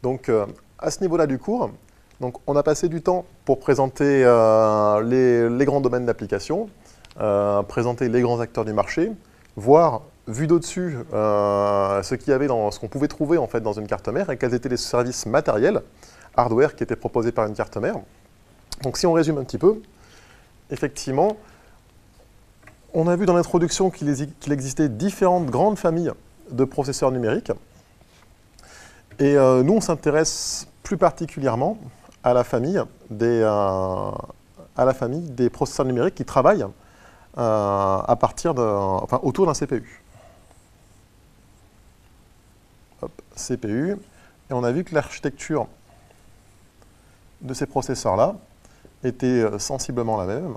Donc, à ce niveau-là du cours, donc, on a passé du temps pour présenter les grands domaines d'application, présenter les grands acteurs du marché, voir, vu d'au-dessus, ce qu'on pouvait trouver en fait, dans une carte mère et quels étaient les services matériels, hardware, qui étaient proposés par une carte mère. Donc, si on résume un petit peu, effectivement, on a vu dans l'introduction qu'il existait différentes grandes familles de processeurs numériques. Et nous, on s'intéresse plus particulièrement à la famille des processeurs numériques qui travaillent autour d'un CPU. Hop, CPU. Et on a vu que l'architecture de ces processeurs-là était sensiblement la même.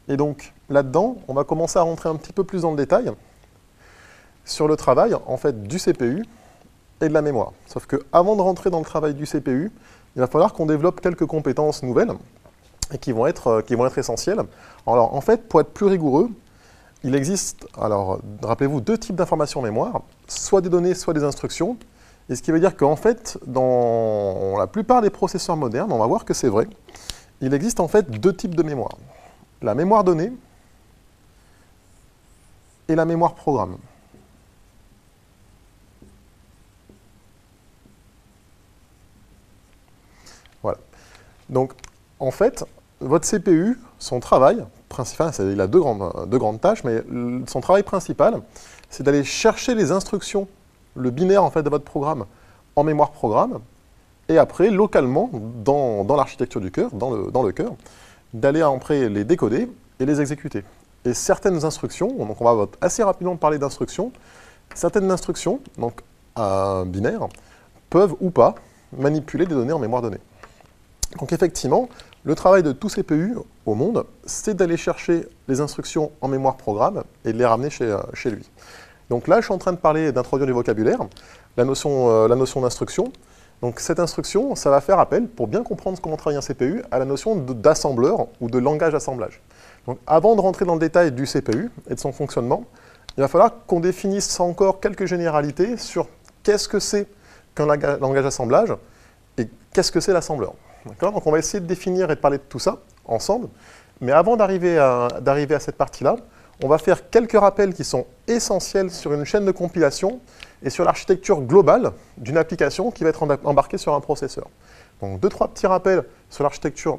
Et donc, là-dedans, on va commencer à rentrer un petit peu plus dans le détail sur le travail, en fait, du CPU et de la mémoire. Sauf qu'avant de rentrer dans le travail du CPU, il va falloir qu'on développe quelques compétences nouvelles et qui vont être essentielles. Alors, en fait, pour être plus rigoureux, il existe, alors, rappelez-vous, deux types d'informations mémoire, soit des données, soit des instructions. Et ce qui veut dire qu'en fait, dans la plupart des processeurs modernes, on va voir que c'est vrai, il existe en fait deux types de mémoire. La mémoire donnée et la mémoire programme. Voilà. Donc, en fait, votre CPU, son travail principal, il a deux grandes tâches, mais son travail principal, c'est d'aller chercher les instructions, le binaire en fait, de votre programme en mémoire programme, et après, localement, dans l'architecture du cœur, dans le cœur, d'aller après les décoder et les exécuter. Et certaines instructions, donc on va assez rapidement parler d'instructions, certaines instructions, donc binaires, peuvent ou pas manipuler des données en mémoire donnée. Donc effectivement, le travail de tout CPU au monde, c'est d'aller chercher les instructions en mémoire programme et de les ramener chez lui. Donc là, je suis en train de parler, d'introduire du vocabulaire, la notion d'instruction. Donc cette instruction, ça va faire appel, pour bien comprendre comment travaille un CPU, à la notion d'assembleur ou de langage d'assemblage. Donc avant de rentrer dans le détail du CPU et de son fonctionnement, il va falloir qu'on définisse encore quelques généralités sur qu'est-ce que c'est qu'un langage d'assemblage et qu'est-ce que c'est l'assembleur. Donc on va essayer de définir et de parler de tout ça ensemble, mais avant d'arriver à cette partie-là, on va faire quelques rappels qui sont essentiels sur une chaîne de compilation et sur l'architecture globale d'une application qui va être embarquée sur un processeur. Donc, deux, trois petits rappels sur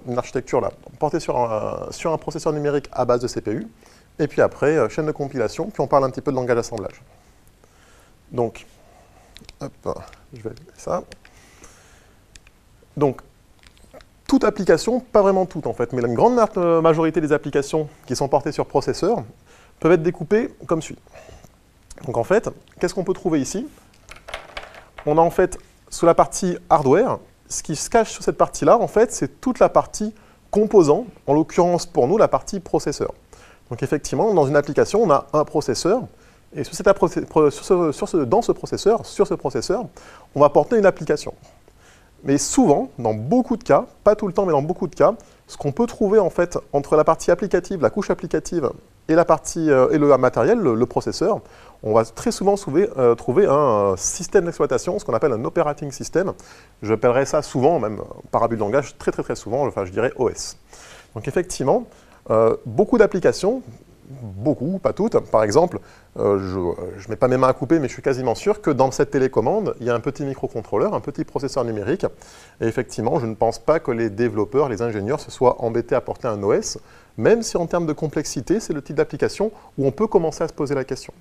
une architecture là, portée sur un processeur numérique à base de CPU, et puis après, chaîne de compilation, puis on parle un petit peu de langage d'assemblage. Donc, hop, je vais allumer ça. Donc, toute application, pas vraiment toute en fait, mais la grande majorité des applications qui sont portées sur processeur peuvent être découpées comme suit. Donc en fait, qu'est-ce qu'on peut trouver ici? On a en fait, sous la partie hardware, ce qui se cache sur cette partie-là, en fait, c'est toute la partie composant, en l'occurrence pour nous, la partie processeur. Donc effectivement, dans une application, on a un processeur, et sur ce processeur, on va porter une application. Mais souvent, dans beaucoup de cas, pas tout le temps, mais dans beaucoup de cas, ce qu'on peut trouver en fait entre la partie applicative, la couche applicative, et le matériel, le processeur, on va très souvent trouver un système d'exploitation, ce qu'on appelle un operating system. Je appellerai ça souvent, même par abus de langage, très très très souvent, enfin je dirais OS. Donc effectivement, beaucoup d'applications, beaucoup, pas toutes. Par exemple, je ne mets pas mes mains à couper, mais je suis quasiment sûr que dans cette télécommande, il y a un petit microcontrôleur, un petit processeur numérique. Et effectivement, je ne pense pas que les développeurs, les ingénieurs se soient embêtés à porter un OS, même si en termes de complexité, c'est le type d'application où on peut commencer à se poser la question.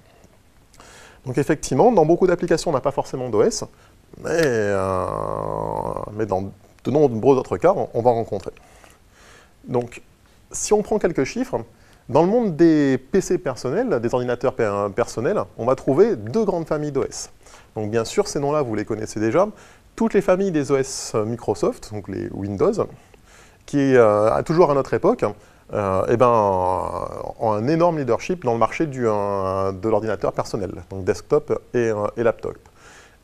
Donc effectivement, dans beaucoup d'applications, on n'a pas forcément d'OS, mais dans de nombreux autres cas, on va rencontrer. Donc, si on prend quelques chiffres, dans le monde des PC personnels, des ordinateurs personnels, on va trouver deux grandes familles d'OS. Donc bien sûr, ces noms-là, vous les connaissez déjà. Toutes les familles des OS Microsoft, donc les Windows, qui, toujours à notre époque, ont un énorme leadership dans le marché de l'ordinateur personnel, donc desktop et laptop.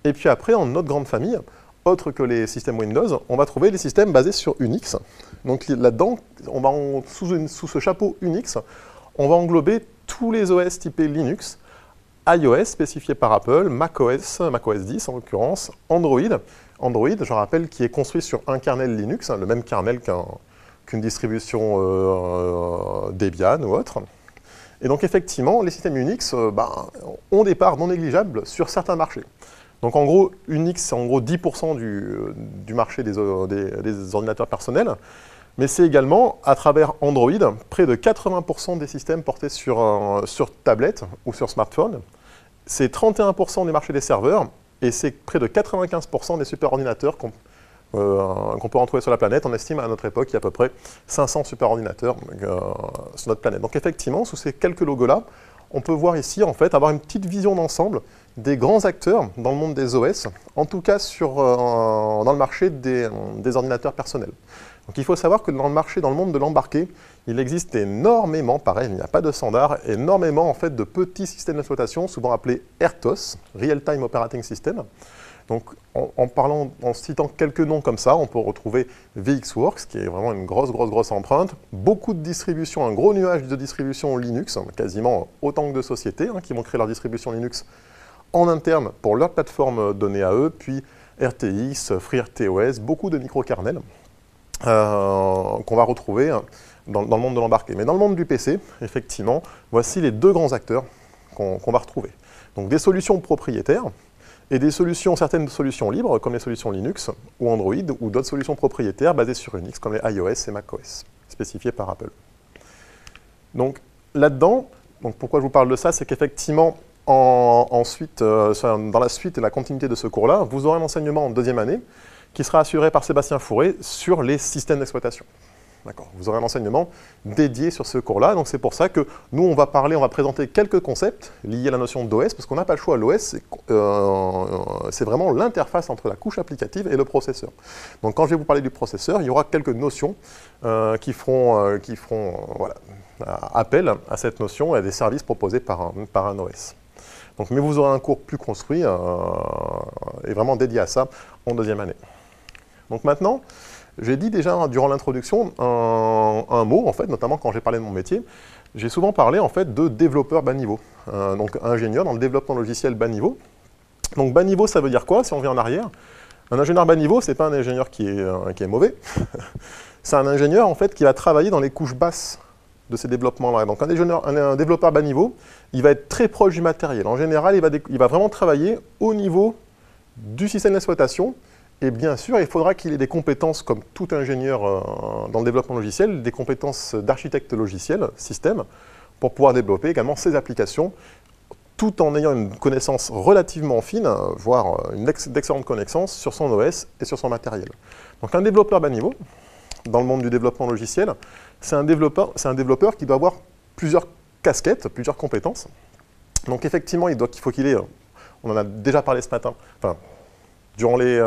Et puis après, en notre grande famille, autre que les systèmes Windows, on va trouver des systèmes basés sur Unix. Donc là-dedans, sous ce chapeau Unix, on va englober tous les OS typés Linux, iOS spécifié par Apple, macOS 10 en l'occurrence, Android, je rappelle, qui est construit sur un kernel Linux, le même kernel qu'une distribution Debian ou autre. Et donc effectivement, les systèmes Unix ont des parts non négligeables sur certains marchés. Donc en gros, Unix, c'est en gros 10% du marché des ordinateurs personnels, mais c'est également, à travers Android, près de 80% des systèmes portés sur tablette ou sur smartphone. C'est 31% du marché des serveurs, et c'est près de 95% des superordinateurs qu'on peut en trouver sur la planète. On estime à notre époque qu'il y a à peu près 500 superordinateurs sur notre planète. Donc effectivement, sous ces quelques logos-là, on peut voir ici, en fait, avoir une petite vision d'ensemble des grands acteurs dans le monde des OS, en tout cas dans le marché des ordinateurs personnels. Donc il faut savoir que dans le monde de l'embarqué, il existe énormément, pareil, il n'y a pas de standard, énormément en fait de petits systèmes d'exploitation, souvent appelés RTOS, Real Time Operating System. Donc en citant quelques noms comme ça, on peut retrouver VxWorks, qui est vraiment une grosse empreinte, beaucoup de distributions, un gros nuage de distributions Linux, quasiment autant que de sociétés qui vont créer leur distribution Linux en interne pour leur plateforme donnée à eux, puis RTX, FreeRTOS, beaucoup de microkernels qu'on va retrouver dans le monde de l'embarqué. Mais dans le monde du PC, effectivement, voici les deux grands acteurs qu'on va retrouver. Donc des solutions propriétaires et certaines solutions libres, comme les solutions Linux ou Android, ou d'autres solutions propriétaires basées sur Unix, comme les iOS et macOS, spécifiées par Apple. Donc là-dedans, pourquoi je vous parle de ça, c'est qu'effectivement, ensuite, dans la suite et la continuité de ce cours-là, vous aurez un enseignement en deuxième année qui sera assuré par Sébastien Fourré sur les systèmes d'exploitation. Vous aurez un enseignement dédié sur ce cours-là, donc c'est pour ça que nous, on va présenter quelques concepts liés à la notion d'OS, parce qu'on n'a pas le choix. L'OS, c'est vraiment l'interface entre la couche applicative et le processeur. Donc quand je vais vous parler du processeur, il y aura quelques notions qui feront appel à cette notion et à des services proposés par un OS. Mais vous aurez un cours plus construit et vraiment dédié à ça en deuxième année. Donc maintenant, j'ai dit déjà durant l'introduction un mot, en fait, notamment quand j'ai parlé de mon métier. J'ai souvent parlé en fait de développeur bas niveau, donc ingénieur dans le développement logiciel bas niveau. Donc bas niveau, ça veut dire quoi si on vient en arrière? Un ingénieur bas niveau, c'est pas un ingénieur qui est mauvais. C'est un ingénieur en fait qui va travailler dans les couches basses de ces développements-là. Donc un développeur bas niveau, il va être très proche du matériel. En général, il va vraiment travailler au niveau du système d'exploitation. Et bien sûr, il faudra qu'il ait des compétences, comme tout ingénieur dans le développement logiciel, des compétences d'architecte logiciel, système, pour pouvoir développer également ses applications, tout en ayant une connaissance relativement fine, voire d'excellente connaissance sur son OS et sur son matériel. Donc un développeur bas niveau, dans le monde du développement logiciel, c'est un développeur qui doit avoir plusieurs casquettes, plusieurs compétences. Donc effectivement, il faut qu'il ait, on en a déjà parlé ce matin, durant les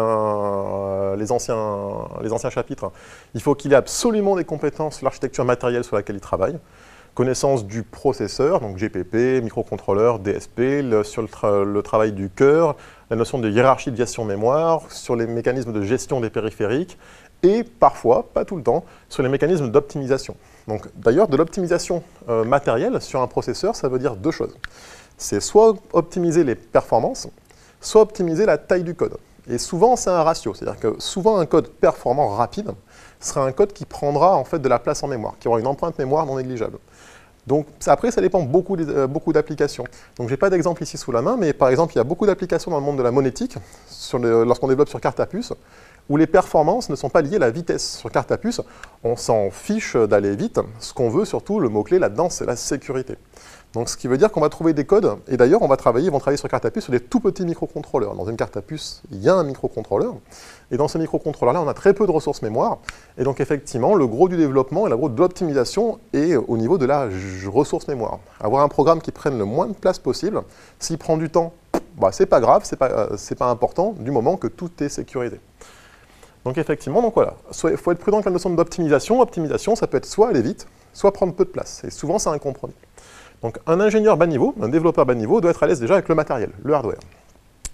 anciens chapitres, il faut qu'il ait absolument des compétences sur l'architecture matérielle sur laquelle il travaille, connaissance du processeur, donc GPP, microcontrôleur, DSP, sur le travail du cœur, la notion de hiérarchie de gestion mémoire, sur les mécanismes de gestion des périphériques, et parfois, pas tout le temps, sur les mécanismes d'optimisation. Donc d'ailleurs, de l'optimisation matérielle sur un processeur, ça veut dire deux choses. C'est soit optimiser les performances, soit optimiser la taille du code. Et souvent, c'est un ratio, c'est-à-dire que souvent, un code performant rapide sera un code qui prendra en fait de la place en mémoire, qui aura une empreinte mémoire non négligeable. Donc après, ça dépend beaucoup d'applications. Donc je n'ai pas d'exemple ici sous la main, mais par exemple, il y a beaucoup d'applications dans le monde de la monétique, lorsqu'on développe sur carte à puce, où les performances ne sont pas liées à la vitesse. Sur carte à puce, on s'en fiche d'aller vite. Ce qu'on veut surtout, le mot-clé là-dedans, c'est la sécurité. Donc ce qui veut dire qu'on va trouver des codes, et d'ailleurs ils vont travailler sur carte à puce sur des tout petits microcontrôleurs. Dans une carte à puce, il y a un microcontrôleur, et dans ce microcontrôleur-là, on a très peu de ressources mémoire, et donc effectivement, le gros du développement et le gros de l'optimisation est au niveau de la ressource mémoire. Avoir un programme qui prenne le moins de place possible, s'il prend du temps, c'est pas grave, c'est pas important, du moment que tout est sécurisé. Donc effectivement, voilà, il faut être prudent avec la notion d'optimisation. Optimisation, ça peut être soit aller vite, soit prendre peu de place, et souvent c'est un compromis. Donc un ingénieur bas niveau, un développeur bas niveau, doit être à l'aise déjà avec le matériel, le hardware.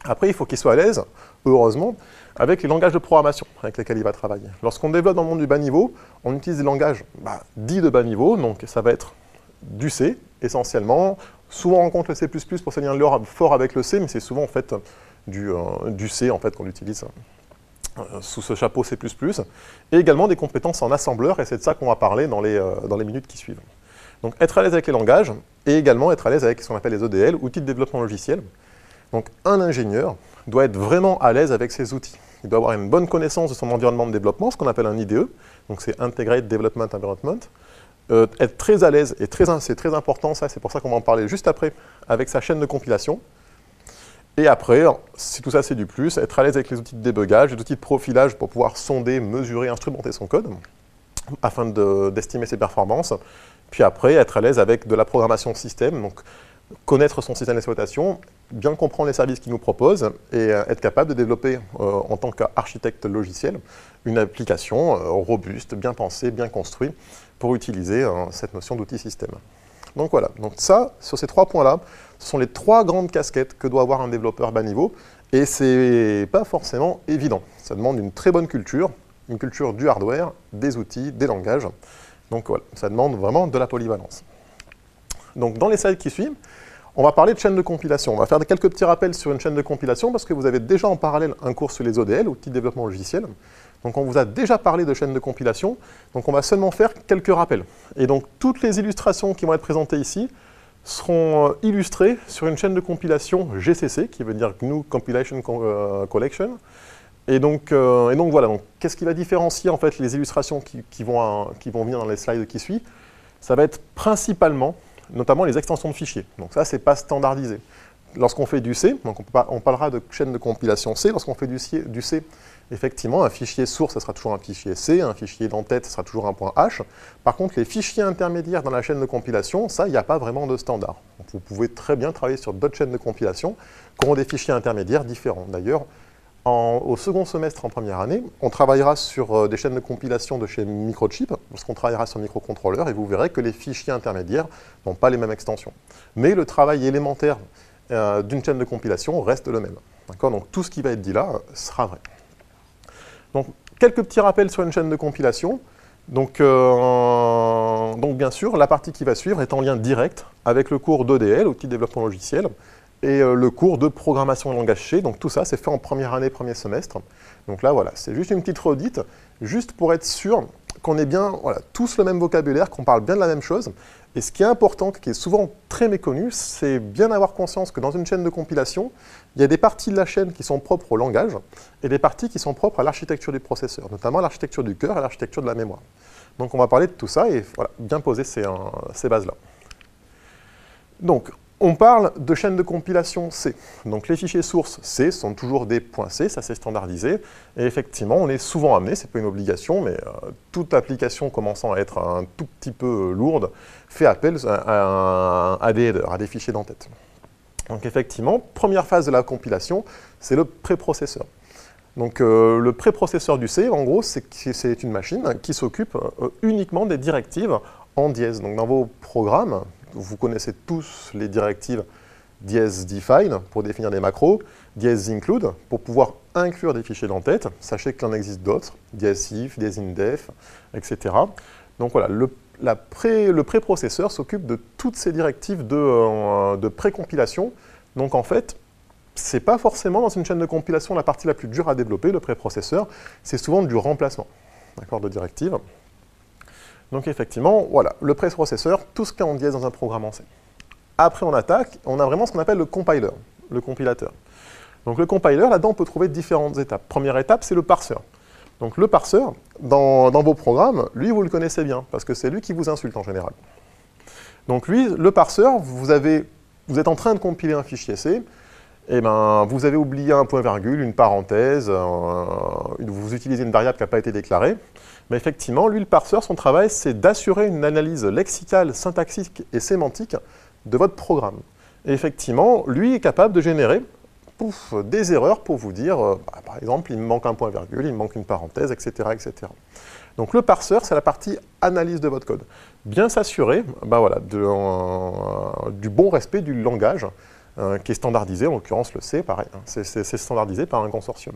Après, il faut qu'il soit à l'aise, heureusement, avec les langages de programmation avec lesquels il va travailler. Lorsqu'on développe dans le monde du bas niveau, on utilise des langages dits de bas niveau, donc ça va être du C, essentiellement. Souvent, on rencontre le C++ pour se lien fort avec le C, mais c'est souvent en fait du C en fait, qu'on utilise sous ce chapeau C++. Et également des compétences en assembleur, et c'est de ça qu'on va parler dans les minutes qui suivent. Donc être à l'aise avec les langages, et également être à l'aise avec ce qu'on appelle les EDL, outils de développement logiciel. Donc un ingénieur doit être vraiment à l'aise avec ces outils. Il doit avoir une bonne connaissance de son environnement de développement, ce qu'on appelle un IDE, donc c'est Integrated Development Environment. Être très à l'aise, et c'est très important, ça, c'est pour ça qu'on va en parler juste après, avec sa chaîne de compilation. Et après, si tout ça c'est du plus, être à l'aise avec les outils de débugage, les outils de profilage pour pouvoir sonder, mesurer, instrumenter son code, afin d'estimer ses performances. Puis après, être à l'aise avec de la programmation système, donc connaître son système d'exploitation, bien comprendre les services qu'il nous propose et être capable de développer, en tant qu'architecte logiciel, une application robuste, bien pensée, bien construite, pour utiliser cette notion d'outil système. Donc voilà, donc ça, sur ces 3 points-là, ce sont les 3 grandes casquettes que doit avoir un développeur bas niveau, et c'est pas forcément évident. Ça demande une très bonne culture, une culture du hardware, des outils, des langages. Donc voilà, ça demande vraiment de la polyvalence. Donc dans les slides qui suivent, on va parler de chaîne de compilation. On va faire quelques petits rappels sur une chaîne de compilation parce que vous avez déjà en parallèle un cours sur les ODL, outils de développement logiciel. Donc on vous a déjà parlé de chaîne de compilation, donc on va seulement faire quelques rappels. Et donc toutes les illustrations qui vont être présentées ici seront illustrées sur une chaîne de compilation GCC, qui veut dire GNU Compilation Collection. Et donc voilà, qu'est-ce qui va différencier en fait les illustrations qui vont venir dans les slides qui suivent? Ça va être principalement, notamment les extensions de fichiers. Donc ça, c'est pas standardisé. Lorsqu'on fait du C, donc on parlera de chaîne de compilation C, lorsqu'on fait du C, effectivement, un fichier source, ça sera toujours un fichier C, un fichier d'entête, ça sera toujours un point H. Par contre, les fichiers intermédiaires dans la chaîne de compilation, ça, il n'y a pas vraiment de standard. Donc, vous pouvez très bien travailler sur d'autres chaînes de compilation qui auront des fichiers intermédiaires différents. D'ailleurs, au second semestre en première année, on travaillera sur des chaînes de compilation de chez Microchip, parce qu'on travaillera sur microcontrôleurs, et vous verrez que les fichiers intermédiaires n'ont pas les mêmes extensions. Mais le travail élémentaire d'une chaîne de compilation reste le même. Donc tout ce qui va être dit là sera vrai. Donc quelques petits rappels sur une chaîne de compilation. Donc bien sûr, la partie qui va suivre est en lien direct avec le cours d'ODL, outil de développement logiciel, et le cours de programmation en langage C. Donc tout ça, c'est fait en première année, premier semestre. Donc là, voilà, c'est juste une petite redite, juste pour être sûr qu'on ait bien tous le même vocabulaire, qu'on parle bien de la même chose. Et ce qui est important, qui est souvent très méconnu, c'est bien avoir conscience que dans une chaîne de compilation, il y a des parties de la chaîne qui sont propres au langage et des parties qui sont propres à l'architecture du processeur, notamment l'architecture du cœur et l'architecture de la mémoire. Donc on va parler de tout ça et voilà, bien poser ces bases-là. Donc, on parle de chaîne de compilation C. Donc les fichiers sources C sont toujours des .c, ça c'est standardisé. Et effectivement, on est souvent amené, c'est pas une obligation, mais toute application commençant à être un tout petit peu lourde fait appel à des headers, à des fichiers d'entête. Donc effectivement, première phase de la compilation, c'est le préprocesseur. Donc le préprocesseur du C, en gros, c'est une machine qui s'occupe uniquement des directives en dièse. Donc dans vos programmes, vous connaissez tous les directives dièse define pour définir des macros, dièse include pour pouvoir inclure des fichiers d'entête. Sachez qu'il en existe d'autres, dièse if, dièse indef, etc. Donc voilà, le préprocesseur s'occupe de toutes ces directives de précompilation. Donc en fait, c'est pas forcément dans une chaîne de compilation la partie la plus dure à développer, le préprocesseur, c'est souvent du remplacement de directives. Donc effectivement, voilà, le préprocesseur, tout ce qui est en dièse dans un programme en C. Après on attaque, on a vraiment ce qu'on appelle le compiler, le compilateur. Donc le compiler, là-dedans on peut trouver différentes étapes. Première étape, c'est le parseur. Donc le parseur, dans vos programmes, lui vous le connaissez bien, parce que c'est lui qui vous insulte en général. Donc lui, le parseur, vous êtes en train de compiler un fichier C, et ben, vous avez oublié un point-virgule, une parenthèse, vous utilisez une variable qui n'a pas été déclarée. Mais effectivement, lui, le parseur, son travail, c'est d'assurer une analyse lexicale, syntaxique et sémantique de votre programme. Et effectivement, lui est capable de générer des erreurs pour vous dire, par exemple, il me manque un point-virgule, il me manque une parenthèse, etc., etc. Donc le parseur, c'est la partie analyse de votre code. Bien s'assurer du bon respect du langage, qui est standardisé, en l'occurrence le C, pareil, c'est standardisé par un consortium.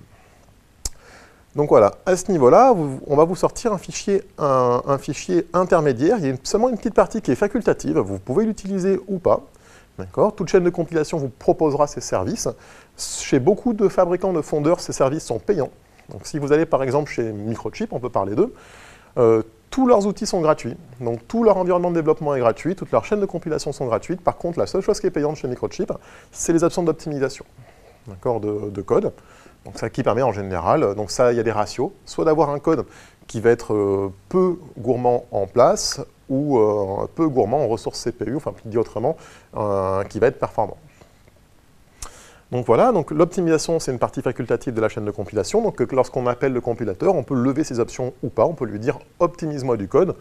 Donc voilà, à ce niveau-là, on va vous sortir un fichier intermédiaire. Il y a seulement une petite partie qui est facultative, vous pouvez l'utiliser ou pas. Toute chaîne de compilation vous proposera ces services. Chez beaucoup de fabricants de fondeurs, ces services sont payants. Donc si vous allez par exemple chez Microchip, on peut parler d'eux, tous leurs outils sont gratuits. Donc tout leur environnement de développement est gratuit, toutes leurs chaînes de compilation sont gratuites. Par contre, la seule chose qui est payante chez Microchip, c'est les options d'optimisation de code. Donc ça qui permet en général, donc ça il y a des ratios, soit d'avoir un code qui va être peu gourmand en place ou peu gourmand en ressources CPU, enfin dit autrement, qui va être performant. Donc voilà, donc l'optimisation c'est une partie facultative de la chaîne de compilation, donc lorsqu'on appelle le compilateur, on peut lever ses options ou pas, on peut lui dire optimise-moi du code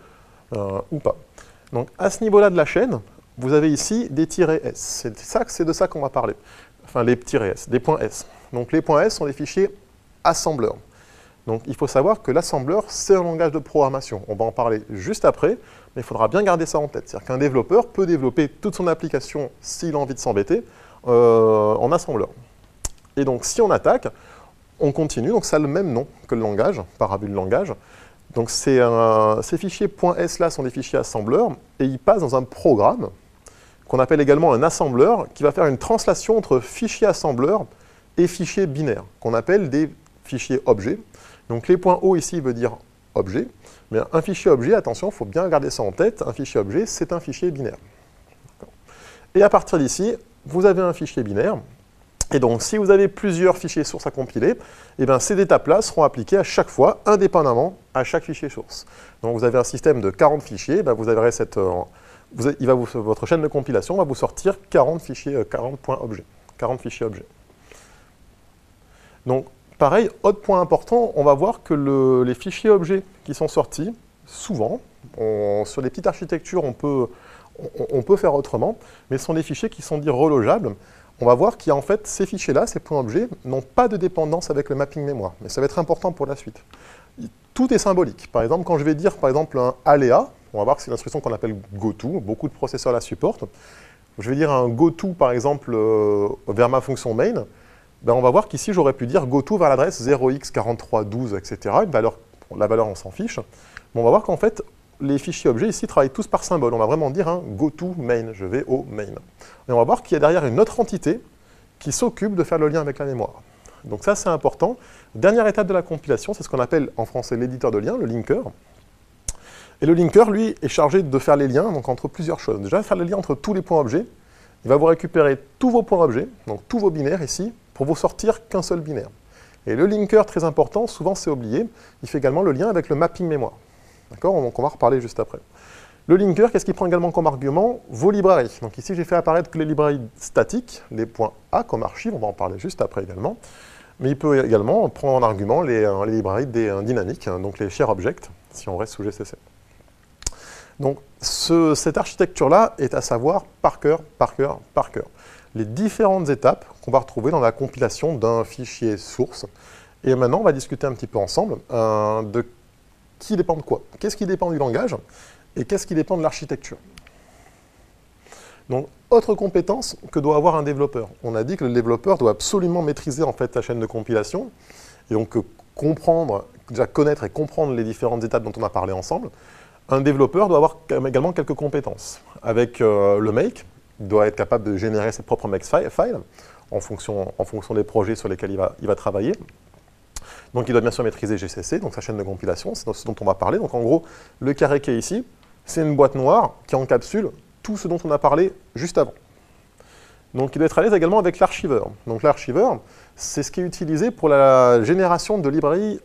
ou pas. Donc à ce niveau-là de la chaîne, vous avez ici des -s, c'est de ça qu'on va parler, enfin les -s, des points S. Donc les points S sont des fichiers assembleurs. Donc il faut savoir que l'assembleur, c'est un langage de programmation. On va en parler juste après, mais il faudra bien garder ça en tête. C'est-à-dire qu'un développeur peut développer toute son application, s'il a envie de s'embêter, en assembleur. Et donc si on attaque, on continue, donc ça a le même nom que le langage, par abus de langage. Donc ces fichiers .s là sont des fichiers assembleurs, et ils passent dans un programme, qu'on appelle également un assembleur, qui va faire une translation entre fichier assembleur et fichiers binaires, qu'on appelle des fichiers objets. Donc les points O ici veut dire objet, mais un fichier objet, attention, il faut bien garder ça en tête, un fichier objet, c'est un fichier binaire. Et à partir d'ici, vous avez un fichier binaire, et donc si vous avez plusieurs fichiers sources à compiler, eh bien, ces étapes-là seront appliquées à chaque fois, indépendamment, à chaque fichier source. Donc vous avez un système de 40 fichiers, ben, vous avez votre chaîne de compilation va vous sortir 40 points objets, 40 fichiers objets. Donc, pareil, autre point important, on va voir que les fichiers objets qui sont sortis, souvent, sur les petites architectures, on peut faire autrement, mais ce sont des fichiers qui sont dits relogeables. On va voir qu'il y a en fait ces fichiers-là, ces points objets, n'ont pas de dépendance avec le mapping mémoire. Mais ça va être important pour la suite. Tout est symbolique. Par exemple, quand je vais dire par exemple un aléa, on va voir que c'est l'instruction qu'on appelle goto, beaucoup de processeurs la supportent. Je vais dire un goto par exemple vers ma fonction main. Ben, on va voir qu'ici, j'aurais pu dire goto vers l'adresse 0x4312, etc. La valeur, on s'en fiche. Mais on va voir qu'en fait, les fichiers objets ici travaillent tous par symbole. On va vraiment dire goto main, je vais au main. Et on va voir qu'il y a derrière une autre entité qui s'occupe de faire le lien avec la mémoire. Donc ça, c'est important. Dernière étape de la compilation, c'est ce qu'on appelle en français l'éditeur de lien, le linker. Et le linker, lui, est chargé de faire les liens donc, entre plusieurs choses. Déjà, faire les liens entre tous les points objets. Il va vous récupérer tous vos points objets, donc tous vos binaires ici, pour vous sortir qu'un seul binaire. Et le linker, très important, souvent c'est oublié, il fait également le lien avec le mapping mémoire. D'accord? Donc on va reparler juste après. Le linker, qu'est-ce qu'il prend également comme argument? Vos librairies. Donc ici, j'ai fait apparaître que les librairies statiques, les points A comme archive, on va en parler juste après également. Mais il peut également prendre en argument les librairies dynamiques, donc les share objects, si on reste sous GCC. Donc cette architecture-là est à savoir par cœur, par cœur, par cœur. Les différentes étapes qu'on va retrouver dans la compilation d'un fichier source. Et maintenant, on va discuter un petit peu ensemble de qui dépend de quoi. Qu'est-ce qui dépend du langage et qu'est-ce qui dépend de l'architecture. Donc, autre compétence que doit avoir un développeur. On a dit que le développeur doit absolument maîtriser en fait la chaîne de compilation et donc déjà connaître et comprendre les différentes étapes dont on a parlé ensemble. Un développeur doit avoir également quelques compétences. Avec le make, il doit être capable de générer ses propres makefile en fonction des projets sur lesquels il va travailler. Donc il doit bien sûr maîtriser GCC, donc sa chaîne de compilation, c'est ce dont on va parler. Donc en gros, le carré qui est ici, c'est une boîte noire qui encapsule tout ce dont on a parlé juste avant. Donc il doit être à l'aise également avec l'archiveur. Donc l'archiveur, c'est ce qui est utilisé pour la génération de librairies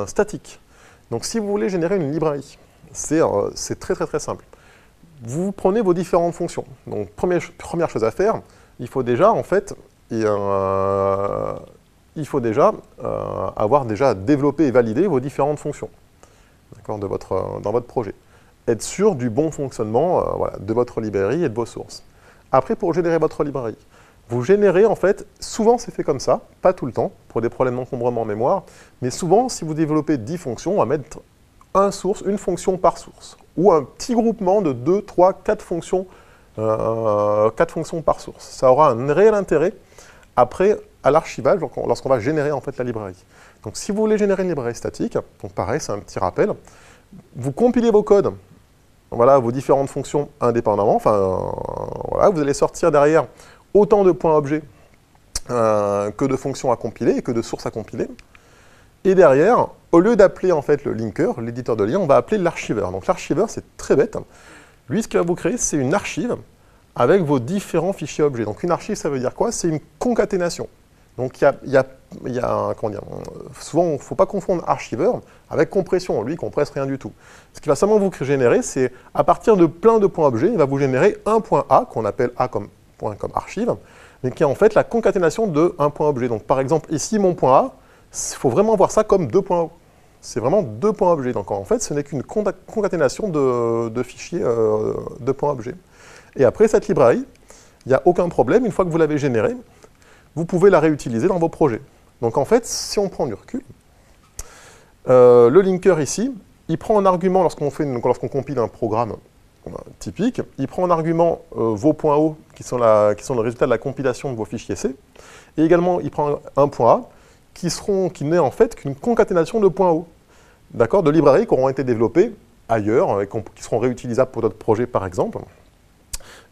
statiques. Donc si vous voulez générer une librairie, c'est très très très simple. Vous prenez vos différentes fonctions. Donc première chose à faire, il faut déjà en fait avoir déjà développé et validé vos différentes fonctions dans votre projet. Être sûr du bon fonctionnement de votre librairie et de vos sources. Après, pour générer votre librairie, vous générez en fait, souvent c'est fait comme ça, pas tout le temps, pour des problèmes d'encombrement en mémoire, mais souvent, si vous développez 10 fonctions, on va mettre une fonction par source, ou un petit groupement de 2, 3, 4 fonctions par source. Ça aura un réel intérêt après à l'archivage lorsqu'on va générer en fait la librairie. Donc si vous voulez générer une librairie statique, donc pareil, c'est un petit rappel, vous compilez vos codes, voilà, vos différentes fonctions indépendamment, voilà, vous allez sortir derrière autant de points objets que de fonctions à compiler et que de sources à compiler. Et derrière, au lieu d'appeler en fait le linker, l'éditeur de lien, on va appeler l'archiveur. Donc l'archiveur, c'est très bête. Lui, ce qu'il va vous créer, c'est une archive avec vos différents fichiers objets. Donc une archive, ça veut dire quoi? C'est une concaténation. Donc comment dire, souvent, il ne faut pas confondre archiveur avec compression. Lui, il ne compresse rien du tout. Ce qui va seulement vous générer, c'est à partir de plein de points objets, il va vous générer un point A, qu'on appelle A comme archive, mais qui est en fait la concaténation de un point objet. Donc par exemple, ici, mon point A, il faut vraiment voir ça comme deux points. C'est vraiment deux points objets. Donc en fait, ce n'est qu'une concaténation de fichiers de points objets. Et après, cette librairie, il n'y a aucun problème. Une fois que vous l'avez générée, vous pouvez la réutiliser dans vos projets. Donc en fait, si on prend du recul, le linker ici, il prend en argument, lorsqu'on compile un programme typique, il prend en argument vos points O, qui sont le résultat de la compilation de vos fichiers C, et également, il prend un point A, qui n'est en fait qu'une concaténation de points O, d'accord, de librairies qui auront été développées ailleurs, et qui seront réutilisables pour d'autres projets, par exemple.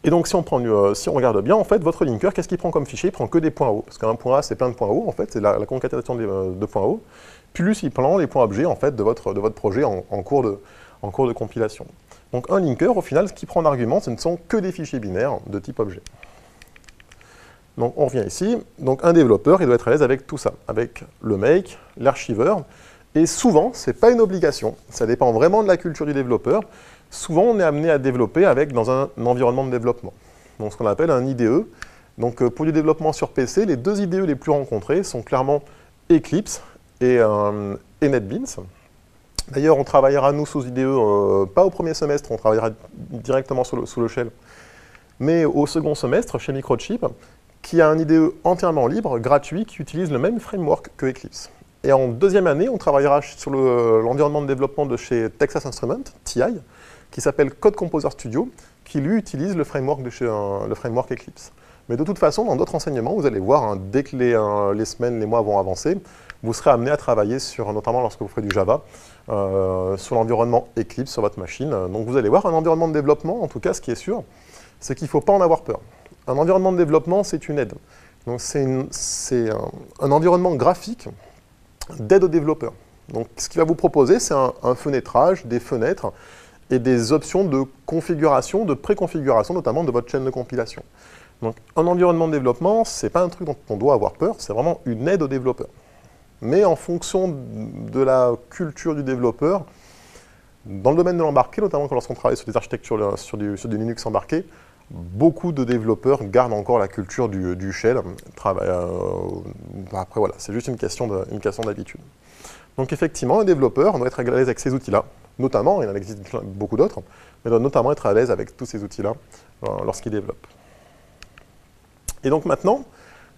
Et donc, si on regarde bien, en fait, votre linker, qu'est-ce qu'il prend comme fichier? Il prend que des points O, parce qu'un point A, c'est plein de points O, en fait, c'est la concaténation de points O, plus il prend les points objets, en fait, de votre projet en cours de compilation. Donc, un linker, au final, ce qu'il prend en argument, ce ne sont que des fichiers binaires de type objet. Donc, on revient ici. Donc, un développeur, il doit être à l'aise avec tout ça, avec le make, l'archiveur, et souvent, ce n'est pas une obligation, ça dépend vraiment de la culture du développeur. Souvent, on est amené à développer dans un environnement de développement, donc ce qu'on appelle un IDE. Donc, pour du développement sur PC, les deux IDE les plus rencontrés sont clairement Eclipse et NetBeans. D'ailleurs, on travaillera, nous, sous IDE, pas au premier semestre, on travaillera directement sous le shell, mais au second semestre, chez Microchip, qui a un IDE entièrement libre, gratuit, qui utilise le même framework que Eclipse. Et en deuxième année, on travaillera sur l'environnement de développement de chez Texas Instruments, TI, qui s'appelle Code Composer Studio, qui lui utilise le framework Eclipse. Mais de toute façon, dans d'autres enseignements, vous allez voir, dès que les semaines, les mois vont avancer, vous serez amené à travailler sur, notamment lorsque vous ferez du Java, sur l'environnement Eclipse sur votre machine. Donc vous allez voir, un environnement de développement, en tout cas, ce qui est sûr, c'est qu'il ne faut pas en avoir peur. Un environnement de développement, c'est une aide. Donc c'est un environnement graphique d'aide aux développeurs. Donc ce qu'il va vous proposer, c'est un fenêtrage, des fenêtres et des options de configuration, de préconfiguration, notamment de votre chaîne de compilation. Donc un environnement de développement, ce n'est pas un truc dont on doit avoir peur, c'est vraiment une aide aux développeurs. Mais en fonction de la culture du développeur, dans le domaine de l'embarqué, notamment lorsqu'on travaille sur des architectures, sur du Linux embarqué, beaucoup de développeurs gardent encore la culture du shell. Après, voilà, c'est juste une question d'habitude. Donc effectivement, un développeur doit être à l'aise avec ces outils-là, notamment, il en existe beaucoup d'autres, mais doit notamment être à l'aise avec tous ces outils-là lorsqu'il développe. Et donc maintenant,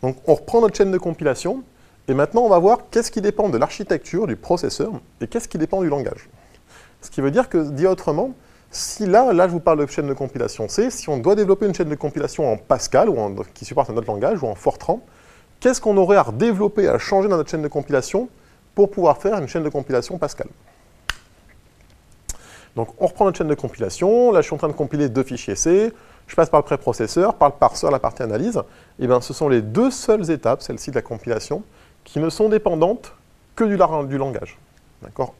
on reprend notre chaîne de compilation, et maintenant on va voir qu'est-ce qui dépend de l'architecture, du processeur, et qu'est-ce qui dépend du langage. Ce qui veut dire que, dit autrement, si là je vous parle de chaîne de compilation C, si on doit développer une chaîne de compilation en Pascal, qui supporte un autre langage, ou en Fortran, qu'est-ce qu'on aurait à redévelopper, à changer dans notre chaîne de compilation pour pouvoir faire une chaîne de compilation Pascal? Donc on reprend notre chaîne de compilation, là je suis en train de compiler deux fichiers C, je passe par le préprocesseur, par le parseur, la partie analyse, et bien ce sont les deux seules étapes, celle-ci de la compilation, qui ne sont dépendantes que du langage.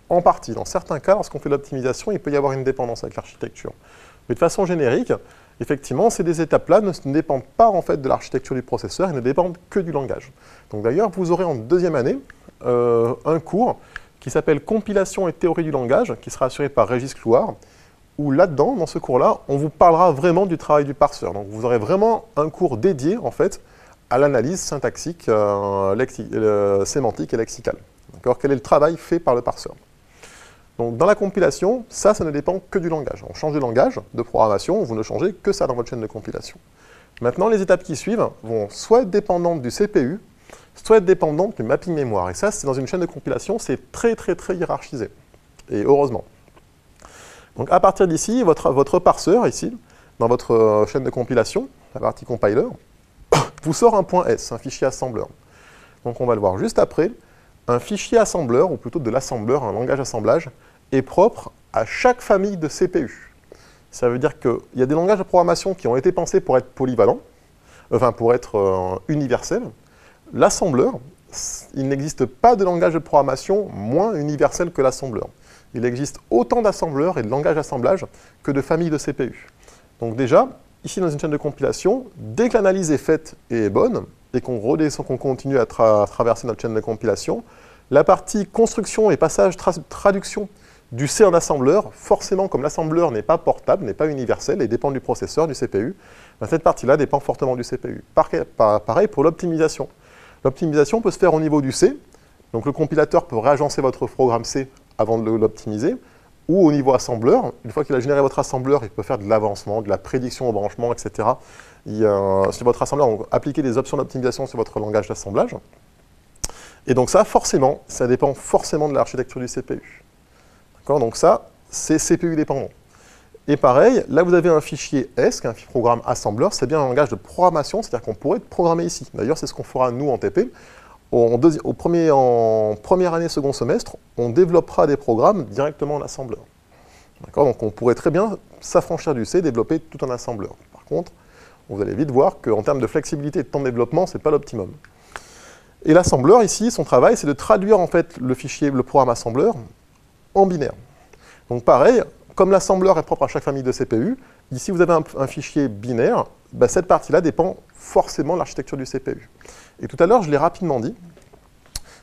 En partie, dans certains cas, lorsqu'on fait de l'optimisation, il peut y avoir une dépendance avec l'architecture. Mais de façon générique, effectivement, ces deux étapes-là ne dépendent pas en fait de l'architecture du processeur, elles ne dépendent que du langage. Donc d'ailleurs, vous aurez en deuxième année un cours qui s'appelle Compilation et théorie du langage, qui sera assuré par Régis Clouard, où là-dedans, dans ce cours-là, on vous parlera vraiment du travail du parseur. Donc vous aurez vraiment un cours dédié, en fait, à l'analyse syntaxique, sémantique et lexicale. Quel est le travail fait par le parseur? Donc dans la compilation, ça ne dépend que du langage. On change de langage de programmation, vous ne changez que ça dans votre chaîne de compilation. Maintenant, les étapes qui suivent vont soit être dépendantes du CPU, soit être dépendantes du mapping mémoire. Et ça, c'est dans une chaîne de compilation, c'est très hiérarchisé. Et heureusement. Donc à partir d'ici, votre parseur, ici, dans votre chaîne de compilation, la partie compiler, vous sort un point S, un fichier assembleur. donc on va le voir juste après, un fichier assembleur, ou plutôt de l'assembleur, un langage assemblage, est propre à chaque famille de CPU. Ça veut dire qu'il y a des langages de programmation qui ont été pensés pour être polyvalents, enfin pour être universels. L'assembleur, il n'existe pas de langage de programmation moins universel que l'assembleur. Il existe autant d'assembleurs et de langages d'assemblage que de familles de CPU. Donc déjà, ici dans une chaîne de compilation, dès que l'analyse est faite et est bonne, et qu'on redescend, qu'on continue à traverser notre chaîne de compilation, la partie construction et passage, traduction du C en assembleur, forcément comme l'assembleur n'est pas portable, n'est pas universel et dépend du processeur, du CPU, ben cette partie-là dépend fortement du CPU. Pareil pour l'optimisation. L'optimisation peut se faire au niveau du C, donc le compilateur peut réagencer votre programme C avant de l'optimiser, ou au niveau assembleur, une fois qu'il a généré votre assembleur, il peut faire de l'avancement, de la prédiction au branchement, etc. Sur votre assembleur, on appliquer des options d'optimisation sur votre langage d'assemblage. Et donc ça, forcément, ça dépend forcément de l'architecture du CPU. Donc ça, c'est CPU dépendant. Et pareil, là vous avez un fichier S, qui est un programme assembleur, c'est bien un langage de programmation, c'est-à-dire qu'on pourrait programmer ici. D'ailleurs, c'est ce qu'on fera nous en TP. En première année, second semestre, on développera des programmes directement en assembleur. Donc on pourrait très bien s'affranchir du C et développer tout en assembleur. Par contre, vous allez vite voir qu'en termes de flexibilité et de temps de développement, ce n'est pas l'optimum. Et l'assembleur, ici, son travail, c'est de traduire en fait le fichier, le programme assembleur, en binaire. Donc pareil, comme l'assembleur est propre à chaque famille de CPU, ici vous avez un fichier binaire, ben cette partie-là dépend forcément de l'architecture du CPU. Et tout à l'heure, je l'ai rapidement dit,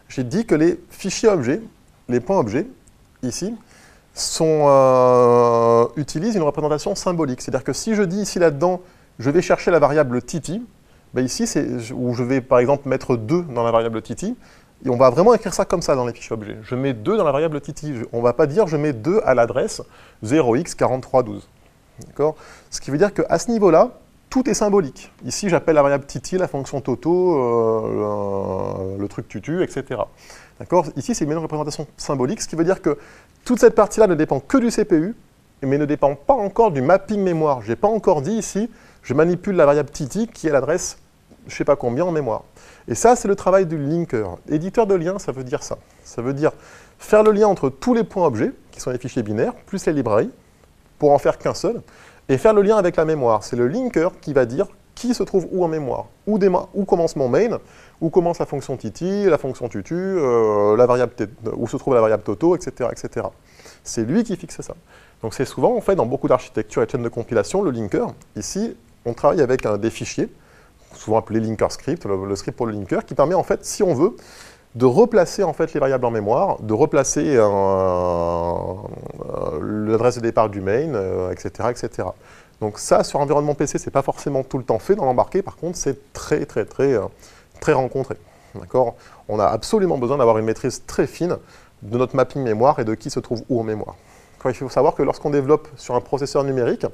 j'ai dit que les fichiers objets, les points objets, ici, utilisent une représentation symbolique. C'est-à-dire que si je dis ici là-dedans, je vais chercher la variable titi, ben ici, où je vais par exemple mettre 2 dans la variable titi, et on va vraiment écrire ça comme ça dans les fichiers objets. Je mets 2 dans la variable titi. On ne va pas dire je mets 2 à l'adresse 0x4312. D'accord ? Ce qui veut dire qu'à ce niveau-là, tout est symbolique. Ici, j'appelle la variable titi, la fonction toto, le truc tutu, etc. D'accord ? Ici, c'est une représentation symbolique, ce qui veut dire que toute cette partie-là ne dépend que du CPU, mais ne dépend pas encore du mapping mémoire. Je n'ai pas encore dit ici, je manipule la variable titi qui est l'adresse je ne sais pas combien en mémoire. Et ça, c'est le travail du linker. Éditeur de lien, ça veut dire ça. Ça veut dire faire le lien entre tous les points objets, qui sont les fichiers binaires, plus les librairies, pour en faire qu'un seul, et faire le lien avec la mémoire. C'est le linker qui va dire qui se trouve où en mémoire, où commence mon main, où commence la fonction titi, la fonction tutu, où se trouve la variable toto, etc. etc. C'est lui qui fixe ça. Donc c'est souvent, en fait, dans beaucoup d'architectures et de chaînes de compilation, le linker. Ici, on travaille avec des fichiers, souvent appelé linker script, le script pour le linker, qui permet en fait, si on veut, de replacer en fait les variables en mémoire, de replacer l'adresse de départ du main, etc., etc. Donc ça, sur environnement PC, c'est pas forcément tout le temps fait dans l'embarqué, par contre, c'est très rencontré. D'accord ? On a absolument besoin d'avoir une maîtrise très fine de notre mapping mémoire et de qui se trouve où en mémoire. Il faut savoir que lorsqu'on développe sur un processeur numérique,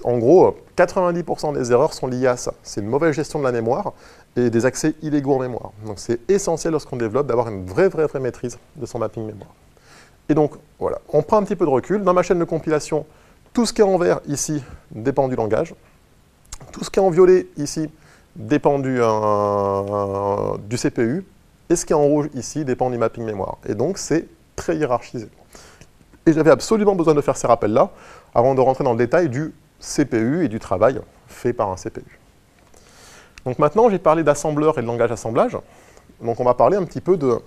en gros, 90% des erreurs sont liées à ça. C'est une mauvaise gestion de la mémoire et des accès illégaux en mémoire. Donc c'est essentiel lorsqu'on développe d'avoir une vraie maîtrise de son mapping mémoire. Et donc, voilà, on prend un petit peu de recul. Dans ma chaîne de compilation, tout ce qui est en vert ici dépend du langage. Tout ce qui est en violet ici dépend du CPU. Et ce qui est en rouge ici dépend du mapping mémoire. Et donc, c'est très hiérarchisé. Et j'avais absolument besoin de faire ces rappels-là avant de rentrer dans le détail du CPU et du travail fait par un CPU. Donc maintenant, j'ai parlé d'assembleur et de langage assemblage. Donc on va parler un petit peu de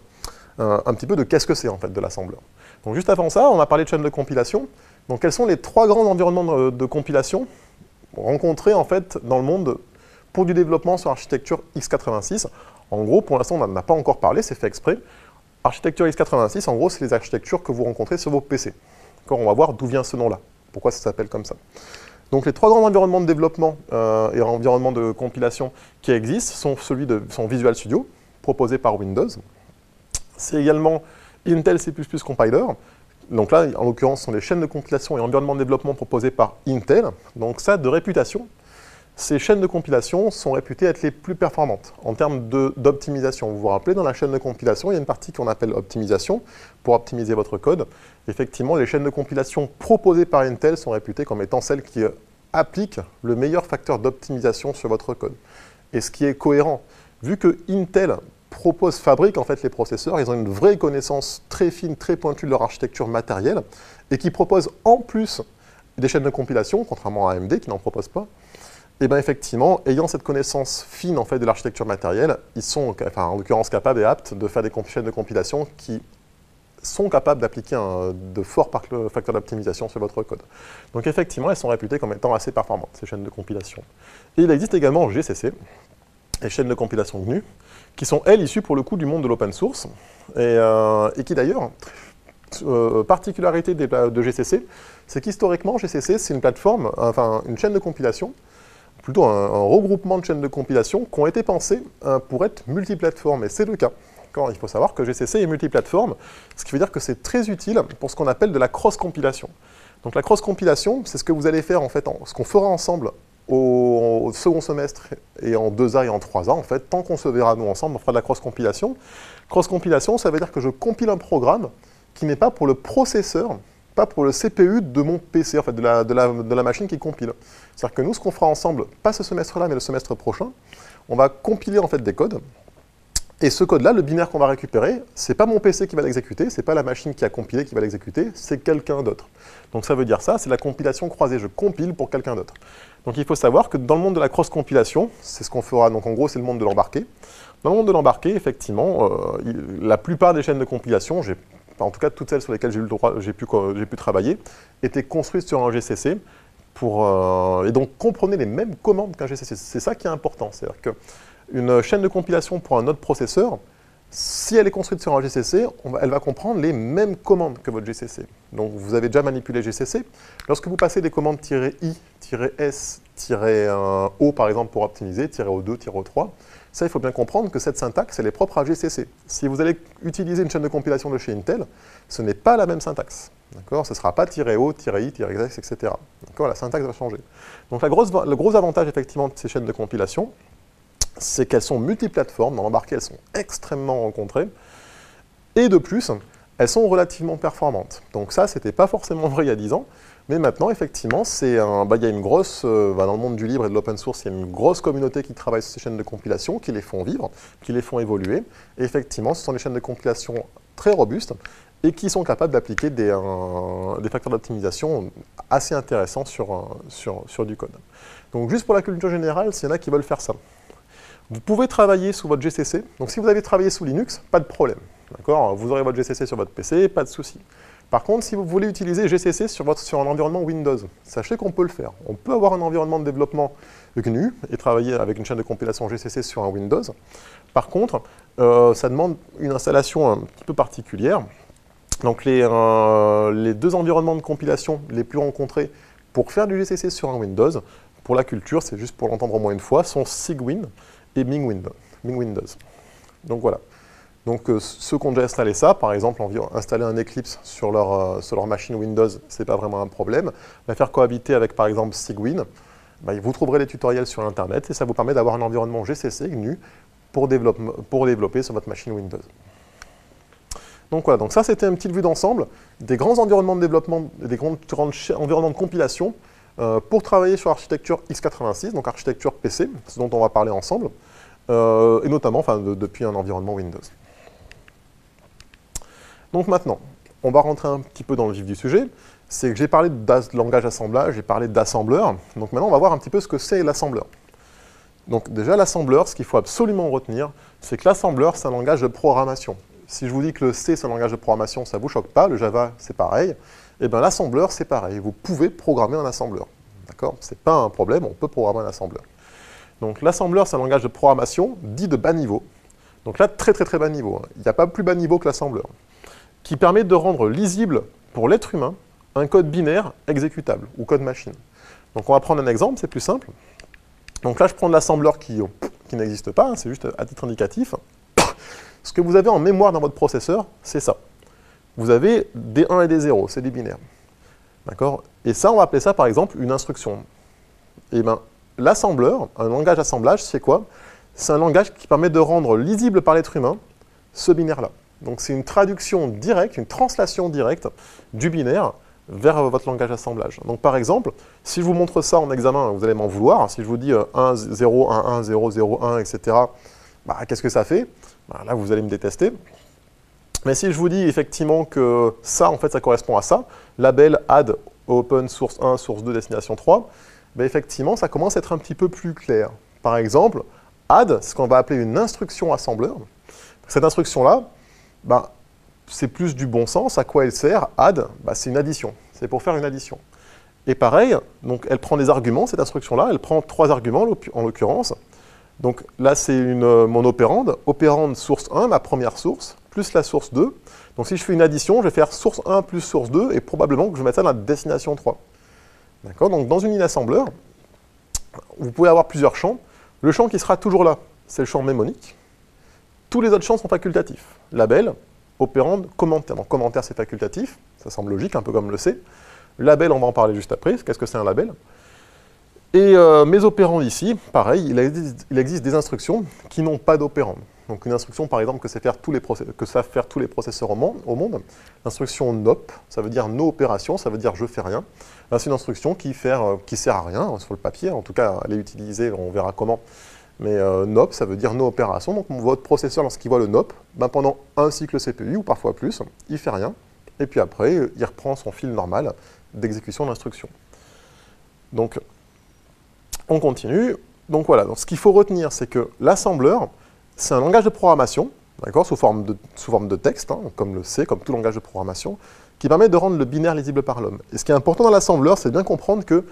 qu'est-ce que c'est en fait de l'assembleur. Donc juste avant ça, on a parlé de chaîne de compilation. Donc quels sont les 3 grands environnements de compilation rencontrés en fait dans le monde pour du développement sur architecture x86. En gros, pour l'instant, on n'en a pas encore parlé, c'est fait exprès. Architecture x86, en gros, c'est les architectures que vous rencontrez sur vos PC. On va voir d'où vient ce nom-là, pourquoi ça s'appelle comme ça. Donc les 3 grands environnements de développement et environnements de compilation qui existent sont Visual Studio, proposé par Windows. C'est également Intel C++ Compiler. Donc là, en l'occurrence, ce sont les chaînes de compilation et environnements de développement proposés par Intel. Donc ça, de réputation. Ces chaînes de compilation sont réputées être les plus performantes en termes d'optimisation. Vous vous rappelez, dans la chaîne de compilation, il y a une partie qu'on appelle optimisation, pour optimiser votre code. Effectivement, les chaînes de compilation proposées par Intel sont réputées comme étant celles qui appliquent le meilleur facteur d'optimisation sur votre code. Et ce qui est cohérent, vu que Intel fabriquent en fait les processeurs. Ils ont une vraie connaissance très fine, très pointue de leur architecture matérielle et qui proposent en plus des chaînes de compilation, contrairement à AMD qui n'en propose pas. Et bien effectivement, ayant cette connaissance fine en fait de l'architecture matérielle, ils sont en l'occurrence capables et aptes de faire des chaînes de compilation qui sont capables d'appliquer de forts facteurs d'optimisation sur votre code. Donc effectivement, elles sont réputées comme étant assez performantes, ces chaînes de compilation. Et il existe également GCC, les chaînes de compilation GNU, qui sont, elles, issues pour le coup du monde de l'open source, et qui d'ailleurs, particularité de GCC, c'est qu'historiquement, GCC, c'est une plateforme, une chaîne de compilation, plutôt un regroupement de chaînes de compilation qui ont été pensées pour être multiplateformes, et c'est le cas. Il faut savoir que GCC est multiplateforme, ce qui veut dire que c'est très utile pour ce qu'on appelle de la cross-compilation. Donc la cross-compilation, c'est ce que vous allez faire en fait, ce qu'on fera ensemble au second semestre et en 2A et en 3A, en fait, tant qu'on se verra nous ensemble, on fera de la cross-compilation. Cross-compilation, ça veut dire que je compile un programme qui n'est pas pour le processeur, pas pour le CPU de mon PC, en fait, de la machine qui compile. C'est-à-dire que nous, ce qu'on fera ensemble, pas ce semestre-là, mais le semestre prochain, on va compiler en fait des codes. Et ce code-là, le binaire qu'on va récupérer, c'est pas mon PC qui va l'exécuter, c'est pas la machine qui a compilé qui va l'exécuter, c'est quelqu'un d'autre. Donc ça veut dire ça, c'est la compilation croisée, je compile pour quelqu'un d'autre. Donc il faut savoir que dans le monde de la cross-compilation, c'est ce qu'on fera, donc en gros c'est le monde de l'embarqué. Dans le monde de l'embarqué, effectivement, la plupart des chaînes de compilation, en tout cas toutes celles sur lesquelles j'ai pu travailler, étaient construites sur un GCC, et donc comprenaient les mêmes commandes qu'un GCC. C'est ça qui est important, c'est-à-dire que une chaîne de compilation pour un autre processeur, si elle est construite sur un GCC, elle va comprendre les mêmes commandes que votre GCC. Donc vous avez déjà manipulé GCC. Lorsque vous passez des commandes "-i", "-s", "-o" par exemple pour optimiser, "-o2", "-o3", ça il faut bien comprendre que cette syntaxe elle est propre à GCC. Si vous allez utiliser une chaîne de compilation de chez Intel, ce n'est pas la même syntaxe. Ce ne sera pas "-o", "-i", "-x", etc. La syntaxe va changer. Donc le gros avantage effectivement de ces chaînes de compilation, c'est qu'elles sont multiplateformes, dans l'embarqué elles sont extrêmement rencontrées, et de plus, elles sont relativement performantes. Donc ça, c'était pas forcément vrai il y a 10 ans, mais maintenant, effectivement, il y a une grosse, dans le monde du libre et de l'open source, il y a une grosse communauté qui travaille sur ces chaînes de compilation, qui les font vivre, qui les font évoluer, et effectivement, ce sont des chaînes de compilation très robustes, et qui sont capables d'appliquer des facteurs d'optimisation assez intéressants sur du code. Donc juste pour la culture générale, s'il y en a qui veulent faire ça, vous pouvez travailler sous votre GCC. Donc si vous avez travaillé sous Linux, pas de problème. Vous aurez votre GCC sur votre PC, pas de souci. Par contre, si vous voulez utiliser GCC sur un environnement Windows, sachez qu'on peut le faire. On peut avoir un environnement de développement GNU et travailler avec une chaîne de compilation GCC sur un Windows. Par contre, ça demande une installation un petit peu particulière. Donc les deux environnements de compilation les plus rencontrés pour faire du GCC sur un Windows, pour la culture, c'est juste pour l'entendre au moins une fois, sont Cygwin et MingWindows. Donc voilà. Donc ceux qui ont déjà installé ça, par exemple, installer un Eclipse sur leur machine Windows, c'est pas vraiment un problème. La faire cohabiter avec par exemple Cygwin, vous trouverez les tutoriels sur Internet et ça vous permet d'avoir un environnement GCC GNU pour développer sur votre machine Windows. Donc voilà, donc ça c'était une petite vue d'ensemble des grands environnements de développement, des grands environnements de compilation pour travailler sur l'architecture x86, donc architecture PC, ce dont on va parler ensemble, et notamment depuis un environnement Windows. Donc maintenant, on va rentrer un petit peu dans le vif du sujet. C'est que j'ai parlé de langage assemblage, j'ai parlé d'assembleur. Donc maintenant, on va voir un petit peu ce que c'est l'assembleur. Donc déjà, l'assembleur, ce qu'il faut absolument retenir, c'est que l'assembleur, c'est un langage de programmation. Si je vous dis que le C, c'est un langage de programmation, ça ne vous choque pas, le Java, c'est pareil. Et bien l'assembleur, c'est pareil. Vous pouvez programmer un assembleur. D'accord ? Ce n'est pas un problème, on peut programmer un assembleur. Donc l'assembleur, c'est un langage de programmation dit de bas niveau. Donc là, très très très bas niveau. Il n'y a pas plus bas niveau que l'assembleur, qui permet de rendre lisible pour l'être humain un code binaire exécutable, ou code machine. Donc on va prendre un exemple, c'est plus simple. Donc là, je prends de l'assembleur qui n'existe pas, hein, c'est juste à titre indicatif. Ce que vous avez en mémoire dans votre processeur, c'est ça. Vous avez des 1 et des 0, c'est des binaires. D'accord ? Et ça, on va appeler ça, par exemple, une instruction. Et bien, l'assembleur, un langage d'assemblage, c'est quoi ? C'est un langage qui permet de rendre lisible par l'être humain ce binaire-là. Donc c'est une traduction directe, une translation directe du binaire vers votre langage d'assemblage. Donc par exemple, si je vous montre ça en examen, vous allez m'en vouloir. Si je vous dis 1, 0, 1, 1, 0, 0, 1, etc., Bah, qu'est-ce que ça fait? Bah, là, vous allez me détester. Mais si je vous dis effectivement que ça, en fait, ça correspond à ça, label add open source 1, source 2, destination 3, bah, effectivement, ça commence à être un petit peu plus clair. Par exemple, add, c'est ce qu'on va appeler une instruction assembleur. Cette instruction-là, bah, c'est plus du bon sens. À quoi elle sert? Add, bah, c'est une addition. C'est pour faire une addition. Et pareil, donc elle prend des arguments, cette instruction-là, elle prend 3 arguments en l'occurrence. Donc là, c'est mon opérande. Opérande source 1, ma première source, plus la source 2. Donc si je fais une addition, je vais faire source 1 plus source 2, et probablement que je vais mettre ça dans la destination 3. D'accord? Donc dans une assembleur, vous pouvez avoir plusieurs champs. Le champ qui sera toujours là, c'est le champ mnémonique. Tous les autres champs sont facultatifs. Label, opérande, commentaire. Donc commentaire, c'est facultatif. Ça semble logique, un peu comme le C. Label, on va en parler juste après. Qu'est-ce que c'est un label? Et mes opérandes ici, pareil, il existe des instructions qui n'ont pas d'opérande. Donc une instruction, par exemple, que savent faire tous les processeurs au monde. L'instruction NOP, ça veut dire no opération, ça veut dire je fais rien. C'est une instruction qui sert à rien sur le papier. En tout cas, elle est utilisée, on verra comment. Mais NOP, ça veut dire no opération. Donc votre processeur, lorsqu'il voit le NOP, ben, pendant un cycle CPU, ou parfois plus, il ne fait rien. Et puis après, il reprend son fil normal d'exécution d'instruction. Donc, on continue. Donc voilà, donc, ce qu'il faut retenir, c'est que l'assembleur, c'est un langage de programmation, d'accord, sous forme de texte, hein, comme le C, comme tout langage de programmation, qui permet de rendre le binaire lisible par l'homme. Et ce qui est important dans l'assembleur, c'est de bien comprendre que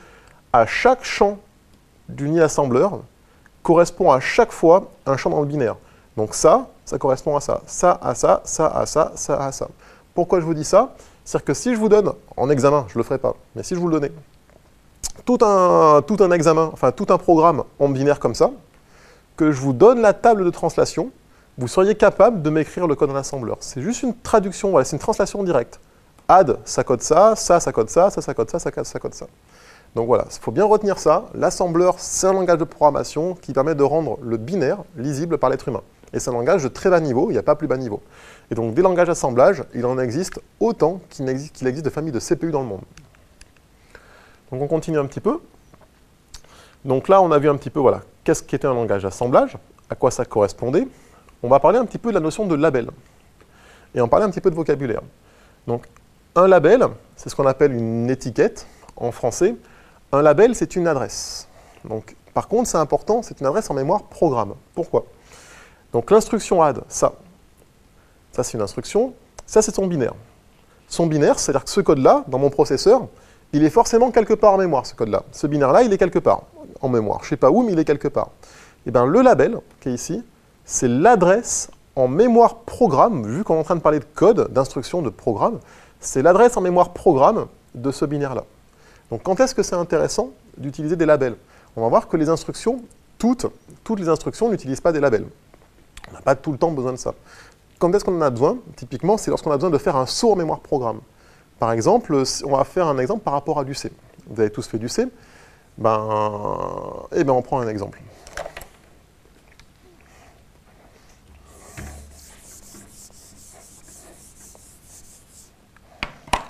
à chaque champ du assembleur correspond à chaque fois un champ dans le binaire. Donc ça correspond à ça. Ça à ça, ça à ça, ça à ça. Pourquoi je vous dis ça? C'est-à-dire que si je vous donne, en examen, je ne le ferai pas, mais si je vous le donnais, tout un examen, enfin tout un programme en binaire comme ça, que je vous donne la table de translation, vous seriez capable de m'écrire le code en assembleur. C'est juste une traduction, voilà, c'est une translation directe. Add, ça code ça, ça code ça, ça code ça, ça code ça. Donc voilà, il faut bien retenir ça. L'assembleur, c'est un langage de programmation qui permet de rendre le binaire lisible par l'être humain. Et c'est un langage de très bas niveau, il n'y a pas plus bas niveau. Et donc des langages d'assemblage, il en existe autant qu'il existe de familles de CPU dans le monde. Donc on continue un petit peu. Donc là, on a vu un petit peu, voilà, qu'est-ce qu'était un langage d'assemblage, à quoi ça correspondait. On va parler un petit peu de la notion de label. Et on parler un petit peu de vocabulaire. Donc un label, c'est ce qu'on appelle une étiquette en français. Un label, c'est une adresse. Donc, par contre, c'est important, c'est une adresse en mémoire programme. Pourquoi? Donc l'instruction add, ça c'est une instruction, ça c'est son binaire. Son binaire, c'est-à-dire que ce code-là, dans mon processeur, il est forcément quelque part en mémoire, ce code-là. Ce binaire-là, il est quelque part en mémoire. Je ne sais pas où, mais il est quelque part. Et bien le label, qui est ici, c'est l'adresse en mémoire programme, vu qu'on est en train de parler de code, d'instruction, de programme, c'est l'adresse en mémoire programme de ce binaire-là. Donc quand est-ce que c'est intéressant d'utiliser des labels? On va voir que les instructions, toutes les instructions n'utilisent pas des labels. On n'a pas tout le temps besoin de ça. Quand est-ce qu'on en a besoin? Typiquement, c'est lorsqu'on a besoin de faire un saut en mémoire programme. Par exemple, on va faire un exemple par rapport à du C. Vous avez tous fait du C. On prend un exemple.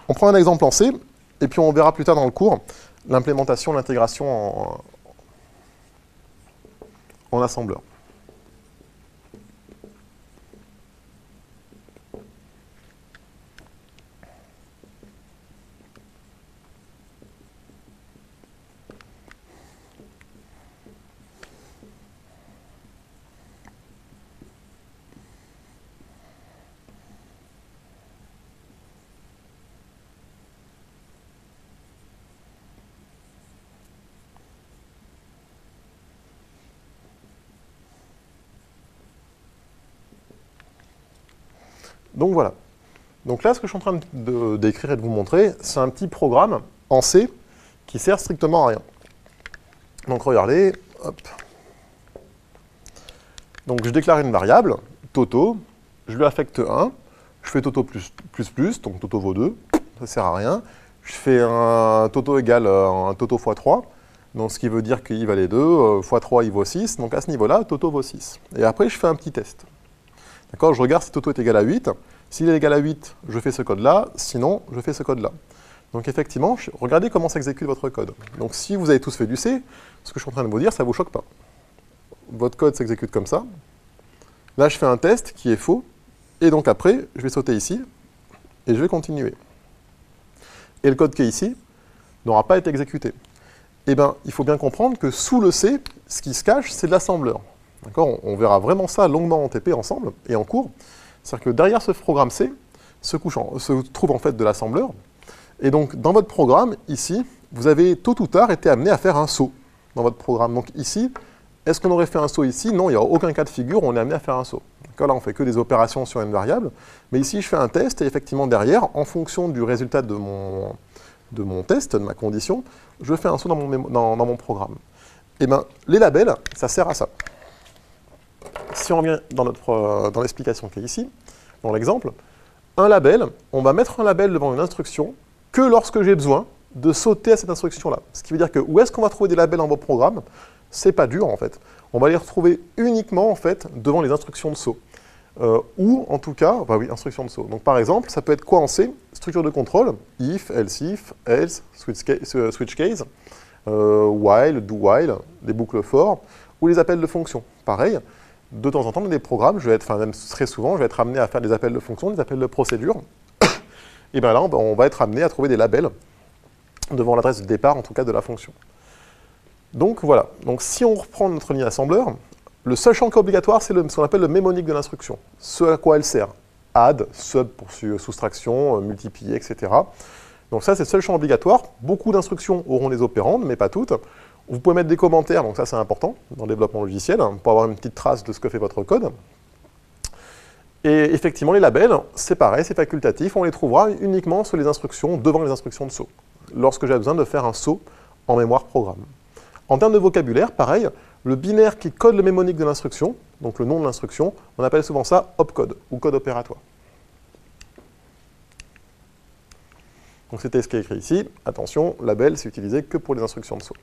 On prend un exemple en C, et puis on verra plus tard dans le cours l'implémentation, l'intégration en assembleur. Donc voilà. Donc là, ce que je suis en train d'écrire et de vous montrer, c'est un petit programme en C qui sert strictement à rien. Donc regardez, hop. Donc je déclare une variable, Toto, je lui affecte 1, je fais Toto plus, donc Toto vaut 2, ça ne sert à rien. Je fais un Toto égale un Toto x 3, donc ce qui veut dire qu'il valait 2, x 3 il vaut 6, donc à ce niveau-là, Toto vaut 6. Et après, je fais un petit test. D'accord, je regarde si Toto est égal à 8. S'il est égal à 8, je fais ce code-là. Sinon, je fais ce code-là. Donc effectivement, regardez comment s'exécute votre code. Donc si vous avez tous fait du C, ce que je suis en train de vous dire, ça ne vous choque pas. Votre code s'exécute comme ça. Là, je fais un test qui est faux, et donc après, je vais sauter ici, et je vais continuer. Et le code qui est ici n'aura pas été exécuté. Eh bien, il faut bien comprendre que sous le C, ce qui se cache, c'est de l'assembleur. D'accord ? On verra vraiment ça longuement en TP ensemble, et en cours. C'est-à-dire que derrière ce programme C, se trouve en fait de l'assembleur. Et donc, dans votre programme, ici, vous avez tôt ou tard été amené à faire un saut dans votre programme. Donc ici, est-ce qu'on aurait fait un saut ici? Non, il n'y a aucun cas de figure où on est amené à faire un saut. Là, on ne fait que des opérations sur une variable. Mais ici, je fais un test, et effectivement, derrière, en fonction du résultat de mon test, de ma condition, je fais un saut dans mon programme. Et bien, les labels, ça sert à ça. Si on revient dans l'explication qui est ici, dans l'exemple, un label, on va mettre un label devant une instruction que lorsque j'ai besoin de sauter à cette instruction-là. Ce qui veut dire que où est-ce qu'on va trouver des labels dans vos programmes? C'est pas dur, en fait. On va les retrouver uniquement, en fait, devant les instructions de saut. Ou, en tout cas, bah oui, instructions de saut. Donc, par exemple, ça peut être quoi en C? Structure de contrôle, if, else, switch case, while, do while, des boucles for, ou les appels de fonction. Pareil, de temps en temps, dans des programmes, même très souvent, je vais être amené à faire des appels de fonction, des appels de procédure. Et bien là, on va être amené à trouver des labels devant l'adresse de départ, en tout cas, de la fonction. Donc voilà. Donc si on reprend notre ligne assembleur, le seul champ qui est obligatoire, c'est ce qu'on appelle le mémonique de l'instruction. Ce à quoi elle sert. Add, sub pour soustraction, multiplier, etc. Donc ça, c'est le seul champ obligatoire. Beaucoup d'instructions auront des opérandes, mais pas toutes. Vous pouvez mettre des commentaires, donc ça c'est important dans le développement logiciel, pour avoir une petite trace de ce que fait votre code. Et effectivement, les labels, c'est pareil, c'est facultatif, on les trouvera uniquement sur les instructions, devant les instructions de saut, lorsque j'ai besoin de faire un saut en mémoire programme. En termes de vocabulaire, pareil, le binaire qui code le mémonique de l'instruction, donc le nom de l'instruction, on appelle souvent ça opcode, ou code opératoire. Donc c'était ce qui est écrit ici. Attention, label, c'est utilisé que pour les instructions de saut.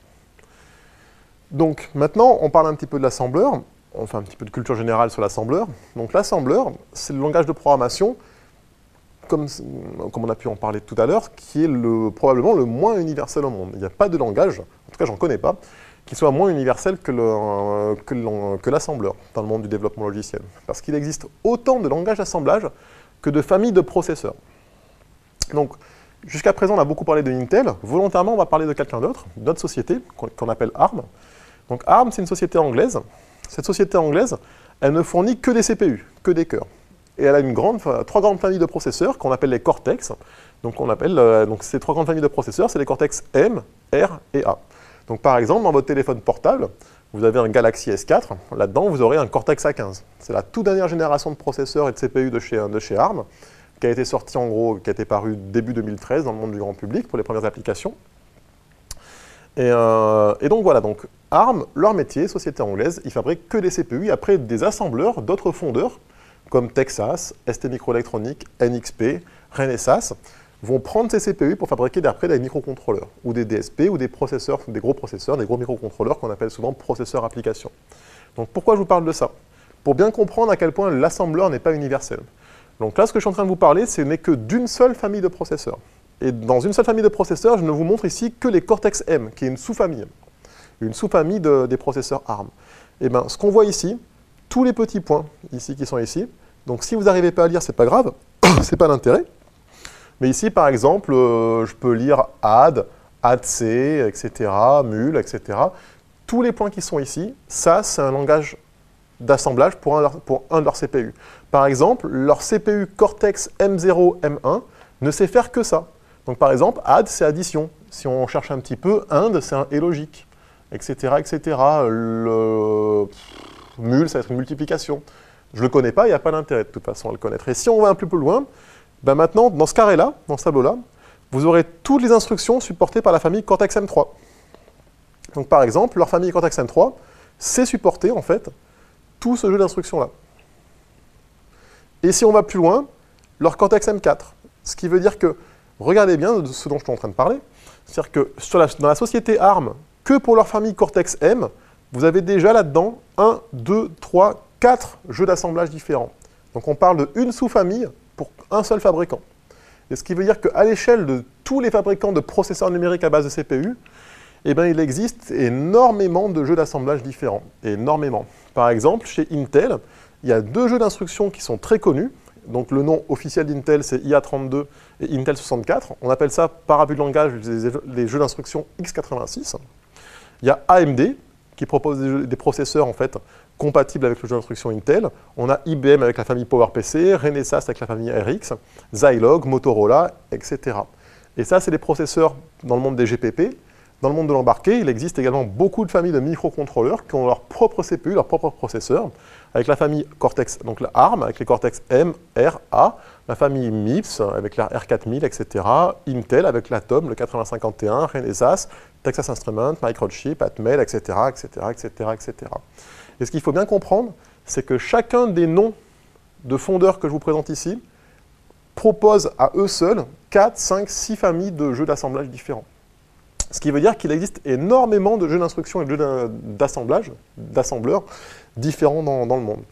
Donc maintenant, on parle un petit peu de l'assembleur. On fait un petit peu de culture générale sur l'assembleur. Donc l'assembleur, c'est le langage de programmation, comme on a pu en parler tout à l'heure, qui est probablement le moins universel au monde. Il n'y a pas de langage, en tout cas j'en connais pas, qui soit moins universel que l'assembleur dans le monde du développement logiciel. Parce qu'il existe autant de langages d'assemblage que de familles de processeurs. Donc, jusqu'à présent, on a beaucoup parlé de Intel. Volontairement, on va parler de quelqu'un d'autre, d'autre société, qu'on appelle ARM. Donc ARM, c'est une société anglaise. Cette société anglaise, elle ne fournit que des CPU, que des cœurs. Et elle a trois grandes familles de processeurs qu'on appelle les Cortex. Donc ces trois grandes familles de processeurs, c'est les Cortex M, R et A. Donc par exemple, dans votre téléphone portable, vous avez un Galaxy S4. Là-dedans, vous aurez un Cortex A15. C'est la toute dernière génération de processeurs et de CPU de chez ARM, qui a été sorti en gros, qui a été paru début 2013 dans le monde du grand public pour les premières applications. Et donc voilà, donc ARM, leur métier, société anglaise, ils fabriquent que des CPU, et après des assembleurs d'autres fondeurs, comme Texas, ST Microelectronics, NXP, Renesas, vont prendre ces CPU pour fabriquer après des microcontrôleurs, ou des DSP, ou des processeurs, des gros microcontrôleurs qu'on appelle souvent processeurs applications. Donc pourquoi je vous parle de ça? Pour bien comprendre à quel point l'assembleur n'est pas universel. Donc là, ce que je suis en train de vous parler, ce n'est que d'une seule famille de processeurs. Et dans une seule famille de processeurs, je ne vous montre ici que les Cortex M, qui est une sous-famille des processeurs ARM. Et bien, ce qu'on voit ici, tous les petits points ici qui sont ici, donc si vous n'arrivez pas à lire, c'est pas grave, c'est pas l'intérêt. Mais ici, par exemple, je peux lire add, addc, etc., mul, etc. Tous les points qui sont ici, ça, c'est un langage d'assemblage pour un de leurs CPU. Par exemple, leur CPU Cortex M0, M1 ne sait faire que ça. Donc par exemple, add, c'est addition. Si on cherche un petit peu, ind, c'est un et logique, etc., etc. Le mul, ça va être une multiplication. Je ne le connais pas, il n'y a pas d'intérêt de toute façon à le connaître. Et si on va un peu plus loin, ben maintenant, dans ce carré-là, dans ce tableau-là, vous aurez toutes les instructions supportées par la famille Cortex M3. Donc par exemple, leur famille Cortex M3, c'est supporter en fait tout ce jeu d'instructions-là. Et si on va plus loin, leur Cortex M4. Ce qui veut dire que, regardez bien ce dont je suis en train de parler, c'est-à-dire que dans la société ARM, que pour leur famille Cortex M, vous avez déjà là-dedans 1, 2, 3, 4 jeux d'assemblage différents. Donc on parle d'une sous-famille pour un seul fabricant. Et ce qui veut dire qu'à l'échelle de tous les fabricants de processeurs numériques à base de CPU, eh bien, il existe énormément de jeux d'assemblage différents. Énormément. Par exemple, chez Intel, il y a deux jeux d'instructions qui sont très connus. Donc le nom officiel d'Intel, c'est IA32 et Intel 64. On appelle ça, par abus de langage, les jeux d'instructions x86. Il y a AMD, qui propose des processeurs en fait, compatibles avec le jeu d'instruction Intel. On a IBM avec la famille PowerPC, Renesas avec la famille RX, Zilog, Motorola, etc. Et ça, c'est des processeurs dans le monde des GPP. Dans le monde de l'embarqué, il existe également beaucoup de familles de microcontrôleurs qui ont leur propre CPU, leur propre processeur, avec la famille Cortex, donc la ARM, avec les Cortex M, R, A, la famille MIPS, avec la R4000, etc., Intel, avec l'Atom, le 8051, Renesas, Texas Instruments, Microchip, Atmel, etc., etc., etc., etc. Et ce qu'il faut bien comprendre, c'est que chacun des noms de fondeurs que je vous présente ici propose à eux seuls 4, 5, 6 familles de jeux d'assemblage différents. Ce qui veut dire qu'il existe énormément de jeux d'instruction et de jeux d'assemblage, d'assembleurs, différents dans le monde.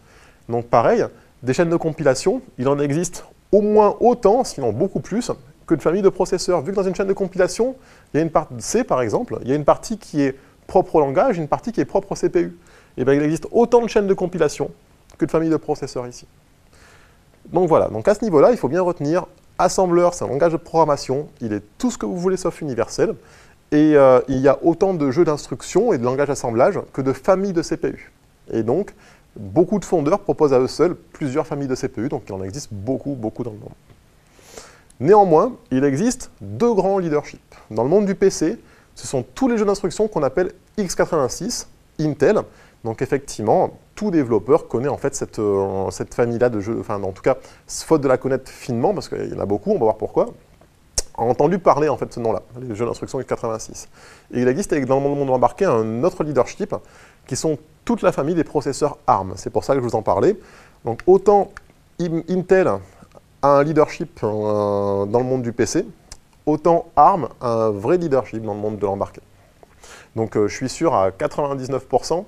Donc pareil, des chaînes de compilation, il en existe au moins autant, sinon beaucoup plus, que de familles de processeurs. Vu que dans une chaîne de compilation, il y a une partie C par exemple, il y a une partie qui est propre au langage, une partie qui est propre au CPU. Et bien il existe autant de chaînes de compilation que de familles de processeurs ici. Donc voilà, donc à ce niveau-là, il faut bien retenir, assembleur, c'est un langage de programmation, il est tout ce que vous voulez sauf universel. Et il y a autant de jeux d'instruction et de langage d'assemblage que de familles de CPU. Et donc, beaucoup de fondeurs proposent à eux seuls plusieurs familles de CPU, donc il en existe beaucoup, beaucoup dans le monde. Néanmoins, il existe deux grands leaderships. Dans le monde du PC, ce sont tous les jeux d'instruction qu'on appelle x86, Intel. Donc effectivement, tout développeur connaît en fait cette famille-là de jeux, enfin en tout cas, faute de la connaître finement, parce qu'il y en a beaucoup, on va voir pourquoi, a entendu parler en fait de ce nom-là, les jeux d'instruction x86. Et il existe dans le monde embarqué un autre leadership qui sont toute la famille des processeurs ARM. C'est pour ça que je vous en parlais. Donc autant Intel a un leadership dans le monde du PC, autant ARM a un vrai leadership dans le monde de l'embarqué. Donc je suis sûr à 99%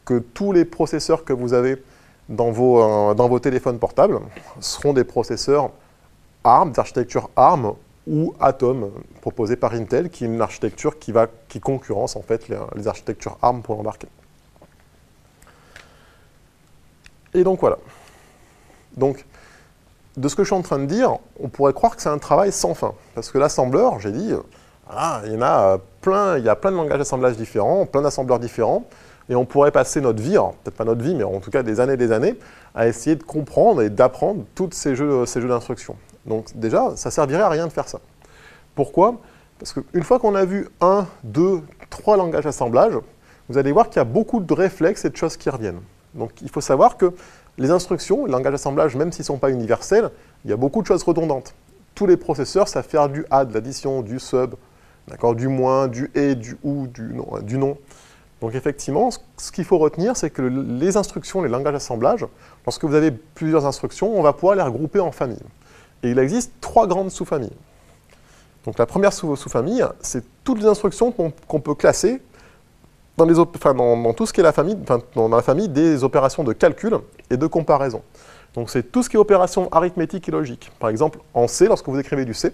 que tous les processeurs que vous avez dans vos téléphones portables seront des processeurs ARM, d'architecture ARM, ou Atom, proposé par Intel, qui est une architecture qui concurrence en fait les architectures ARM pour l'embarquer. Et donc voilà. Donc, de ce que je suis en train de dire, on pourrait croire que c'est un travail sans fin. Parce que l'assembleur, j'ai dit, il y a plein de langages d'assemblage différents, plein d'assembleurs différents, et on pourrait passer notre vie, peut-être pas notre vie, mais en tout cas des années, à essayer de comprendre et d'apprendre tous ces jeux d'instruction. Donc déjà, ça ne servirait à rien de faire ça. Pourquoi? Parce qu'une fois qu'on a vu 1, 2, 3 langages d'assemblage, vous allez voir qu'il y a beaucoup de réflexes et de choses qui reviennent. Donc il faut savoir que les instructions, les langages d'assemblage, même s'ils ne sont pas universels, il y a beaucoup de choses redondantes. Tous les processeurs savent faire du add, de l'addition, du sub, du moins, du et, du ou, du non. Donc effectivement, ce qu'il faut retenir, c'est que les instructions, les langages d'assemblage, lorsque vous avez plusieurs instructions, on va pouvoir les regrouper en familles. Et il existe 3 grandes sous-familles. Donc la première sous-famille, c'est toutes les instructions qu'on peut classer dans tout ce qui est dans la famille des opérations de calcul et de comparaison. Donc c'est tout ce qui est opération arithmétique et logique. Par exemple, en C, lorsque vous écrivez du C,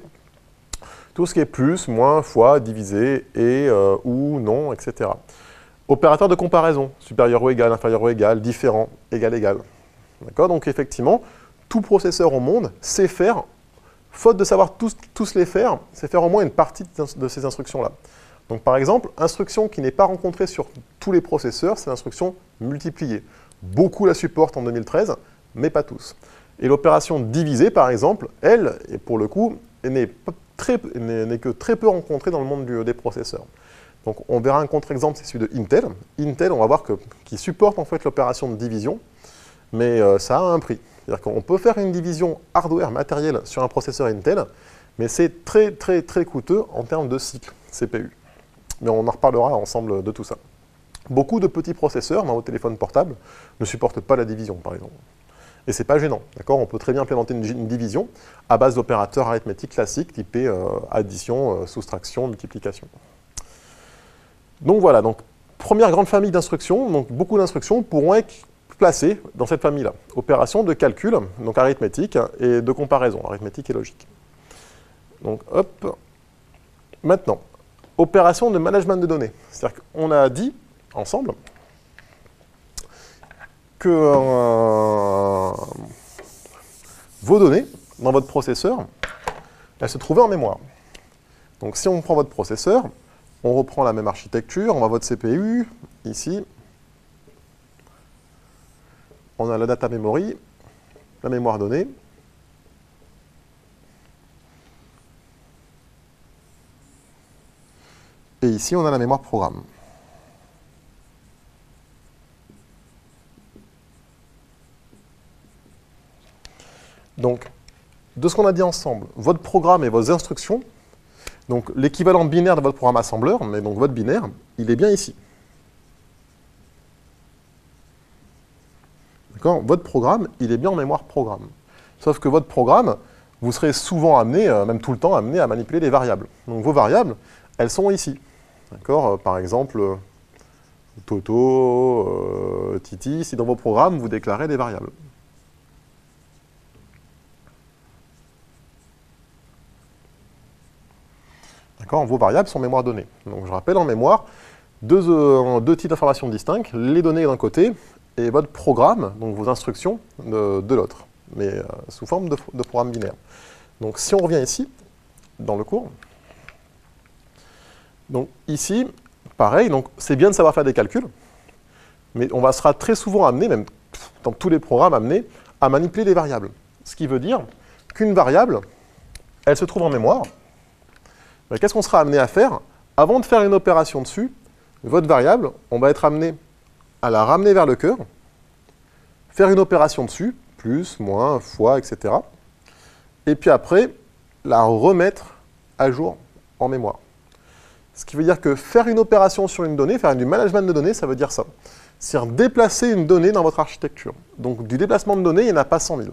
tout ce qui est plus, moins, fois, divisé, et, ou, non, etc. Opérateur de comparaison, supérieur ou égal, inférieur ou égal, différent, égal, égal. D'accord? Donc effectivement, tout processeur au monde sait faire, faute de savoir tous les faire, sait faire au moins une partie de ces instructions-là. Donc par exemple, instruction qui n'est pas rencontrée sur tous les processeurs, c'est l'instruction multiplier. Beaucoup la supportent en 2013, mais pas tous. Et l'opération diviser, par exemple, elle, et pour le coup, n'est que très peu rencontrée dans le monde des processeurs. Donc on verra un contre-exemple, c'est celui de Intel. Intel, on va voir qu'il supporte en fait l'opération de division, mais ça a un prix. C'est-à-dire qu'on peut faire une division hardware matérielle sur un processeur Intel, mais c'est très coûteux en termes de cycle CPU. Mais on en reparlera ensemble de tout ça. Beaucoup de petits processeurs dans vos téléphones portables ne supportent pas la division, par exemple. Et c'est pas gênant, d'accord? On peut très bien implémenter une division à base d'opérateurs arithmétiques classiques, typés addition, soustraction, multiplication. Donc voilà, première grande famille d'instructions, donc beaucoup d'instructions pourront être placées dans cette famille-là. Opérations de calcul, donc arithmétique, et de comparaison, arithmétique et logique. Donc hop, maintenant, opération de management de données. C'est-à-dire qu'on a dit, ensemble, que vos données dans votre processeur, elles se trouvaient en mémoire. Donc si on prend votre processeur, on reprend la même architecture, on va à votre CPU, ici, on a la data memory, la mémoire donnée, et ici on a la mémoire programme. Donc, de ce qu'on a dit ensemble, votre programme et vos instructions, donc l'équivalent binaire de votre programme assembleur, mais donc votre binaire, il est bien ici. D'accord ? Votre programme, il est bien en mémoire programme. Sauf que votre programme, vous serez souvent amené, même tout le temps, amené à manipuler des variables. Donc vos variables, elles sont ici. D'accord ? Par exemple, Toto, Titi, si dans vos programmes, vous déclarez des variables. D'accord ? Vos variables sont mémoire donnée. Donc je rappelle, en mémoire, deux types d'informations distinctes, les données d'un côté et votre programme, donc vos instructions, de l'autre, mais sous forme de programme binaire. Donc si on revient ici, dans le cours, donc ici, pareil, donc c'est bien de savoir faire des calculs, mais on sera très souvent amené, même dans tous les programmes amenés, à manipuler des variables. Ce qui veut dire qu'une variable, elle se trouve en mémoire. Qu'est-ce qu'on sera amené à faire? Avant de faire une opération dessus, votre variable, on va être amené à la ramener vers le cœur, faire une opération dessus, plus, moins, fois, etc. Et puis après, la remettre à jour en mémoire. Ce qui veut dire que faire une opération sur une donnée, faire du management de données, ça veut dire ça. C'est-à-dire déplacer une donnée dans votre architecture. Donc du déplacement de données, il n'y en a pas 100 000.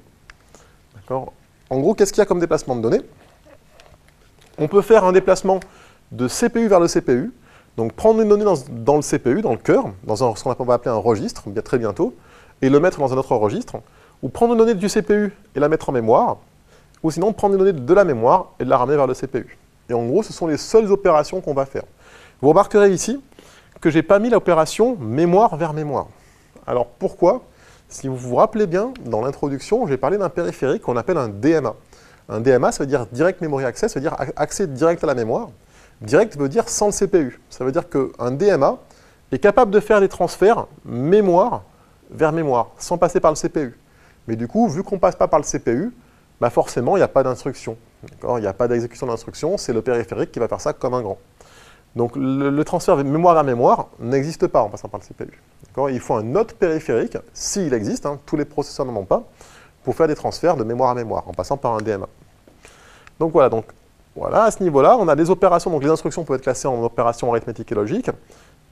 D'accord ? En gros, qu'est-ce qu'il y a comme déplacement de données? On peut faire un déplacement de CPU vers le CPU, donc prendre une donnée dans le CPU, dans le cœur, dans ce qu'on va appeler un registre, très bientôt, et le mettre dans un autre registre, ou prendre une donnée du CPU et la mettre en mémoire, ou sinon prendre une donnée de la mémoire et de la ramener vers le CPU. Et en gros, ce sont les seules opérations qu'on va faire. Vous remarquerez ici que je n'ai pas mis l'opération mémoire vers mémoire. Alors pourquoi? Si vous vous rappelez bien, dans l'introduction, j'ai parlé d'un périphérique qu'on appelle un DMA. Un DMA, ça veut dire Direct Memory Access, ça veut dire accès direct à la mémoire. Direct veut dire sans le CPU. Ça veut dire qu'un DMA est capable de faire des transferts mémoire vers mémoire, sans passer par le CPU. Mais du coup, vu qu'on ne passe pas par le CPU, bah forcément, il n'y a pas d'instruction. Il n'y a pas d'exécution d'instruction, c'est le périphérique qui va faire ça comme un grand. Donc le transfert mémoire vers mémoire n'existe pas en passant par le CPU. Il faut un autre périphérique, s'il existe, hein, tous les processeurs n'en ont pas, pour faire des transferts de mémoire à mémoire, en passant par un DMA. Donc voilà, à ce niveau-là, on a des opérations, donc les instructions peuvent être classées en opérations arithmétiques et logiques,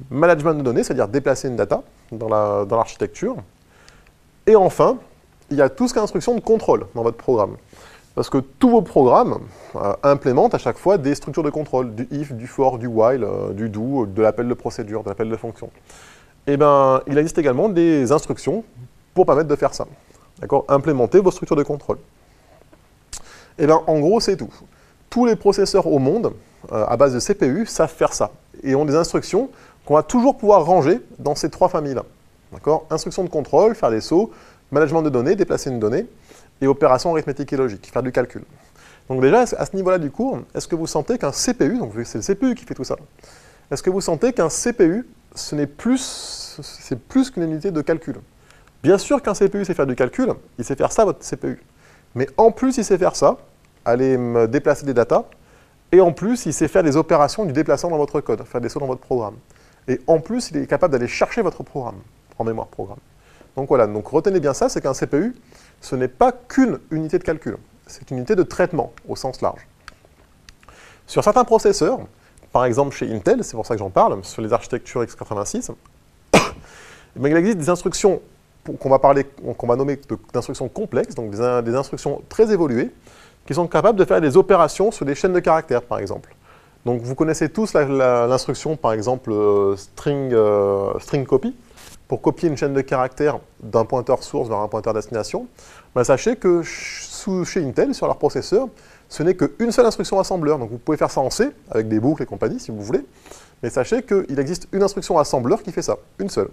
management de données, c'est-à-dire déplacer une data dans l'architecture, et enfin, il y a tout ce qui est instruction de contrôle dans votre programme. Parce que tous vos programmes implémentent à chaque fois des structures de contrôle, du if, du for, du while, du do, de l'appel de procédure, de l'appel de fonction. Et bien, il existe également des instructions pour permettre de faire ça. D'accord ? Implémenter vos structures de contrôle. Et bien, en gros, c'est tout. Tous les processeurs au monde, à base de CPU, savent faire ça. Et ont des instructions qu'on va toujours pouvoir ranger dans ces trois familles-là. D'accord ? Instruction de contrôle, faire des sauts, management de données, déplacer une donnée, et opérations arithmétiques et logiques, faire du calcul. Donc déjà, à ce niveau-là du cours, est-ce que vous sentez qu'un CPU, donc c'est le CPU qui fait tout ça, est-ce que vous sentez qu'un CPU, c'est plus qu'une unité de calcul? Bien sûr qu'un CPU sait faire du calcul, il sait faire ça, votre CPU. Mais en plus, il sait faire ça, aller me déplacer des datas, et en plus, il sait faire des opérations du déplacement dans votre code, faire des sauts dans votre programme. Et en plus, il est capable d'aller chercher votre programme en mémoire programme. Donc voilà, donc retenez bien ça, c'est qu'un CPU, ce n'est pas qu'une unité de calcul, c'est une unité de traitement au sens large. Sur certains processeurs, par exemple chez Intel, c'est pour ça que j'en parle, sur les architectures x86, il existe des instructions qu'on va nommer d'instructions complexes, donc des instructions très évoluées, qui sont capables de faire des opérations sur des chaînes de caractères, par exemple. Donc vous connaissez tous l'instruction, par exemple, string copy, pour copier une chaîne de caractères d'un pointeur source vers un pointeur destination. Ben, sachez que chez Intel, sur leur processeur, ce n'est qu'une seule instruction assembleur. Donc vous pouvez faire ça en C, avec des boucles et compagnie, si vous voulez. Mais sachez qu'il existe une instruction assembleur qui fait ça, une seule.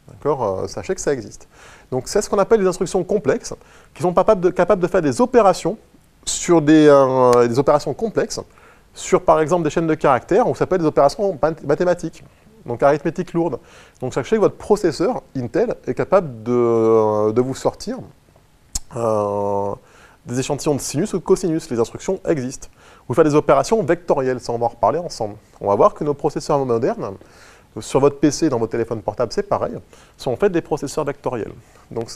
D'accord, sachez que ça existe. Donc c'est ce qu'on appelle les instructions complexes, qui sont capables de faire des opérations sur des opérations complexes, sur par exemple des chaînes de caractères, ou ça peut être des opérations mathématiques, donc arithmétique lourde. Donc sachez que votre processeur Intel est capable de vous sortir des échantillons de sinus ou de cosinus. Les instructions existent. Vous faites des opérations vectorielles, ça on va en reparler ensemble. On va voir que nos processeurs modernes, sur votre PC, dans votre téléphone portable, c'est pareil, sont en fait des processeurs vectoriels. Donc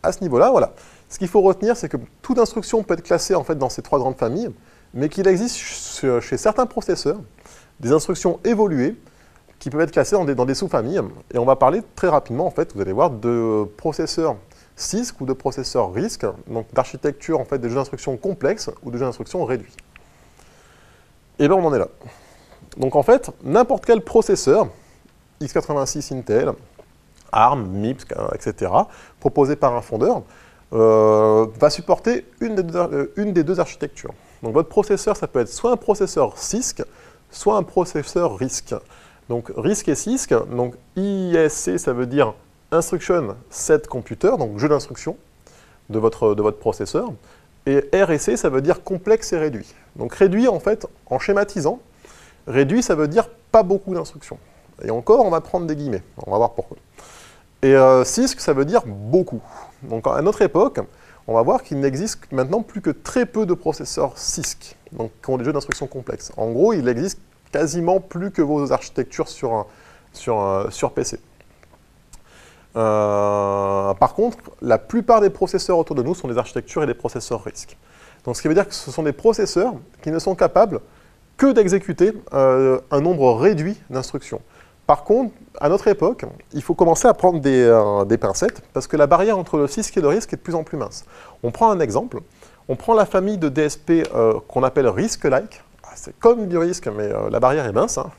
à ce niveau-là, voilà. Ce qu'il faut retenir, c'est que toute instruction peut être classée en fait dans ces trois grandes familles, mais qu'il existe chez certains processeurs des instructions évoluées qui peuvent être classées dans des sous-familles. Et on va parler très rapidement, en fait, vous allez voir, de processeurs CISC ou de processeurs RISC, donc d'architecture en fait des jeux d'instructions complexes ou de jeux d'instructions réduits. Et bien on en est là. Donc en fait, n'importe quel processeur, x86 Intel, ARM, MIPS, etc., proposé par un fondeur, va supporter une des deux architectures. Donc votre processeur, ça peut être soit un processeur CISC, soit un processeur RISC. Donc RISC et CISC, donc ISC, ça veut dire Instruction Set Computer, donc jeu d'instruction de votre processeur. Et R et C, ça veut dire complexe et réduit. Donc réduit, en fait, en schématisant, réduit, ça veut dire pas beaucoup d'instructions. Et encore, on va prendre des guillemets. On va voir pourquoi. Et CISC, ça veut dire beaucoup. Donc à notre époque, on va voir qu'il n'existe maintenant plus que très peu de processeurs CISC, donc qui ont des jeux d'instructions complexes. En gros, il existe quasiment plus que vos architectures sur PC. Par contre, la plupart des processeurs autour de nous sont des architectures et des processeurs RISC. Donc ce qui veut dire que ce sont des processeurs qui ne sont capables que d'exécuter un nombre réduit d'instructions. Par contre, à notre époque, il faut commencer à prendre des pincettes parce que la barrière entre le CISC et le RISC est de plus en plus mince. On prend un exemple, on prend la famille de DSP qu'on appelle RISC-like. C'est comme du RISC, mais la barrière est mince, hein.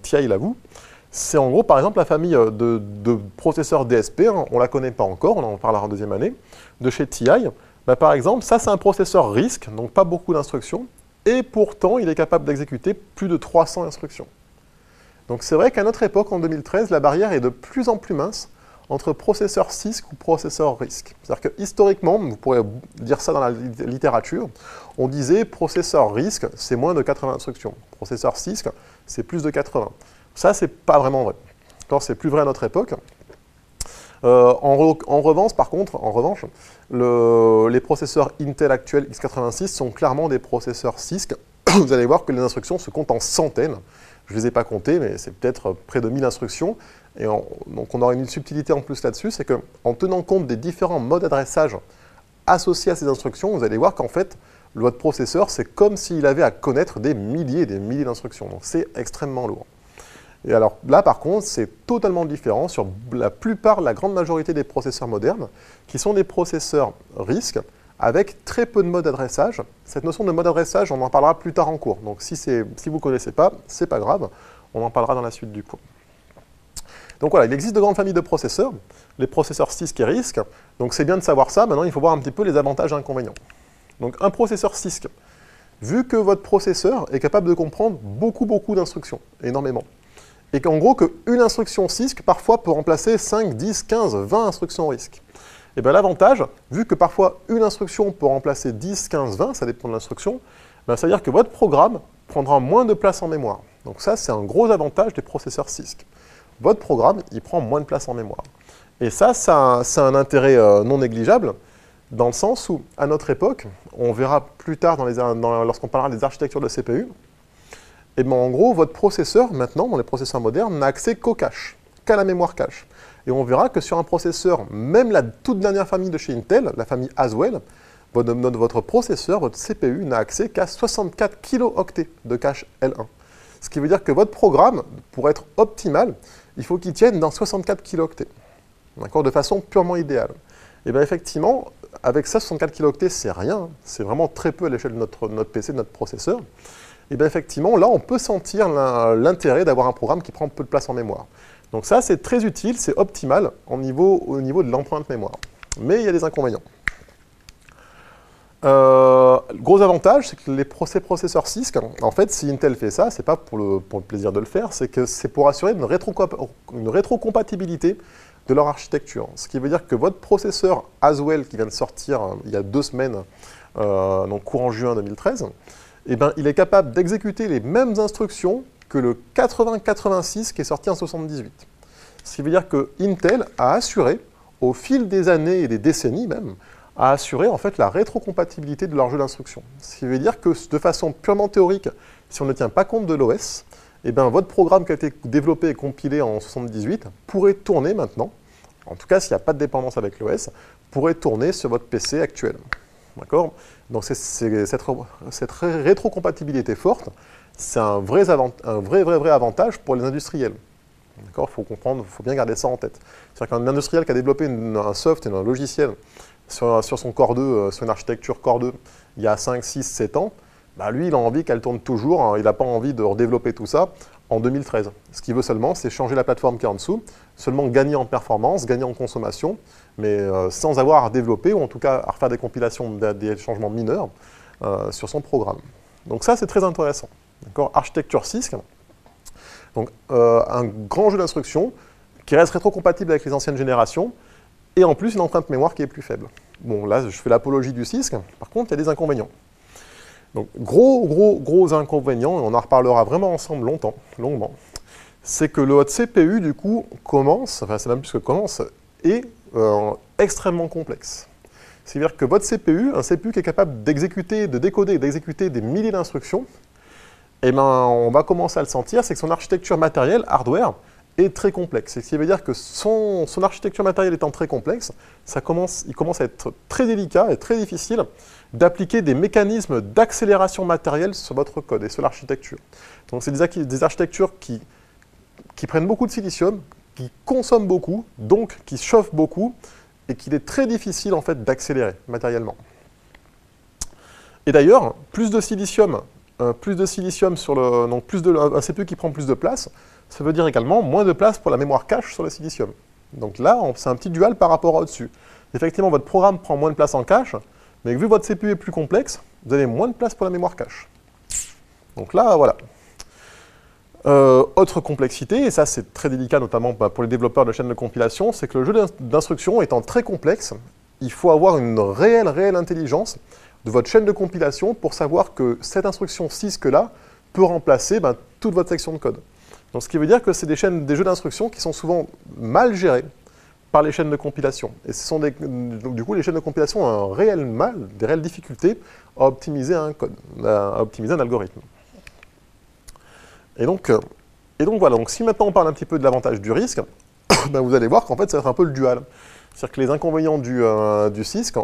TI l'avoue. C'est en gros, par exemple, la famille de processeurs DSP, hein, on ne la connaît pas encore, on en parlera en deuxième année, de chez TI. Bah, par exemple, ça c'est un processeur RISC, donc pas beaucoup d'instructions, et pourtant il est capable d'exécuter plus de 300 instructions. Donc c'est vrai qu'à notre époque, en 2013, la barrière est de plus en plus mince entre processeur CISC ou processeur RISC. C'est-à-dire que historiquement, vous pourrez dire ça dans la littérature, on disait processeur RISC, c'est moins de 80 instructions. Processeur CISC, c'est plus de 80. Ça, c'est pas vraiment vrai. C'est plus vrai à notre époque. En revanche, par contre, les processeurs Intel actuels x86 sont clairement des processeurs CISC. Vous allez voir que les instructions se comptent en centaines. Je ne les ai pas comptées, mais c'est peut-être près de 1000 instructions. Et donc on aura une subtilité en plus là-dessus, c'est qu'en tenant compte des différents modes d'adressage associés à ces instructions, vous allez voir qu'en fait, votre processeur, c'est comme s'il avait à connaître des milliers et des milliers d'instructions. Donc c'est extrêmement lourd. Et alors là, par contre, c'est totalement différent sur la grande majorité des processeurs modernes, qui sont des processeurs RISC, avec très peu de modes d'adressage. Cette notion de mode d'adressage, on en parlera plus tard en cours. Donc si vous ne connaissez pas, c'est pas grave, on en parlera dans la suite du cours. Donc voilà, il existe de grandes familles de processeurs, les processeurs CISC et RISC. Donc c'est bien de savoir ça, maintenant il faut voir un petit peu les avantages et inconvénients. Donc un processeur CISC, vu que votre processeur est capable de comprendre beaucoup d'instructions, énormément, et qu'en gros, qu'une instruction CISC, parfois, peut remplacer 5, 10, 15, 20 instructions RISC. Et bien l'avantage, vu que parfois une instruction peut remplacer 10, 15, 20, ça dépend de l'instruction, ben, ça veut dire que votre programme prendra moins de place en mémoire. Donc ça, c'est un gros avantage des processeurs CISC. Votre programme, il prend moins de place en mémoire. Et ça a un intérêt non négligeable, dans le sens où, à notre époque, on verra plus tard lorsqu'on parlera des architectures de CPU, et bien en gros, votre processeur, maintenant, dans les processeurs modernes, n'a accès qu'au cache, qu'à la mémoire cache. Et on verra que sur un processeur, même la toute dernière famille de chez Intel, la famille Haswell, votre processeur, votre CPU, n'a accès qu'à 64 kilooctets de cache L1. Ce qui veut dire que votre programme, pour être optimal, il faut qu'il tienne dans 64 kilooctets, de façon purement idéale. Et bien effectivement, avec ça, 64 kilooctets, c'est rien, c'est vraiment très peu à l'échelle de notre PC, de notre processeur. Et bien effectivement, là, on peut sentir l'intérêt d'avoir un programme qui prend peu de place en mémoire. Donc ça, c'est très utile, c'est optimal au niveau de l'empreinte mémoire. Mais il y a des inconvénients. Gros avantage, c'est que ces processeurs CISC, en fait, si Intel fait ça, c'est pas pour le plaisir de le faire, c'est que c'est pour assurer une rétrocompatibilité de leur architecture. Ce qui veut dire que votre processeur Haswell, qui vient de sortir il y a 2 semaines, donc courant juin 2013, eh ben, il est capable d'exécuter les mêmes instructions que le 8086 qui est sorti en 78. Ce qui veut dire que Intel a assuré, au fil des années et des décennies même, a assuré en fait la rétrocompatibilité de leur jeu d'instructions. Ce qui veut dire que de façon purement théorique, si on ne tient pas compte de l'OS, eh ben, votre programme qui a été développé et compilé en 78 pourrait tourner maintenant, en tout cas s'il n'y a pas de dépendance avec l'OS, pourrait tourner sur votre PC actuel. D'accord? Donc cette rétrocompatibilité forte, c'est un vrai avantage pour les industriels. D'accord? Il faut comprendre, il faut bien garder ça en tête. C'est-à-dire qu'un industriel qui a développé un soft et un logiciel sur son Core 2, sur une architecture Core 2, il y a 5, 6, 7 ans, bah lui, il a envie qu'elle tourne toujours, hein, il n'a pas envie de redévelopper tout ça en 2013. Ce qu'il veut seulement, c'est changer la plateforme qui est en dessous, seulement gagner en performance, gagner en consommation, mais sans avoir à développer, ou en tout cas à refaire des compilations, des changements mineurs sur son programme. Donc ça, c'est très intéressant. Architecture CISC, donc un grand jeu d'instructions qui reste rétrocompatible avec les anciennes générations, et en plus une empreinte mémoire qui est plus faible. Bon, là, je fais l'apologie du CISC, par contre, il y a des inconvénients. Donc, gros inconvénient, et on en reparlera vraiment ensemble longuement, c'est que le CPU, du coup, c'est même plus que commence, est extrêmement complexe. C'est-à-dire que votre CPU, un CPU qui est capable d'exécuter, de décoder et d'exécuter des milliers d'instructions, eh ben, on va commencer à le sentir, c'est que son architecture matérielle, hardware, est très complexe. Ce qui veut dire que son architecture matérielle étant très complexe, il commence à être très délicat et très difficile d'appliquer des mécanismes d'accélération matérielle sur votre code et sur l'architecture. Donc c'est des architectures qui prennent beaucoup de silicium, qui consomment beaucoup, donc qui chauffent beaucoup, et qu'il est très difficile en fait d'accélérer matériellement. Et d'ailleurs, plus de silicium sur un CPU qui prend plus de place, ça veut dire également moins de place pour la mémoire cache sur le silicium. Donc là, c'est un petit dual par rapport au-dessus. Effectivement, votre programme prend moins de place en cache, mais vu que votre CPU est plus complexe, vous avez moins de place pour la mémoire cache. Donc là, voilà. Autre complexité, et ça c'est très délicat notamment pour les développeurs de chaînes de compilation, c'est que le jeu d'instructions étant très complexe, il faut avoir une réelle intelligence de votre chaîne de compilation pour savoir que cette instruction CISC-là peut remplacer toute votre section de code. Donc, ce qui veut dire que c'est des jeux d'instructions qui sont souvent mal gérés par les chaînes de compilation. Et du coup, les chaînes de compilation ont des réelles difficultés à optimiser un code, à optimiser un algorithme. Et donc voilà, donc si maintenant on parle un petit peu de l'avantage du risque, vous allez voir qu'en fait, ça va être un peu le dual. C'est-à-dire que les inconvénients du CISC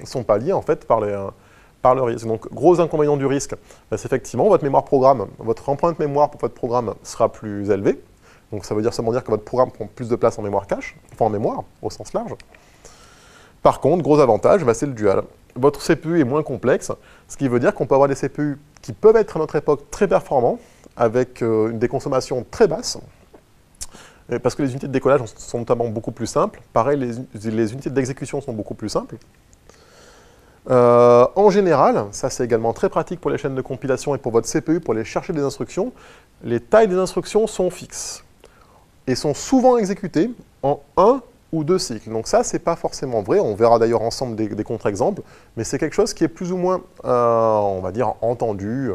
sont palliés en fait par le risque. Donc, gros inconvénient du risque, c'est effectivement votre empreinte mémoire pour votre programme sera plus élevée. Donc, ça veut seulement dire que votre programme prend plus de place en mémoire cache, enfin en mémoire, au sens large. Par contre, gros avantage, c'est le dual. Votre CPU est moins complexe, ce qui veut dire qu'on peut avoir des CPU qui peuvent être à notre époque très performants, avec des consommations très basses, parce que les unités de décollage sont notamment beaucoup plus simples. Pareil, les unités d'exécution sont beaucoup plus simples. En général, ça c'est également très pratique pour les chaînes de compilation et pour votre CPU, pour aller chercher des instructions, les tailles des instructions sont fixes et sont souvent exécutées en 1 ou 2 cycles. Donc ça, c'est pas forcément vrai, on verra d'ailleurs ensemble des contre-exemples, mais c'est quelque chose qui est plus ou moins, on va dire, entendu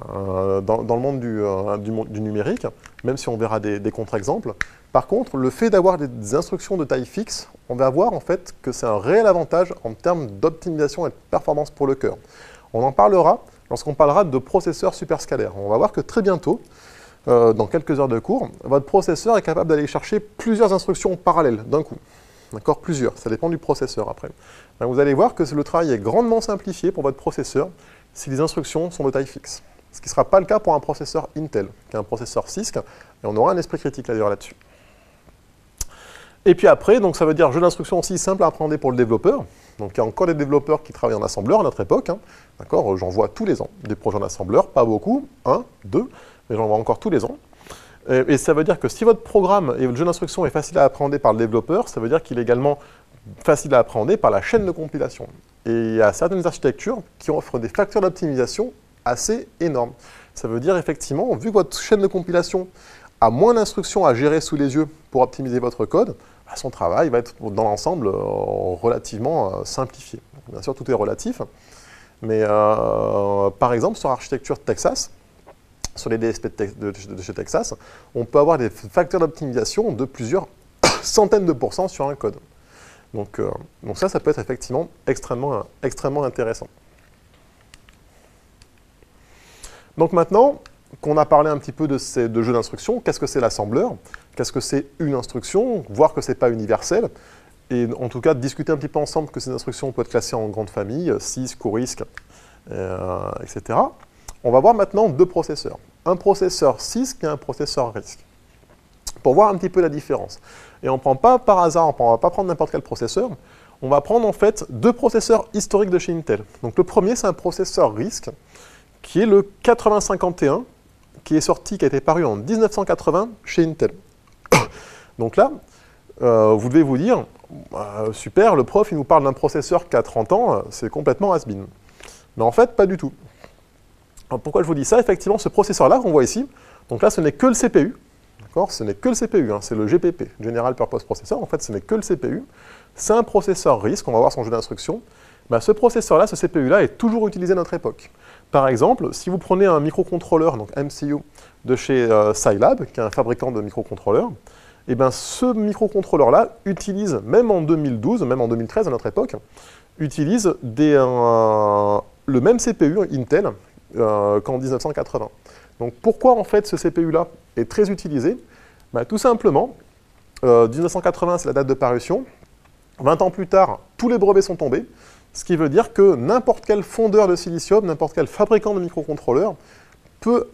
dans le monde du numérique, même si on verra des contre-exemples. Par contre, le fait d'avoir des instructions de taille fixe, on va voir en fait que c'est un réel avantage en termes d'optimisation et de performance pour le cœur. On en parlera lorsqu'on parlera de processeurs superscalaires. On va voir que très bientôt, dans quelques heures de cours, votre processeur est capable d'aller chercher plusieurs instructions parallèles d'un coup. D'accord, plusieurs, ça dépend du processeur après. Donc, vous allez voir que le travail est grandement simplifié pour votre processeur si les instructions sont de taille fixe. Ce qui ne sera pas le cas pour un processeur Intel, qui est un processeur CISC, et on aura un esprit critique d'ailleurs là-dessus. Et puis après, donc ça veut dire jeu d'instructions aussi simple à appréhender pour le développeur. Donc il y a encore des développeurs qui travaillent en assembleur à notre époque. D'accord, j'en vois tous les ans des projets en assembleur, pas beaucoup, 1, 2, mais j'en vois encore tous les ans. Et ça veut dire que si votre programme et votre jeu d'instructions est facile à appréhender par le développeur, ça veut dire qu'il est également facile à appréhender par la chaîne de compilation. Et il y a certaines architectures qui offrent des facteurs d'optimisation assez énormes. Ça veut dire effectivement, vu que votre chaîne de compilation a moins d'instructions à gérer sous les yeux pour optimiser votre code, son travail va être dans l'ensemble relativement simplifié. Donc, bien sûr, tout est relatif, mais par exemple, sur l'architecture Texas, sur les DSP de chez Texas, on peut avoir des facteurs d'optimisation de plusieurs centaines de pourcents sur un code. Donc ça peut être effectivement extrêmement intéressant. Donc maintenant qu'on a parlé un petit peu de jeux d'instructions, qu'est-ce que c'est l'assembleur? Qu'est-ce que c'est une instruction? Voir que ce n'est pas universel. Et en tout cas, discuter un petit peu ensemble que ces instructions peuvent être classées en grandes familles, CISC ou RISC, etc. On va voir maintenant deux processeurs. Un processeur CISC et un processeur RISC. Pour voir un petit peu la différence. Et on ne prend pas par hasard, on ne va pas prendre n'importe quel processeur. On va prendre en fait deux processeurs historiques de chez Intel. Donc le premier, c'est un processeur RISC, qui est le 8051, qui est sorti, qui a été paru en 1980 chez Intel. Donc là, vous devez vous dire, super, le prof, il nous parle d'un processeur qui a 30 ans, c'est complètement has-been. Mais en fait, pas du tout. Alors, pourquoi je vous dis ça? Effectivement, ce processeur-là qu'on voit ici, donc là, ce n'est que le CPU. D'accord? Ce n'est que le CPU, hein, c'est le GPP, General Purpose Processor. En fait, ce n'est que le CPU. C'est un processeur RISC, on va voir son jeu d'instructions. Ben, ce processeur-là, ce CPU-là, est toujours utilisé à notre époque. Par exemple, si vous prenez un microcontrôleur, donc MCU, de chez Scilab, qui est un fabricant de microcontrôleurs, et ben ce microcontrôleur-là utilise, même en 2012, même en 2013 à notre époque, utilise le même CPU Intel qu'en 1980. Donc pourquoi en fait ce CPU-là est très utilisé? Ben, tout simplement, 1980 c'est la date de parution, 20 ans plus tard, tous les brevets sont tombés, ce qui veut dire que n'importe quel fondeur de silicium, n'importe quel fabricant de microcontrôleurs peut,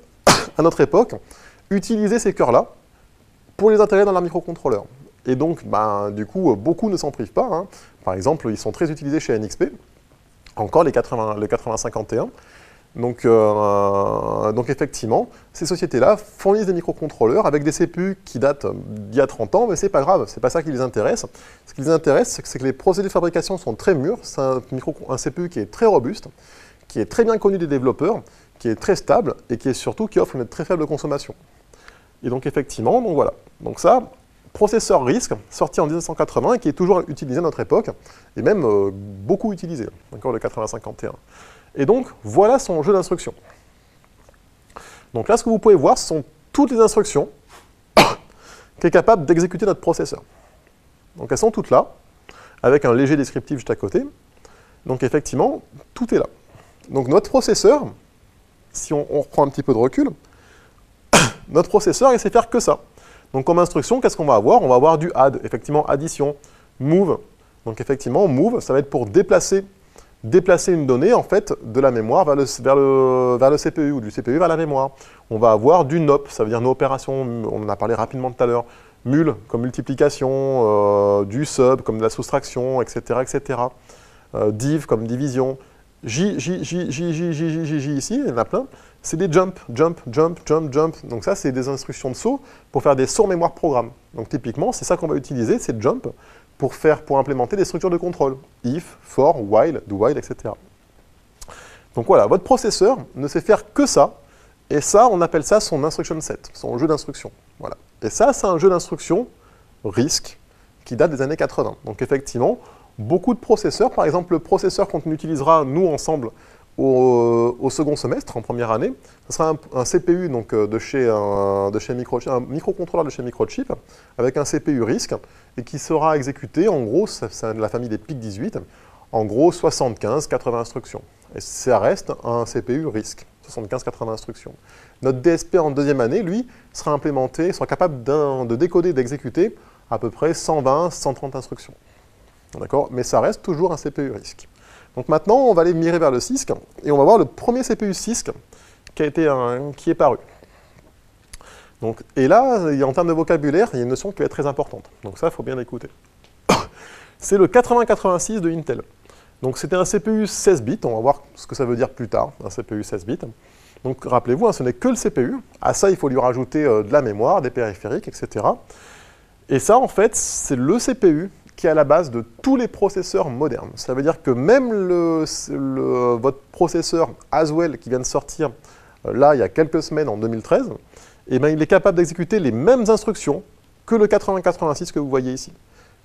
à notre époque, utiliser ces cœurs-là pour les intégrer dans leur microcontrôleur. Et donc, ben, du coup, beaucoup ne s'en privent pas. Hein. Par exemple, ils sont très utilisés chez NXP, encore le 8051. Donc effectivement, ces sociétés-là fournissent des microcontrôleurs avec des CPU qui datent d'il y a 30 ans, mais c'est pas grave, c'est pas ça qui les intéresse. Ce qui les intéresse, c'est que les procédés de fabrication sont très mûrs, c'est un CPU qui est très robuste, qui est très bien connu des développeurs, qui est très stable et qui offre une très faible consommation. Et donc effectivement, donc voilà. Donc ça, processeur RISC, sorti en 1980 et qui est toujours utilisé à notre époque, et même beaucoup utilisé, encore le 8051. Et donc, voilà son jeu d'instructions. Donc là, ce que vous pouvez voir, ce sont toutes les instructions qui est capable d'exécuter notre processeur. Donc elles sont toutes là, avec un léger descriptif juste à côté. Donc effectivement, tout est là. Donc notre processeur, si on reprend un petit peu de recul, notre processeur, il sait faire que ça. Donc comme instruction, qu'est-ce qu'on va avoir? On va avoir du add, effectivement addition, move. Donc effectivement, move, ça va être pour déplacer une donnée en fait de la mémoire vers le CPU ou du CPU vers la mémoire. On va avoir du NOP, ça veut dire nos opérations, on en a parlé rapidement tout à l'heure, mul comme multiplication, du sub comme de la soustraction, etc. etc. Div comme division, J ici, il y en a plein, c'est des jump. Donc ça, c'est des instructions de saut pour faire des sauts en mémoire programme. Donc typiquement, c'est ça qu'on va utiliser, c'est jump, pour implémenter des structures de contrôle. If, for, while, do while, etc. Donc voilà, votre processeur ne sait faire que ça, et ça, on appelle ça son instruction set, son jeu d'instructions. Voilà. Et ça, c'est un jeu d'instructions RISC qui date des années 80. Donc effectivement, beaucoup de processeurs, par exemple le processeur qu'on utilisera nous ensemble au second semestre, en première année, ce sera un CPU donc, de chez Microchip, un microcontrôleur de chez Microchip, avec un CPU RISC, et qui sera exécuté, en gros, c'est de la famille des PIC18, en gros 75-80 instructions. Et ça reste un CPU RISC, 75-80 instructions. Notre DSP en deuxième année, lui, sera implémenté, sera capable de décoder, d'exécuter à peu près 120-130 instructions. D'accord? Mais ça reste toujours un CPU RISC. Donc maintenant, on va aller mirer vers le CISC, et on va voir le premier CPU CISC qui est paru. Donc, et là, en termes de vocabulaire, il y a une notion qui va être très importante. Donc ça, il faut bien l'écouter. C'est le 8086 de Intel. Donc c'était un CPU 16 bits, on va voir ce que ça veut dire plus tard, un CPU 16 bits. Donc rappelez-vous, hein, ce n'est que le CPU. À ça, il faut lui rajouter de la mémoire, des périphériques, etc. Et ça, en fait, c'est le CPU qui est à la base de tous les processeurs modernes. Ça veut dire que même votre processeur Haswell qui vient de sortir là il y a quelques semaines en 2013, eh bien, il est capable d'exécuter les mêmes instructions que le 8086 que vous voyez ici.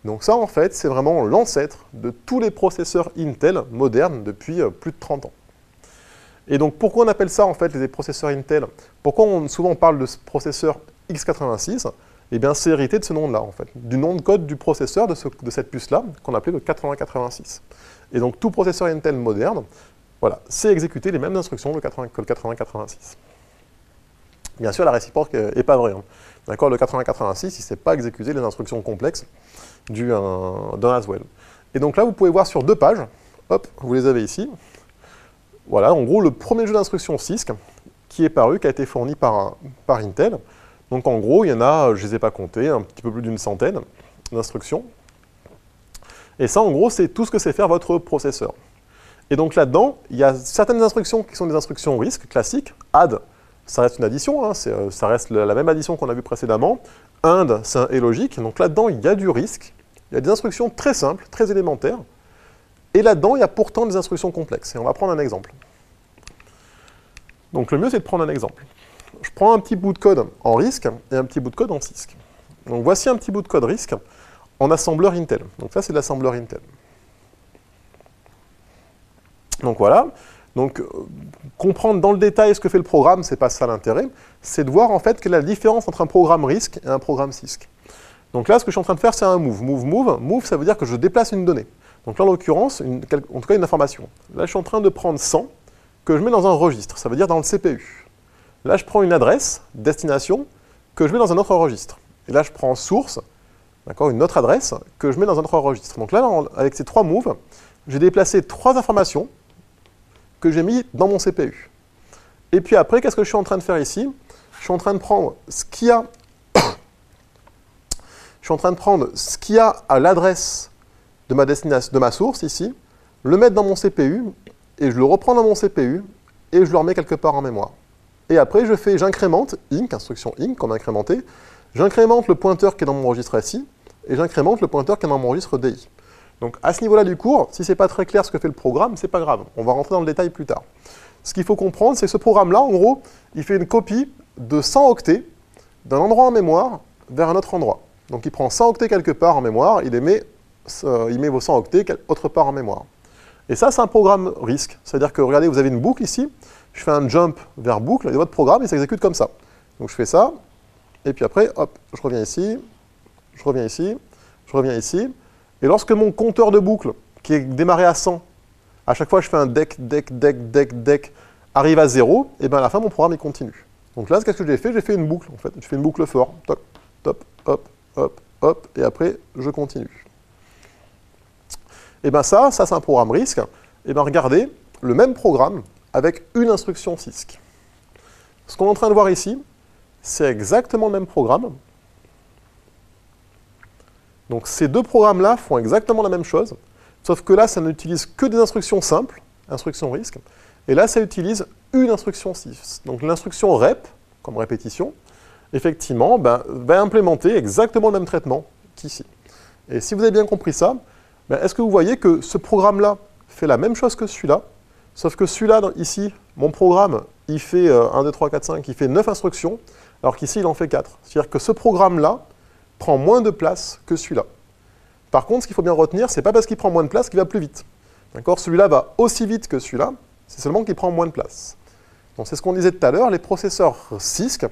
Donc ça, en fait, c'est vraiment l'ancêtre de tous les processeurs Intel modernes depuis plus de 30 ans. Et donc, pourquoi on appelle ça, en fait, les processeurs Intel? Pourquoi souvent on parle de ce processeur x86? Eh bien, c'est hérité de ce nom-là, en fait, du nom de code du processeur de cette puce-là, qu'on appelait le 8086. Et donc, tout processeur Intel moderne, voilà, c'est exécuter les mêmes instructions que le 8086. Bien sûr, la réciproque n'est pas vraie. Hein. D'accord, le 8086, il ne sait pas exécuter les instructions complexes d'un Haswell. Et donc là, vous pouvez voir sur 2 pages, hop, vous les avez ici. Voilà, en gros, le premier jeu d'instructions CISC qui est paru, qui a été fourni par Intel. Donc en gros, il y en a, je ne les ai pas comptés, un petit peu plus d'une centaine d'instructions. Et ça, en gros, c'est tout ce que sait faire votre processeur. Et donc là-dedans, il y a certaines instructions qui sont des instructions RISC classiques. Add, ça reste une addition, hein, ça reste la même addition qu'on a vue précédemment. Ind, c'est un et logique. Donc là-dedans, il y a du RISC. Il y a des instructions très simples, très élémentaires. Et là-dedans, il y a pourtant des instructions complexes. Et on va prendre un exemple. Donc le mieux, c'est de prendre un exemple. Je prends un petit bout de code en RISC et un petit bout de code en CISC. Donc voici un petit bout de code RISC en assembleur Intel. Donc ça, c'est de l'assembleur Intel. Donc voilà. Donc comprendre dans le détail ce que fait le programme, c'est pas ça l'intérêt. C'est de voir en fait quelle est la différence entre un programme RISC et un programme CISC. Donc là, ce que je suis en train de faire, c'est un move. Move, ça veut dire que je déplace une donnée. Donc là, en l'occurrence, en tout cas une information. Là, je suis en train de prendre 100 que je mets dans un registre, ça veut dire dans le CPU. Là, je prends une adresse, destination, que je mets dans un autre registre. Et là, je prends source, d'accord, une autre adresse, que je mets dans un autre registre. Donc là, avec ces 3 moves, j'ai déplacé 3 informations que j'ai mis dans mon CPU. Et puis après, qu'est-ce que je suis en train de faire ici? Je suis en train de prendre ce qu'il y a, à l'adresse de ma destination, de ma source ici, le mettre dans mon CPU, et je le reprends dans mon CPU, et je le remets quelque part en mémoire. Et après, j'incrémente, inc, instruction inc, comme incrémenter, j'incrémente le pointeur qui est dans mon registre SI, et j'incrémente le pointeur qui est dans mon registre DI. Donc à ce niveau-là du cours, si ce n'est pas très clair ce que fait le programme, c'est pas grave, on va rentrer dans le détail plus tard. Ce qu'il faut comprendre, c'est que ce programme-là, en gros, il fait une copie de 100 octets d'un endroit en mémoire vers un autre endroit. Donc il prend 100 octets quelque part en mémoire, il met vos 100 octets autre part en mémoire. Et ça, c'est un programme RISC. C'est-à-dire que, regardez, vous avez une boucle ici, je fais un jump vers boucle, et votre programme, il s'exécute comme ça. Donc je fais ça, et puis après, hop, je reviens ici, je reviens ici, je reviens ici. Et lorsque mon compteur de boucle, qui est démarré à 100, à chaque fois je fais un deck, arrive à 0, et bien à la fin, mon programme, il continue. Donc là, qu'est-ce que j'ai fait? J'ai fait une boucle, en fait. Je fais une boucle for, top, top, hop, hop, hop, et après, je continue. Et bien ça c'est un programme RISC. Et bien regardez, le même programme avec une instruction CISC. Ce qu'on est en train de voir ici, c'est exactement le même programme. Donc ces 2 programmes-là font exactement la même chose, sauf que là, ça n'utilise que des instructions simples, instructions RISC, et là, ça utilise une instruction CISC. Donc l'instruction rep, comme répétition, effectivement, va implémenter exactement le même traitement qu'ici. Et si vous avez bien compris ça, est-ce que vous voyez que ce programme-là fait la même chose que celui-là, sauf que celui-là, ici, mon programme, il fait 1, 2, 3, 4, 5, il fait 9 instructions, alors qu'ici, il en fait 4. C'est-à-dire que ce programme-là prend moins de place que celui-là. Par contre, ce qu'il faut bien retenir, c'est pas parce qu'il prend moins de place qu'il va plus vite. D'accord? Celui-là va aussi vite que celui-là, c'est seulement qu'il prend moins de place. Donc c'est ce qu'on disait tout à l'heure, les processeurs CISC,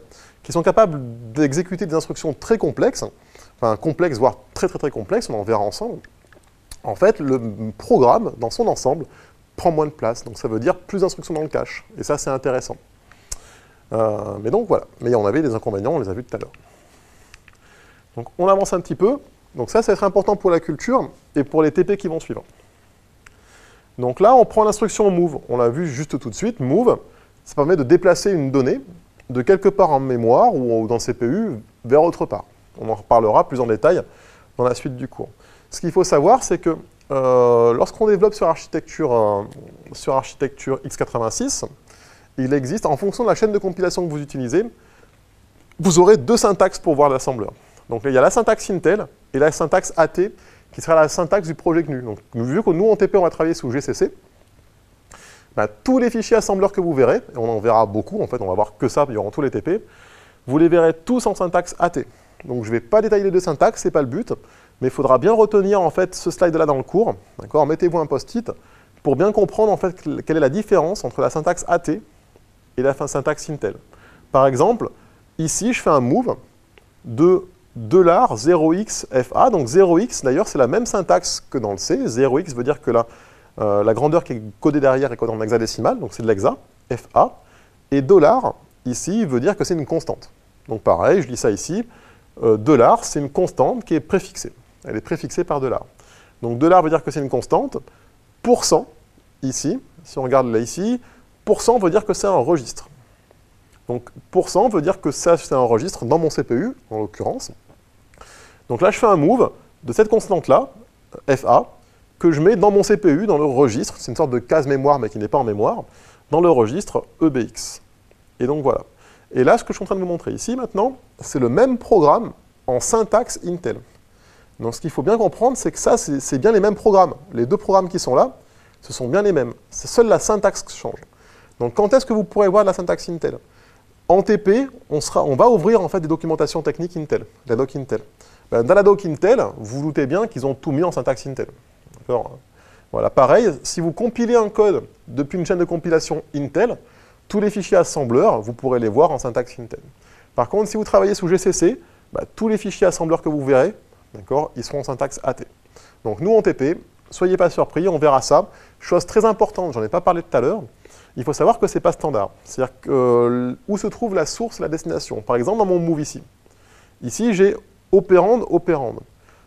qui sont capables d'exécuter des instructions très complexes, enfin complexes, voire très complexes, on en verra ensemble. En fait, le programme, dans son ensemble, prend moins de place. Donc ça veut dire plus d'instructions dans le cache. Et ça, c'est intéressant. Mais donc voilà. Mais on avait des inconvénients, on les a vus tout à l'heure. Donc on avance un petit peu. Donc ça va être important pour la culture et pour les TP qui vont suivre. Donc là, on prend l'instruction move. On l'a vu juste tout de suite. Move, ça permet de déplacer une donnée de quelque part en mémoire ou dans le CPU vers autre part. On en reparlera plus en détail dans la suite du cours. Ce qu'il faut savoir, c'est que lorsqu'on développe sur architecture x86, il existe, en fonction de la chaîne de compilation que vous utilisez, vous aurez 2 syntaxes pour voir l'assembleur. Donc il y a la syntaxe Intel et la syntaxe AT qui sera la syntaxe du projet GNU. Donc, vu que nous, en TP, on va travailler sous GCC, bah, tous les fichiers assembleurs que vous verrez, et on en verra beaucoup, en fait, on va voir que ça durant tous les TP, vous les verrez tous en syntaxe AT. Donc, je ne vais pas détailler les deux syntaxes, ce n'est pas le but, mais il faudra bien retenir, en fait, ce slide-là dans le cours. D'accord ? Mettez-vous un post-it pour bien comprendre, en fait, quelle est la différence entre la syntaxe AT et la syntaxe Intel. Par exemple, ici, je fais un move de $0x_FA. Donc 0x, d'ailleurs, c'est la même syntaxe que dans le C. 0x veut dire que la grandeur qui est codée derrière est codée en hexadécimal, donc c'est de l'hexa, FA. Et $, ici, veut dire que c'est une constante. Donc pareil, je lis ça ici. $, c'est une constante qui est préfixée. Elle est préfixée par $. Donc $, veut dire que c'est une constante. %, ici, si on regarde là ici, % veut dire que c'est un registre. Donc % veut dire que ça, c'est un registre dans mon CPU, en l'occurrence. Donc là, je fais un move de cette constante-là, FA, que je mets dans mon CPU, dans le registre. C'est une sorte de case mémoire, mais qui n'est pas en mémoire, dans le registre EBX. Et donc voilà. Et là, ce que je suis en train de vous montrer ici, maintenant, c'est le même programme en syntaxe Intel. Donc ce qu'il faut bien comprendre, c'est que ça, c'est bien les mêmes programmes. Les deux programmes qui sont là, ce sont bien les mêmes. C'est seule la syntaxe qui change. Donc quand est-ce que vous pourrez voir de la syntaxe Intel ? En TP, on va ouvrir en fait des documentations techniques Intel, la doc Intel. Ben, dans la doc Intel, vous vous doutez bien qu'ils ont tout mis en syntaxe Intel. Voilà, pareil, si vous compilez un code depuis une chaîne de compilation Intel, tous les fichiers assembleurs, vous pourrez les voir en syntaxe Intel. Par contre, si vous travaillez sous GCC, ben, tous les fichiers assembleurs que vous verrez, ils seront en syntaxe AT. Donc nous en TP, soyez pas surpris, on verra ça. Chose très importante, j'en ai pas parlé tout à l'heure, il faut savoir que ce n'est pas standard. C'est-à-dire où se trouve la source et la destination. Par exemple, dans mon move ici. Ici, j'ai opérande, opérande.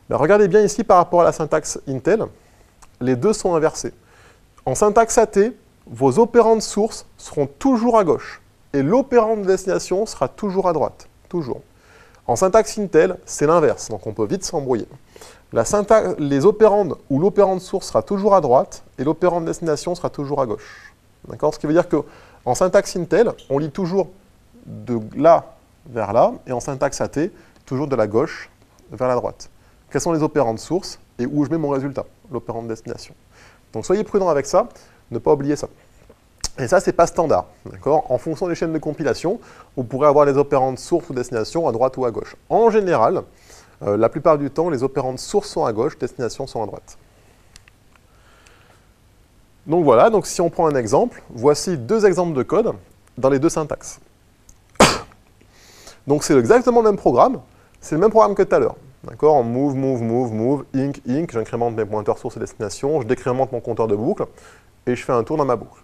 Ben, regardez bien ici par rapport à la syntaxe Intel, les deux sont inversés. En syntaxe AT, vos opérandes sources seront toujours à gauche. Et l'opérande de destination sera toujours à droite. Toujours. En syntaxe Intel, c'est l'inverse. Donc on peut vite s'embrouiller. Les opérandes où l'opérande source sera toujours à droite et l'opérande de destination sera toujours à gauche. D'accord ? Ce qui veut dire qu'en syntaxe Intel, on lit toujours de là vers là, et en syntaxe AT, toujours de la gauche vers la droite. Quelles sont les opérandes sources et où je mets mon résultat, l'opérande destination. Donc soyez prudents avec ça, ne pas oublier ça. Et ça, ce n'est pas standard. D'accord ? En fonction des chaînes de compilation, vous pourrez avoir les opérandes sources ou destination à droite ou à gauche. En général, la plupart du temps, les opérandes sources sont à gauche, destination sont à droite. Donc voilà, donc si on prend un exemple, voici deux exemples de code dans les deux syntaxes. Donc c'est exactement le même programme, c'est le même programme que tout à l'heure. D'accord ? En move, move, move, move, inc, inc, j'incrémente mes pointeurs source et destination, je décrémente mon compteur de boucle, et je fais un tour dans ma boucle.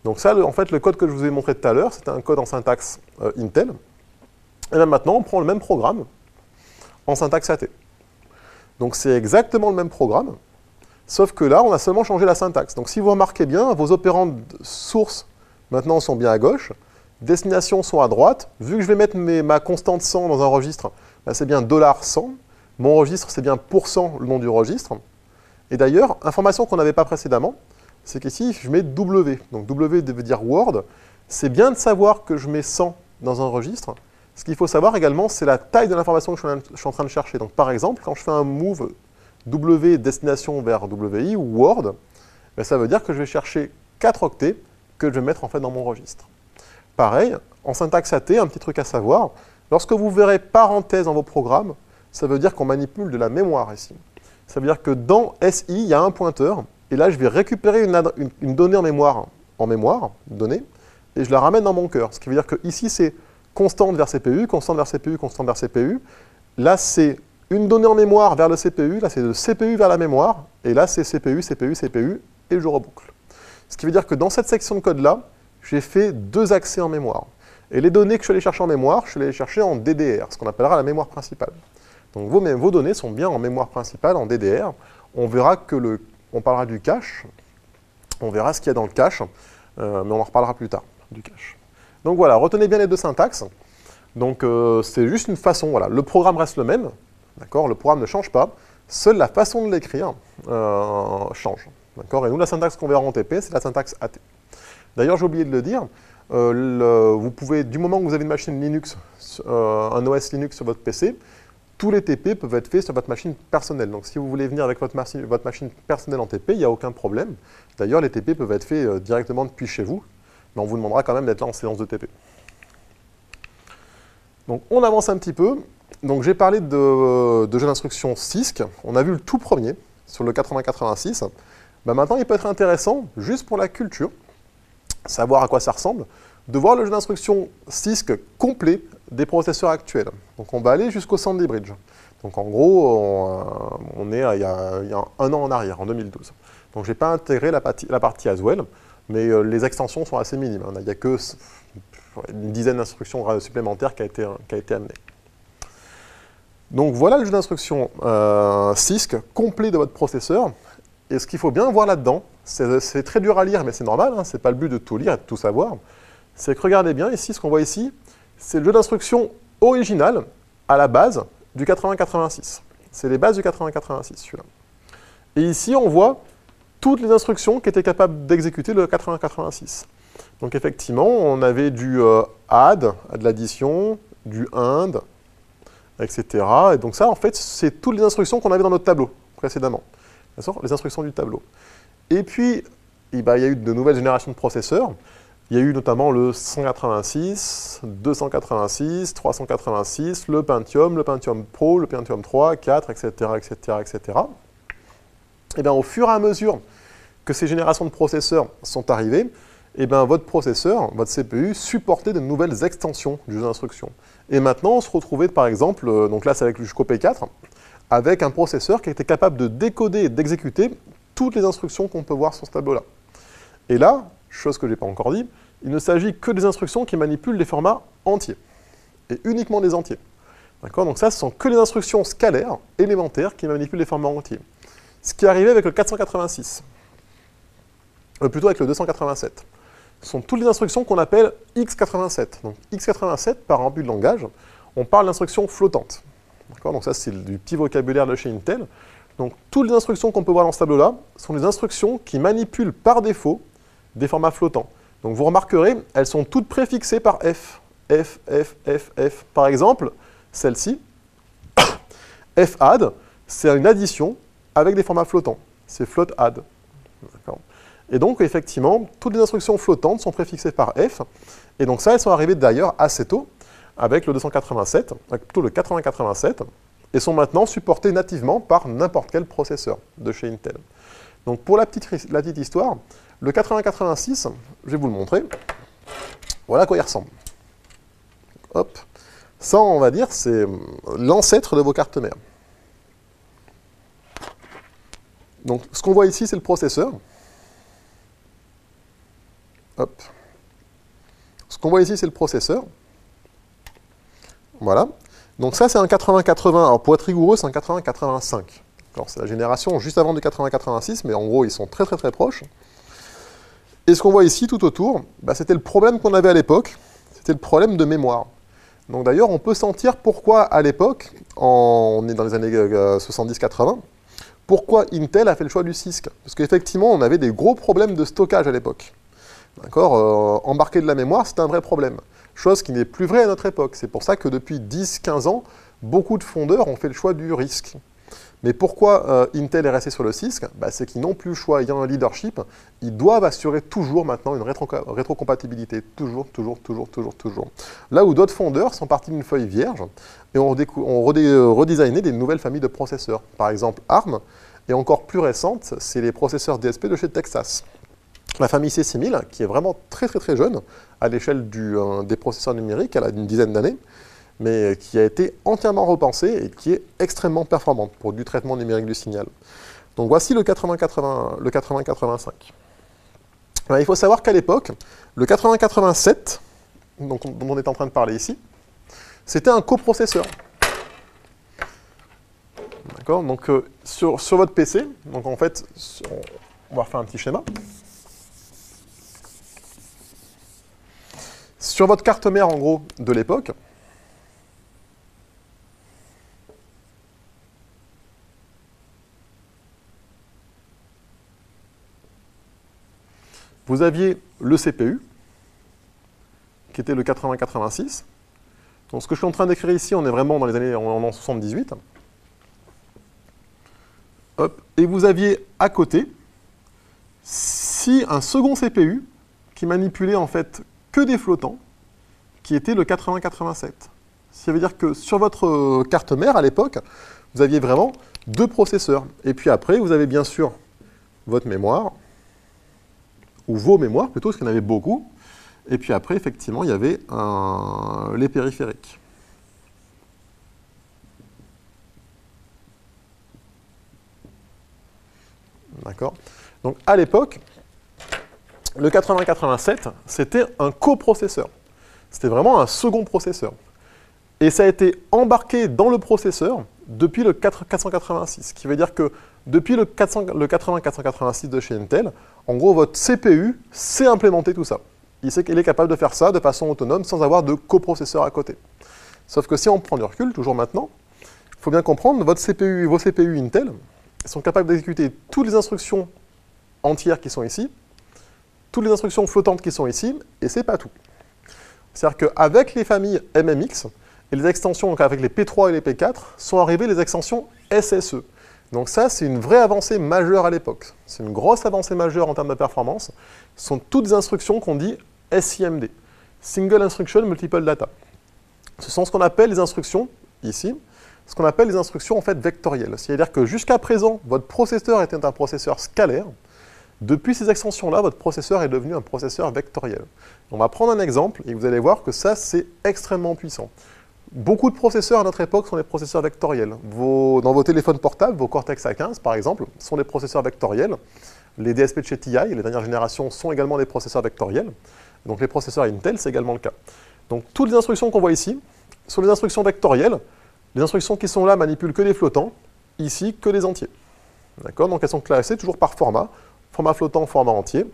Donc ça, en fait, le code que je vous ai montré tout à l'heure, c'était un code en syntaxe Intel. Et bien maintenant, on prend le même programme en syntaxe AT. Donc c'est exactement le même programme, sauf que là, on a seulement changé la syntaxe. Donc si vous remarquez bien, vos opérandes sources, maintenant, sont bien à gauche, destinations sont à droite. Vu que je vais mettre ma constante 100 dans un registre, ben c'est bien $100. Mon registre, c'est bien %, le nom du registre. Et d'ailleurs, information qu'on n'avait pas précédemment, c'est qu'ici, je mets W. Donc W veut dire Word. C'est bien de savoir que je mets 100 dans un registre. Ce qu'il faut savoir également, c'est la taille de l'information que je suis en train de chercher. Donc par exemple, quand je fais un move W destination vers WI ou Word, ben ça veut dire que je vais chercher 4 octets que je vais mettre en fait dans mon registre. Pareil, en syntaxe AT, un petit truc à savoir, lorsque vous verrez parenthèse dans vos programmes, ça veut dire qu'on manipule de la mémoire ici. Ça veut dire que dans SI, il y a un pointeur, et là je vais récupérer une donnée en mémoire, donnée, et je la ramène dans mon cœur. Ce qui veut dire que ici c'est constante vers CPU, constante vers CPU, constante vers CPU. Là c'est une donnée en mémoire vers le CPU, là c'est le CPU vers la mémoire, et là c'est CPU, CPU, CPU, et je reboucle. Ce qui veut dire que dans cette section de code-là, j'ai fait 2 accès en mémoire. Et les données que je suis allé chercher en mémoire, je suis allé les chercher en DDR, ce qu'on appellera la mémoire principale. Donc vos données sont bien en mémoire principale, en DDR. On verra que on parlera du cache, on verra ce qu'il y a dans le cache, mais on en reparlera plus tard, du cache. Donc voilà, retenez bien les deux syntaxes. Donc c'est juste une façon, voilà, le programme reste le même, d'accord, le programme ne change pas, seule la façon de l'écrire change. D'accord, et nous, la syntaxe qu'on verra en TP, c'est la syntaxe AT. D'ailleurs, j'ai oublié de le dire, vous pouvez, du moment que vous avez une machine Linux, un OS Linux sur votre PC, tous les TP peuvent être faits sur votre machine personnelle. Donc si vous voulez venir avec votre machine personnelle en TP, il n'y a aucun problème. D'ailleurs, les TP peuvent être faits directement depuis chez vous, mais on vous demandera quand même d'être là en séance de TP. Donc on avance un petit peu. Donc j'ai parlé de jeu d'instruction CISC. On a vu le tout premier sur le 8086. Ben maintenant, il peut être intéressant, juste pour la culture, savoir à quoi ça ressemble, de voir le jeu d'instruction CISC complet des processeurs actuels. Donc on va aller jusqu'au Sandy Bridge. Donc en gros, on est il y a un an en arrière, en 2012. Donc je n'ai pas intégré la partie Haswell, mais les extensions sont assez minimes. Il n'y a que une dizaine d'instructions supplémentaires qui a été amenée. Donc voilà le jeu d'instruction CISC complet de votre processeur. Et ce qu'il faut bien voir là-dedans, c'est très dur à lire, mais c'est normal, hein, ce n'est pas le but de tout lire et de tout savoir, c'est que regardez bien ici, ce qu'on voit ici, c'est le jeu d'instruction original à la base du 8086. C'est les bases du 8086, celui-là. Et ici, on voit toutes les instructions qui étaient capables d'exécuter le 8086. Donc effectivement, on avait du add, de l'addition, du and, etc. Et donc ça, en fait, c'est toutes les instructions qu'on avait dans notre tableau précédemment. Les instructions du tableau. Et puis, il y a eu de nouvelles générations de processeurs. Il y a eu notamment le 186, 286, 386, le Pentium Pro, le Pentium 3, 4, etc., etc., etc. Et bien, au fur et à mesure que ces générations de processeurs sont arrivées, et bien, votre processeur, votre CPU, supportait de nouvelles extensions du jeu d'instruction. Et maintenant, on se retrouvait, par exemple, donc là, c'est avec jusqu'au P4, avec un processeur qui était capable de décoder et d'exécuter toutes les instructions qu'on peut voir sur ce tableau-là. Et là, chose que je n'ai pas encore dit, il ne s'agit que des instructions qui manipulent les formats entiers, et uniquement des entiers. D'accord? Donc ça, ce sont que les instructions scalaires, élémentaires, qui manipulent les formats entiers. Ce qui est arrivé avec le 486, plutôt avec le 287, ce sont toutes les instructions qu'on appelle x87. Donc x87, par abus de langage, on parle d'instructions flottantes. Donc ça, c'est du petit vocabulaire de chez Intel. Donc toutes les instructions qu'on peut voir dans ce tableau-là sont des instructions qui manipulent par défaut des formats flottants. Donc vous remarquerez, elles sont toutes préfixées par F. F, F, F, F. Par exemple, celle-ci, fadd, c'est une addition avec des formats flottants. C'est float add. Et donc, effectivement, toutes les instructions flottantes sont préfixées par F. Et donc ça, elles sont arrivées d'ailleurs assez tôt, avec le 287, plutôt le 8087, et sont maintenant supportées nativement par n'importe quel processeur de chez Intel. Donc pour la petite histoire, le 8086, je vais vous le montrer, voilà à quoi il ressemble. Hop. Ça, on va dire, c'est l'ancêtre de vos cartes mères. Donc ce qu'on voit ici, c'est le processeur. Hop. Ce qu'on voit ici, c'est le processeur. Voilà. Donc ça, c'est un 8080. Alors pour être rigoureux, c'est un 8085. C'est la génération juste avant du 8086, mais en gros, ils sont très très très proches. Et ce qu'on voit ici, tout autour, c'était le problème qu'on avait à l'époque. C'était le problème de mémoire. Donc d'ailleurs, on peut sentir pourquoi à l'époque, on est dans les années 70-80, pourquoi Intel a fait le choix du CISC. Parce qu'effectivement, on avait des gros problèmes de stockage à l'époque. D'accord, embarquer de la mémoire, c'est un vrai problème. Chose qui n'est plus vraie à notre époque. C'est pour ça que depuis 10-15 ans, beaucoup de fondeurs ont fait le choix du RISC. Mais pourquoi Intel est resté sur le CISC? C'est qu'ils n'ont plus le choix, ayant un leadership, ils doivent assurer toujours maintenant une rétrocompatibilité. Toujours. Là où d'autres fondeurs sont partis d'une feuille vierge et ont redesigné des nouvelles familles de processeurs. Par exemple ARM, et encore plus récente, c'est les processeurs DSP de chez Texas. La famille C6000, qui est vraiment très jeune, à l'échelle des processeurs numériques, elle a une dizaine d'années, mais qui a été entièrement repensée et qui est extrêmement performante pour du traitement numérique du signal. Donc voici le 8085. Il faut savoir qu'à l'époque, le 8087, dont on est en train de parler ici, c'était un coprocesseur. D'accord? Donc sur votre PC, donc en fait, on va refaire un petit schéma. Sur votre carte mère, en gros, de l'époque, vous aviez le CPU, qui était le 8086, Donc ce que je suis en train d'écrire ici, on est vraiment dans les années en 78. Hop. Et vous aviez à côté, un second CPU qui manipulait en fait que des flottants, qui était le 8087. Ça veut dire que sur votre carte mère à l'époque, vous aviez vraiment deux processeurs. Et puis après, vous avez bien sûr votre mémoire, ou vos mémoires plutôt, parce qu'il y en avait beaucoup. Et puis après, effectivement, il y avait les périphériques. D'accord? Donc à l'époque, le 8087, c'était un coprocesseur. C'était vraiment un second processeur. Et ça a été embarqué dans le processeur depuis le 486. Ce qui veut dire que depuis le 80-486 de chez Intel, en gros, votre CPU sait implémenter tout ça. Il sait qu'il est capable de faire ça de façon autonome sans avoir de coprocesseur à côté. Sauf que si on prend du recul, toujours maintenant, il faut bien comprendre, vos CPU Intel sont capables d'exécuter toutes les instructions entières qui sont ici, toutes les instructions flottantes qui sont ici, et c'est pas tout. C'est-à-dire qu'avec les familles MMX, et les extensions, donc avec les P3 et les P4, sont arrivées les extensions SSE. Donc ça, c'est une vraie avancée majeure à l'époque. C'est une grosse avancée majeure en termes de performance. Ce sont toutes des instructions qu'on dit SIMD, Single Instruction Multiple Data. Ce sont ce qu'on appelle les instructions, ici, ce qu'on appelle les instructions en fait vectorielles. C'est-à-dire que jusqu'à présent, votre processeur était un processeur scalaire. Depuis ces extensions-là, votre processeur est devenu un processeur vectoriel. On va prendre un exemple et vous allez voir que ça, c'est extrêmement puissant. Beaucoup de processeurs à notre époque sont des processeurs vectoriels. Dans vos téléphones portables, vos Cortex A15 par exemple, sont des processeurs vectoriels. Les DSP de chez TI, les dernières générations, sont également des processeurs vectoriels. Donc les processeurs Intel, c'est également le cas. Donc toutes les instructions qu'on voit ici sont des instructions vectorielles. Les instructions qui sont là manipulent que des flottants, ici que des entiers. D'accord? Donc elles sont classées toujours par format flottant, format entier.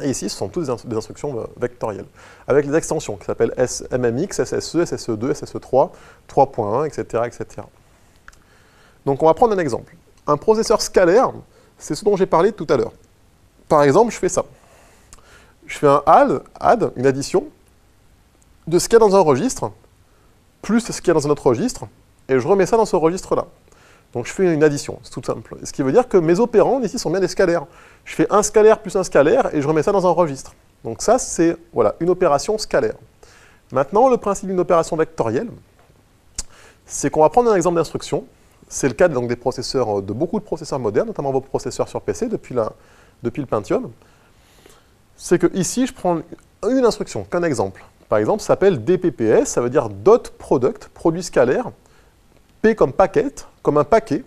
Et ici, ce sont toutes des instructions vectorielles, avec les extensions qui s'appellent MMX, SSE, SSE2, SSE3, 3.1, etc., etc. Donc on va prendre un exemple. Un processeur scalaire, c'est ce dont j'ai parlé tout à l'heure. Par exemple, je fais ça. Je fais un add, une addition, de ce qu'il y a dans un registre, plus ce qu'il y a dans un autre registre, et je remets ça dans ce registre-là. Donc je fais une addition, c'est tout simple. Ce qui veut dire que mes opérandes ici sont bien des scalaires. Je fais un scalaire plus un scalaire et je remets ça dans un registre. Donc ça, c'est voilà, une opération scalaire. Maintenant, le principe d'une opération vectorielle, c'est qu'on va prendre un exemple d'instruction. C'est le cas donc, de beaucoup de processeurs modernes, notamment vos processeurs sur PC depuis le Pentium. C'est que ici, je prends une instruction, qu'un exemple. Par exemple, ça s'appelle DPPS, ça veut dire dot product, produit scalaire, P comme packet, comme un paquet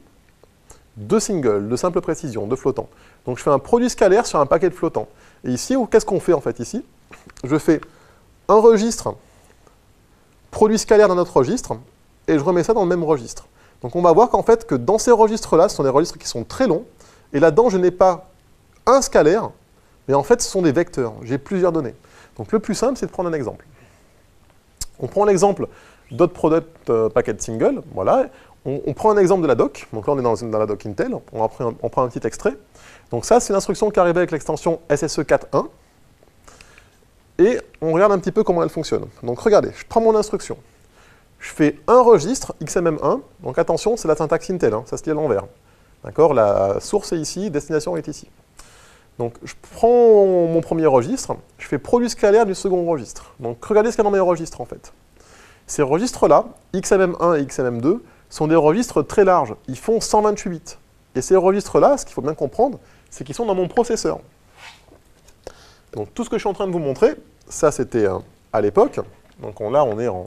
de single, de simple précision, de flottant. Donc je fais un produit scalaire sur un paquet de flottants. Et ici, qu'est-ce qu'on fait en fait ici? Je fais un registre, produit scalaire dans notre registre, et je remets ça dans le même registre. Donc on va voir qu'en fait, que dans ces registres-là, ce sont des registres qui sont très longs, et là-dedans, je n'ai pas un scalaire, mais en fait, ce sont des vecteurs. J'ai plusieurs données. Donc le plus simple, c'est de prendre un exemple. On prend l'exemple dot product packet single, voilà. On prend un exemple de la doc, donc là on est dans la doc Intel, on prend un petit extrait. Donc ça, c'est l'instruction qui arrive avec l'extension SSE4.1, et on regarde un petit peu comment elle fonctionne. Donc regardez, je prends mon instruction, je fais un registre, XMM1, donc attention, c'est la syntaxe Intel, hein, ça se lit à l'envers. D'accord? La source est ici, destination est ici. Donc je prends mon premier registre, je fais produit scalaire du second registre. Donc regardez ce qu'il y a dans mes registres en fait. Ces registres-là, XMM1 et XMM2, sont des registres très larges. Ils font 128 bits. Et ces registres-là, ce qu'il faut bien comprendre, c'est qu'ils sont dans mon processeur. Donc tout ce que je suis en train de vous montrer, ça c'était à l'époque. Donc là, on est en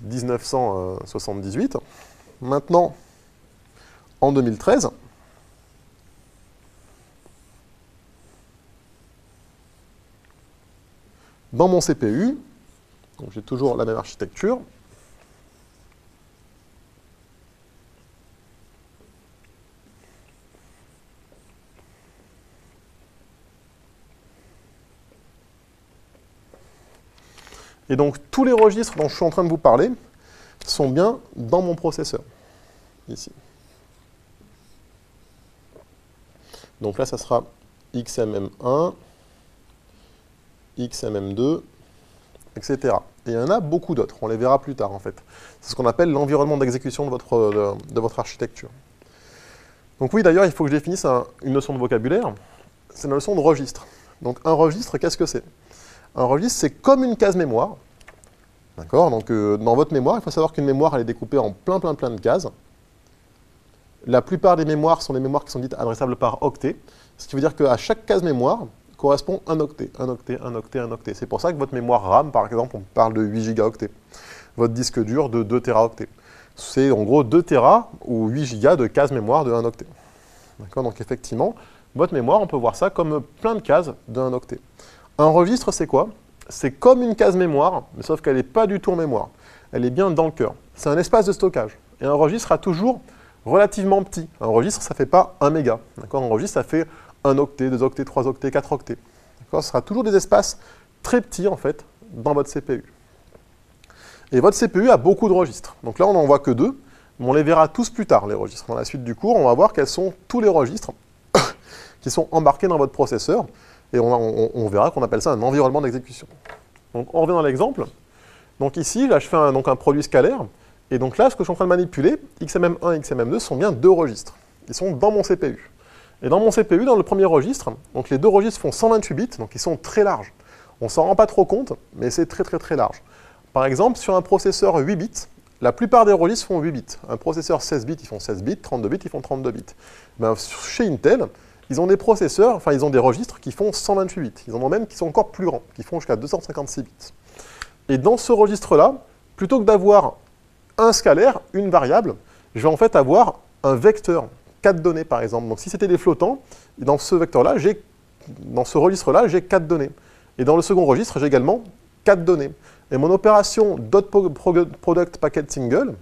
1978. Maintenant, en 2013, dans mon CPU, donc j'ai toujours la même architecture. Et donc, tous les registres dont je suis en train de vous parler sont bien dans mon processeur, ici. Donc là, ça sera XMM1, XMM2, etc. Et il y en a beaucoup d'autres, on les verra plus tard en fait. C'est ce qu'on appelle l'environnement d'exécution de votre architecture. Donc oui, d'ailleurs, il faut que je définisse une notion de vocabulaire, c'est la notion de registre. Donc un registre, qu'est-ce que c'est? Un registre, c'est comme une case mémoire. D'accord? Donc dans votre mémoire, il faut savoir qu'une mémoire, elle est découpée en plein de cases. La plupart des mémoires sont des mémoires qui sont dites adressables par octet, ce qui veut dire qu'à chaque case mémoire correspond un octet, un octet, un octet, un octet. C'est pour ça que votre mémoire RAM, par exemple, on parle de 8 gigaoctets. Votre disque dur de 2 téraoctets. C'est en gros 2 téra ou 8 gigas de cases mémoire de 1 octet. D'accord? Donc effectivement, votre mémoire, on peut voir ça comme plein de cases d'un octet. Un registre, c'est quoi? C'est comme une case mémoire, mais sauf qu'elle n'est pas du tout en mémoire. Elle est bien dans le cœur. C'est un espace de stockage. Et un registre sera toujours relativement petit. Un registre, ça ne fait pas 1 méga. Un registre, ça fait 1 octet, 2 octets, 3 octets, 4 octets. Ce sera toujours des espaces très petits, en fait, dans votre CPU. Et votre CPU a beaucoup de registres. Donc là, on n'en voit que 2, mais on les verra tous plus tard, les registres. Dans la suite du cours, on va voir quels sont tous les registres qui sont embarqués dans votre processeur. Et on verra qu'on appelle ça un environnement d'exécution. Donc on revient dans l'exemple. Donc ici, là, je fais un produit scalaire. Et donc là, ce que je suis en train de manipuler, XMM1 et XMM2, sont bien 2 registres. Ils sont dans mon CPU. Et dans mon CPU, dans le premier registre, donc les 2 registres font 128 bits, donc ils sont très larges. On ne s'en rend pas trop compte, mais c'est très large. Par exemple, sur un processeur 8 bits, la plupart des registres font 8 bits. Un processeur 16 bits, ils font 16 bits, 32 bits, ils font 32 bits. Ben, chez Intel, ils ont des processeurs, enfin ils ont des registres qui font 128 bits. Ils en ont même qui sont encore plus grands, qui font jusqu'à 256 bits. Et dans ce registre-là, plutôt que d'avoir un scalaire, une variable, je vais en fait avoir un vecteur, 4 données par exemple. Donc si c'était des flottants, dans ce vecteur-là, dans ce registre-là, j'ai 4 données. Et dans le second registre, j'ai également 4 données. Et mon opération .product packet single,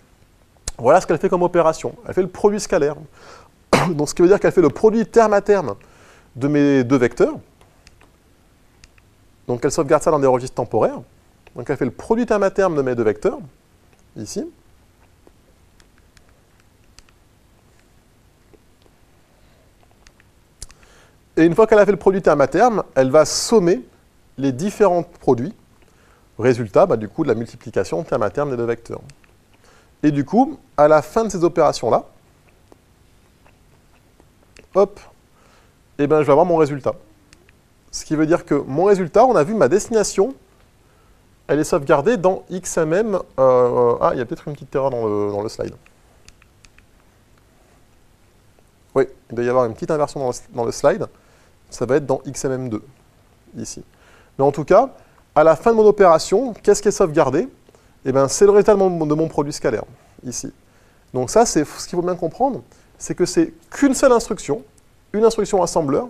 voilà ce qu'elle fait comme opération. Elle fait le produit scalaire. Donc ce qui veut dire qu'elle fait le produit terme à terme de mes 2 vecteurs. Donc elle sauvegarde ça dans des registres temporaires. Donc elle fait le produit terme à terme de mes 2 vecteurs, ici. Et une fois qu'elle a fait le produit terme à terme, elle va sommer les différents produits. Résultat, du coup, de la multiplication terme à terme des 2 vecteurs. Et du coup, à la fin de ces opérations-là, hop, et ben, je vais avoir mon résultat. Ce qui veut dire que mon résultat, on a vu ma destination, elle est sauvegardée dans XMM. Il y a peut-être une petite erreur dans le slide. Oui, il doit y avoir une petite inversion dans le slide. Ça va être dans XMM2, ici. Mais en tout cas, à la fin de mon opération, qu'est-ce qui est sauvegardé? Eh bien, c'est le résultat de mon produit scalaire, ici. Donc ça, c'est ce qu'il faut bien comprendre, c'est que c'est qu'une seule instruction, une instruction assembleur,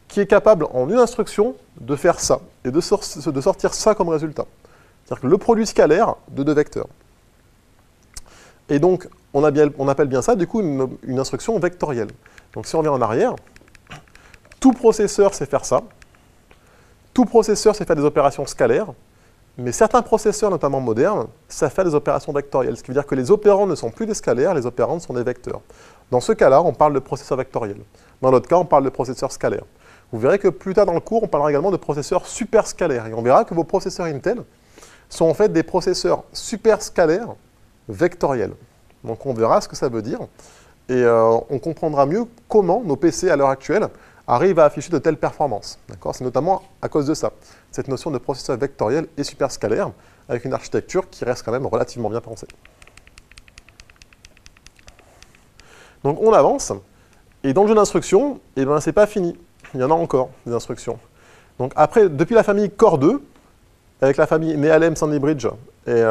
qui est capable, en une instruction, de faire ça, et de sortir ça comme résultat. C'est-à-dire que le produit scalaire de 2 vecteurs. Et donc, on appelle bien ça, du coup, une instruction vectorielle. Donc si on revient en arrière, tout processeur sait faire ça. Tout processeur sait faire des opérations scalaires, mais certains processeurs, notamment modernes, savent faire des opérations vectorielles. Ce qui veut dire que les opérants ne sont plus des scalaires, les opérants sont des vecteurs. Dans ce cas-là, on parle de processeur vectoriel. Dans l'autre cas, on parle de processeur scalaire. Vous verrez que plus tard dans le cours, on parlera également de processeurs superscalaires. Et on verra que vos processeurs Intel sont en fait des processeurs superscalaires vectoriels. Donc on verra ce que ça veut dire. Et on comprendra mieux comment nos PC à l'heure actuelle arrivent à afficher de telles performances. C'est notamment à cause de ça, cette notion de processeur vectoriel et superscalaire, avec une architecture qui reste quand même relativement bien pensée. Donc on avance, et dans le jeu d'instructions, eh ben, c'est pas fini. Il y en a encore, des instructions. Donc après, depuis la famille Core 2, avec la famille NeHalem, Sandy Bridge et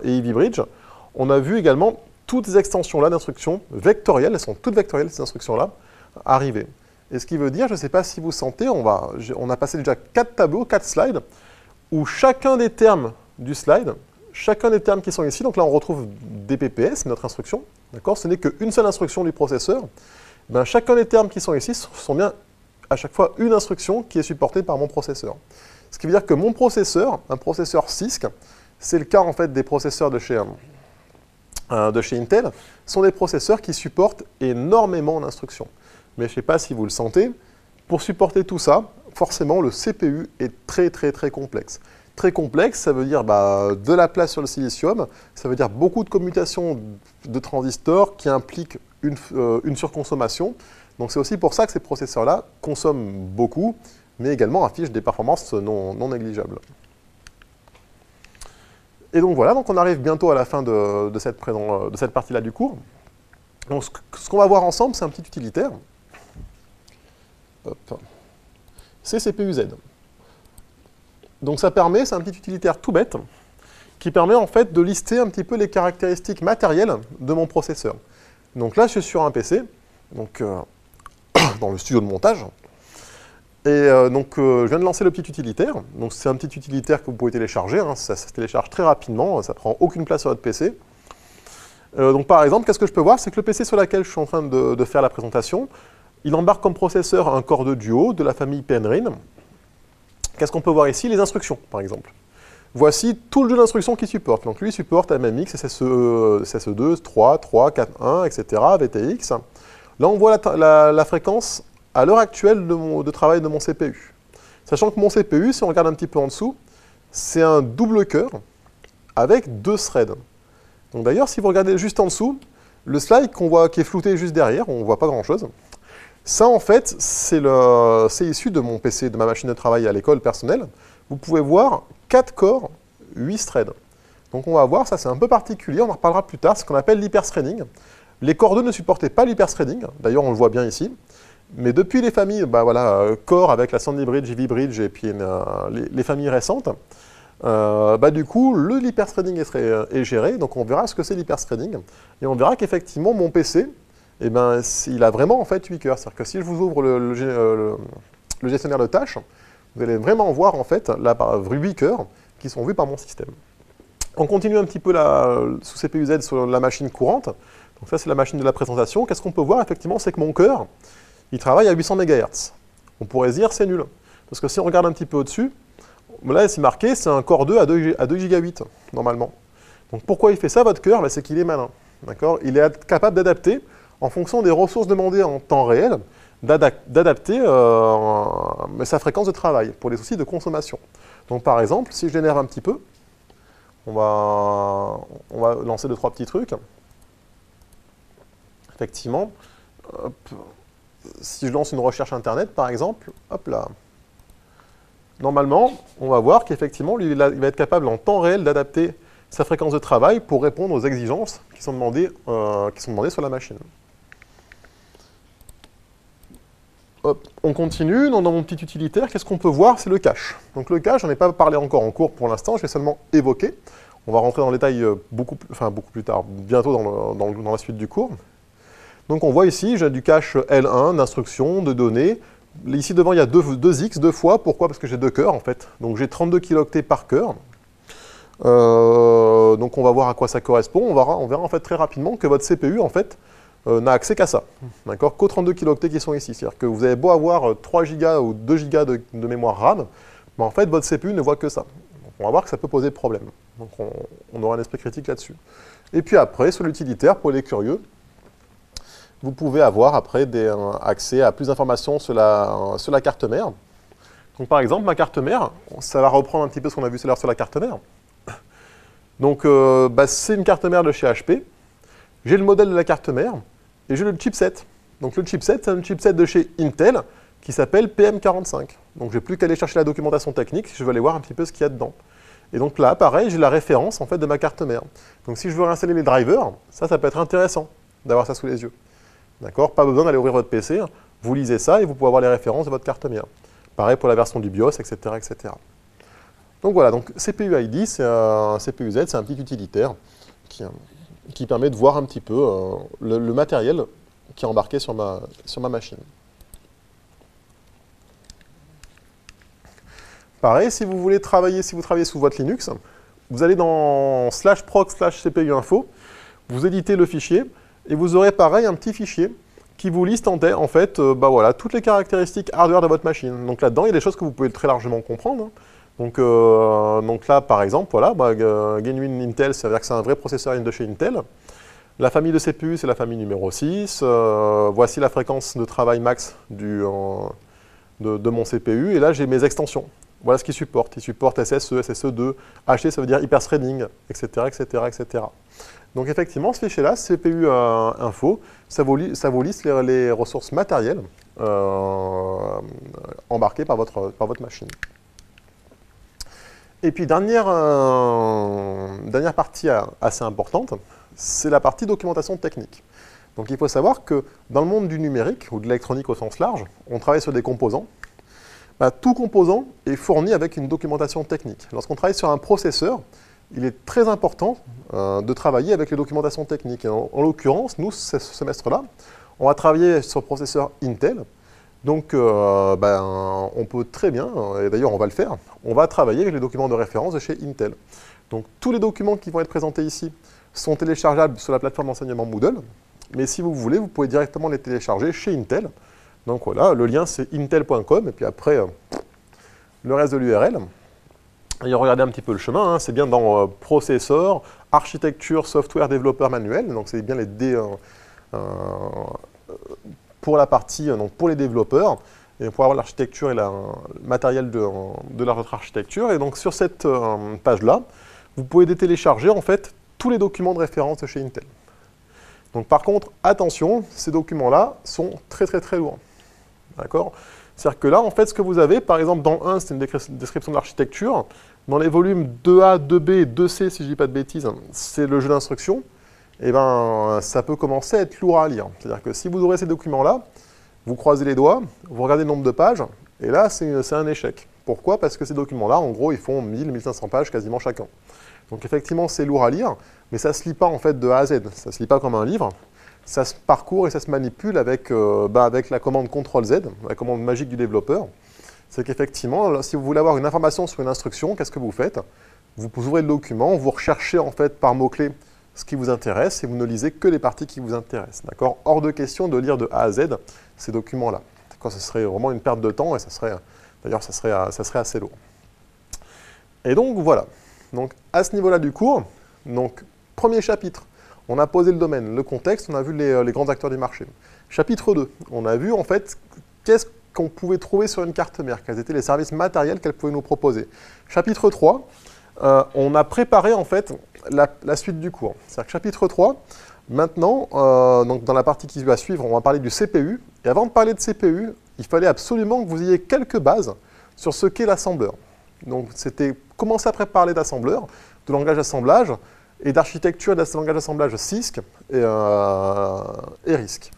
Ivy Bridge, on a vu également toutes ces extensions-là d'instructions vectorielles, elles sont toutes vectorielles, ces instructions-là, arriver. Et ce qui veut dire, je ne sais pas si vous sentez, on a passé déjà 4 tableaux, 4 slides, où chacun des termes du slide, chacun des termes qui sont ici, donc là on retrouve DPPS, notre instruction, ce n'est qu'une seule instruction du processeur, ben, chacun des termes qui sont ici sont bien à chaque fois une instruction qui est supportée par mon processeur. Ce qui veut dire que mon processeur, un processeur CISC, c'est le cas en fait des processeurs de chez Intel, sont des processeurs qui supportent énormément d'instructions. Mais je ne sais pas si vous le sentez, pour supporter tout ça, forcément le CPU est très complexe. Très complexe, ça veut dire de la place sur le silicium, ça veut dire beaucoup de commutations de transistors qui impliquent une surconsommation. Donc c'est aussi pour ça que ces processeurs-là consomment beaucoup, mais également affichent des performances non négligeables. Et donc voilà, donc on arrive bientôt à la fin de cette partie-là du cours. Donc ce qu'on va voir ensemble, c'est un petit utilitaire. C'est CPU-Z. Donc ça permet, c'est un petit utilitaire tout bête, qui permet en fait de lister un petit peu les caractéristiques matérielles de mon processeur. Donc là, je suis sur un PC, donc dans le studio de montage. Et donc je viens de lancer le petit utilitaire. Donc c'est un petit utilitaire que vous pouvez télécharger, hein, ça se télécharge très rapidement, ça prend aucune place sur votre PC. Donc par exemple, qu'est-ce que je peux voir? C'est que le PC sur lequel je suis en train de faire la présentation, il embarque comme processeur un Core 2 Duo de la famille Penryn. Qu'est-ce qu'on peut voir ici? Les instructions, par exemple. Voici tout le jeu d'instructions qu'il supporte. Donc lui, il supporte MMX, SSE2, 3, 4.1, etc., VTX. Là, on voit la fréquence à l'heure actuelle de travail de mon CPU. Sachant que mon CPU, si on regarde un petit peu en dessous, c'est un double cœur avec 2 threads. Donc d'ailleurs, si vous regardez juste en dessous, le slide qu'on voit qui est flouté juste derrière, on ne voit pas grand-chose. Ça, en fait, c'est issu de mon PC, de ma machine de travail à l'école personnelle. Vous pouvez voir 4 corps, 8 threads. Donc on va voir, ça c'est un peu particulier, on en reparlera plus tard, ce qu'on appelle l'hyperthreading. Les Core 2 ne supportaient pas l'hyperthreading, d'ailleurs on le voit bien ici. Mais depuis les familles, Core avec la Sandy Bridge, Ivy Bridge et puis les familles récentes, du coup, l'hyperthreading est géré, donc on verra ce que c'est l'hyperthreading. Et on verra qu'effectivement, mon PC, il a vraiment en fait 8 cœurs. C'est-à-dire que si je vous ouvre le gestionnaire de tâches, vous allez vraiment voir en fait 8 cœurs qui sont vus par mon système. On continue un petit peu sous CPU-Z sur la machine courante. Donc ça, c'est la machine de la présentation. Qu'est-ce qu'on peut voir effectivement, c'est que mon cœur, il travaille à 800 MHz. On pourrait se dire c'est nul. Parce que si on regarde un petit peu au-dessus, là, c'est marqué, c'est un Core 2 à 2 Go, normalement. Donc pourquoi il fait ça, votre cœur? C'est qu'il est malin. Il est capable d'adapter, en fonction des ressources demandées en temps réel, d'adapter sa fréquence de travail pour les soucis de consommation. Donc par exemple, si je l'énerve un petit peu, on va lancer 2-3 petits trucs. Effectivement, hop, si je lance une recherche Internet, par exemple, hop là. Normalement, on va voir qu'effectivement, il va être capable en temps réel d'adapter sa fréquence de travail pour répondre aux exigences qui sont demandées sur la machine. Hop, on continue, dans mon petit utilitaire, qu'est-ce qu'on peut voir? C'est le cache. Donc le cache, j'en ai pas parlé encore en cours pour l'instant, je vais seulement évoquer. On va rentrer dans le détail beaucoup plus tard, bientôt dans la suite du cours. Donc on voit ici, j'ai du cache L1 d'instructions, de données. Ici devant, il y a 2 X, 2 fois. Pourquoi? Parce que j'ai 2 cœurs en fait. Donc j'ai 32 kilooctets par cœur. Donc on va voir à quoi ça correspond. On verra en fait très rapidement que votre CPU en fait n'a accès qu'à ça. D'accord? Qu'aux 32 kilooctets qui sont ici. C'est-à-dire que vous avez beau avoir 3 Go ou 2 Go de mémoire RAM, mais en fait votre CPU ne voit que ça. Donc on va voir que ça peut poser problème. Donc on aura un esprit critique là-dessus. Et puis après, sur l'utilitaire, pour les curieux, vous pouvez avoir après accès à plus d'informations sur la carte mère. Donc par exemple, ma carte mère, ça va reprendre un petit peu ce qu'on a vu tout à l'heure sur la carte mère. Donc c'est une carte mère de chez HP. J'ai le modèle de la carte mère et j'ai le chipset. Donc le chipset, c'est un chipset de chez Intel qui s'appelle PM45. Donc j'ai plus qu'à aller chercher la documentation technique, je vais aller voir un petit peu ce qu'il y a dedans. Et donc là, pareil, j'ai la référence en fait de ma carte mère. Donc si je veux réinstaller les drivers, ça peut être intéressant d'avoir ça sous les yeux. D'accord? Pas besoin d'aller ouvrir votre PC, vous lisez ça et vous pouvez avoir les références de votre carte mère. Pareil pour la version du BIOS, etc. etc. Donc voilà, donc CPU ID, c'est un CPU-Z, c'est un petit utilitaire qui permet de voir un petit peu le matériel qui est embarqué sur ma machine. Pareil, si vous travaillez sous votre Linux, vous allez dans /proc/cpu-info, vous éditez le fichier, et vous aurez pareil un petit fichier qui vous liste en fait toutes les caractéristiques hardware de votre machine. Donc là-dedans, il y a des choses que vous pouvez très largement comprendre. Donc là, par exemple, Genuine Intel, ça veut dire que c'est un vrai processeur de chez Intel. La famille de CPU, c'est la famille numéro 6. Voici la fréquence de travail max de mon CPU. Et là, j'ai mes extensions. Voilà ce qu'il supporte. Il supporte SSE, SSE2, HT, ça veut dire hyperthreading, etc., etc., etc. Donc effectivement, ce fichier-là, CPU info, ça vous liste les ressources matérielles embarquées par votre machine. Et puis, dernière partie assez importante, c'est la partie documentation technique. Donc il faut savoir que dans le monde du numérique, ou de l'électronique au sens large, on travaille sur des composants. Tout composant est fourni avec une documentation technique. Lorsqu'on travaille sur un processeur, il est très important de travailler avec les documentations techniques. Et en l'occurrence, nous, ce semestre-là, on va travailler sur le processeur Intel. Donc, on peut très bien, et d'ailleurs on va le faire, on va travailler avec les documents de référence de chez Intel. Donc, tous les documents qui vont être présentés ici sont téléchargeables sur la plateforme d'enseignement Moodle. Mais si vous voulez, vous pouvez directement les télécharger chez Intel. Donc voilà, le lien c'est intel.com, et puis après, le reste de l'URL. Et regardez un petit peu le chemin, hein, c'est bien dans processeur, architecture, software, développeur manuel, donc c'est bien les D pour la partie, donc pour les développeurs, et pour avoir l'architecture et le matériel de votre architecture. Et donc sur cette page-là, vous pouvez télécharger en fait tous les documents de référence de chez Intel. Donc par contre, attention, ces documents-là sont très très très lourds. D'accord ? C'est-à-dire que là, en fait, ce que vous avez, par exemple, dans 1, c'est une description de l'architecture. Dans les volumes 2A, 2B et 2C, si je ne dis pas de bêtises, c'est le jeu d'instructions. Et bien, ça peut commencer à être lourd à lire. C'est-à-dire que si vous aurez ces documents-là, vous croisez les doigts, vous regardez le nombre de pages, et là, c'est un échec. Pourquoi ? Parce que ces documents-là, en gros, ils font 1000, 1500 pages quasiment chacun. Donc effectivement, c'est lourd à lire, mais ça ne se lit pas en fait de A à Z. Ça ne se lit pas comme un livre. Ça se parcourt et ça se manipule avec la commande CTRL-Z, la commande magique du développeur. C'est qu'effectivement, si vous voulez avoir une information sur une instruction, qu'est-ce que vous faites? Vous ouvrez le document, vous recherchez en fait par mots-clés ce qui vous intéresse et vous ne lisez que les parties qui vous intéressent. D'accord? Hors de question de lire de A à Z ces documents-là. Ce serait vraiment une perte de temps et d'ailleurs ça serait assez lourd. Et donc voilà. Donc à ce niveau-là du cours, donc premier chapitre. On a posé le domaine, le contexte, on a vu les grands acteurs du marché. Chapitre 2, on a vu en fait qu'est-ce qu'on pouvait trouver sur une carte mère, quels étaient les services matériels qu'elle pouvait nous proposer. Chapitre 3, on a préparé en fait la suite du cours. C'est-à-dire que chapitre 3, maintenant, donc dans la partie qui va suivre, on va parler du CPU. Et avant de parler de CPU, il fallait absolument que vous ayez quelques bases sur ce qu'est l'assembleur. Donc c'était commencer à parler d'assembleur, de langage d'assemblage, et d'architecture de langage d'assemblage CISC et RISC.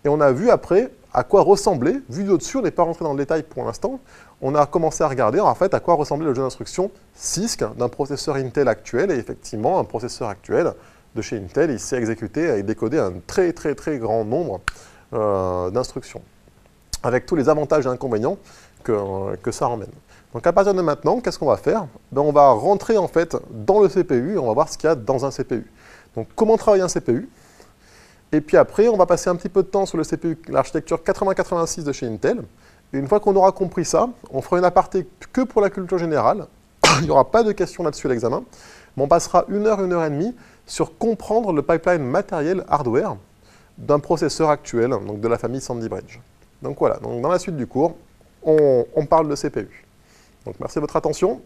Et on a vu après à quoi ressemblait, vu d'au-dessus, on n'est pas rentré dans le détail pour l'instant, on a commencé à regarder en fait à quoi ressemblait le jeu d'instruction CISC d'un processeur Intel actuel, et effectivement un processeur actuel de chez Intel, il sait exécuter et décoder un très très très grand nombre d'instructions, avec tous les avantages et inconvénients que ça emmène. Donc à partir de maintenant, qu'est-ce qu'on va faire? On va rentrer en fait dans le CPU et on va voir ce qu'il y a dans un CPU. Donc comment travailler un CPU? Et puis après, on va passer un petit peu de temps sur le CPU, l'architecture 8086 de chez Intel. Et une fois qu'on aura compris ça, on fera une aparté que pour la culture générale. Il n'y aura pas de questions là-dessus à l'examen. Mais on passera 1 heure, 1 heure et demie sur comprendre le pipeline matériel hardware d'un processeur actuel, donc de la famille Sandy Bridge. Donc voilà, donc dans la suite du cours, on parle de CPU. Donc merci de votre attention.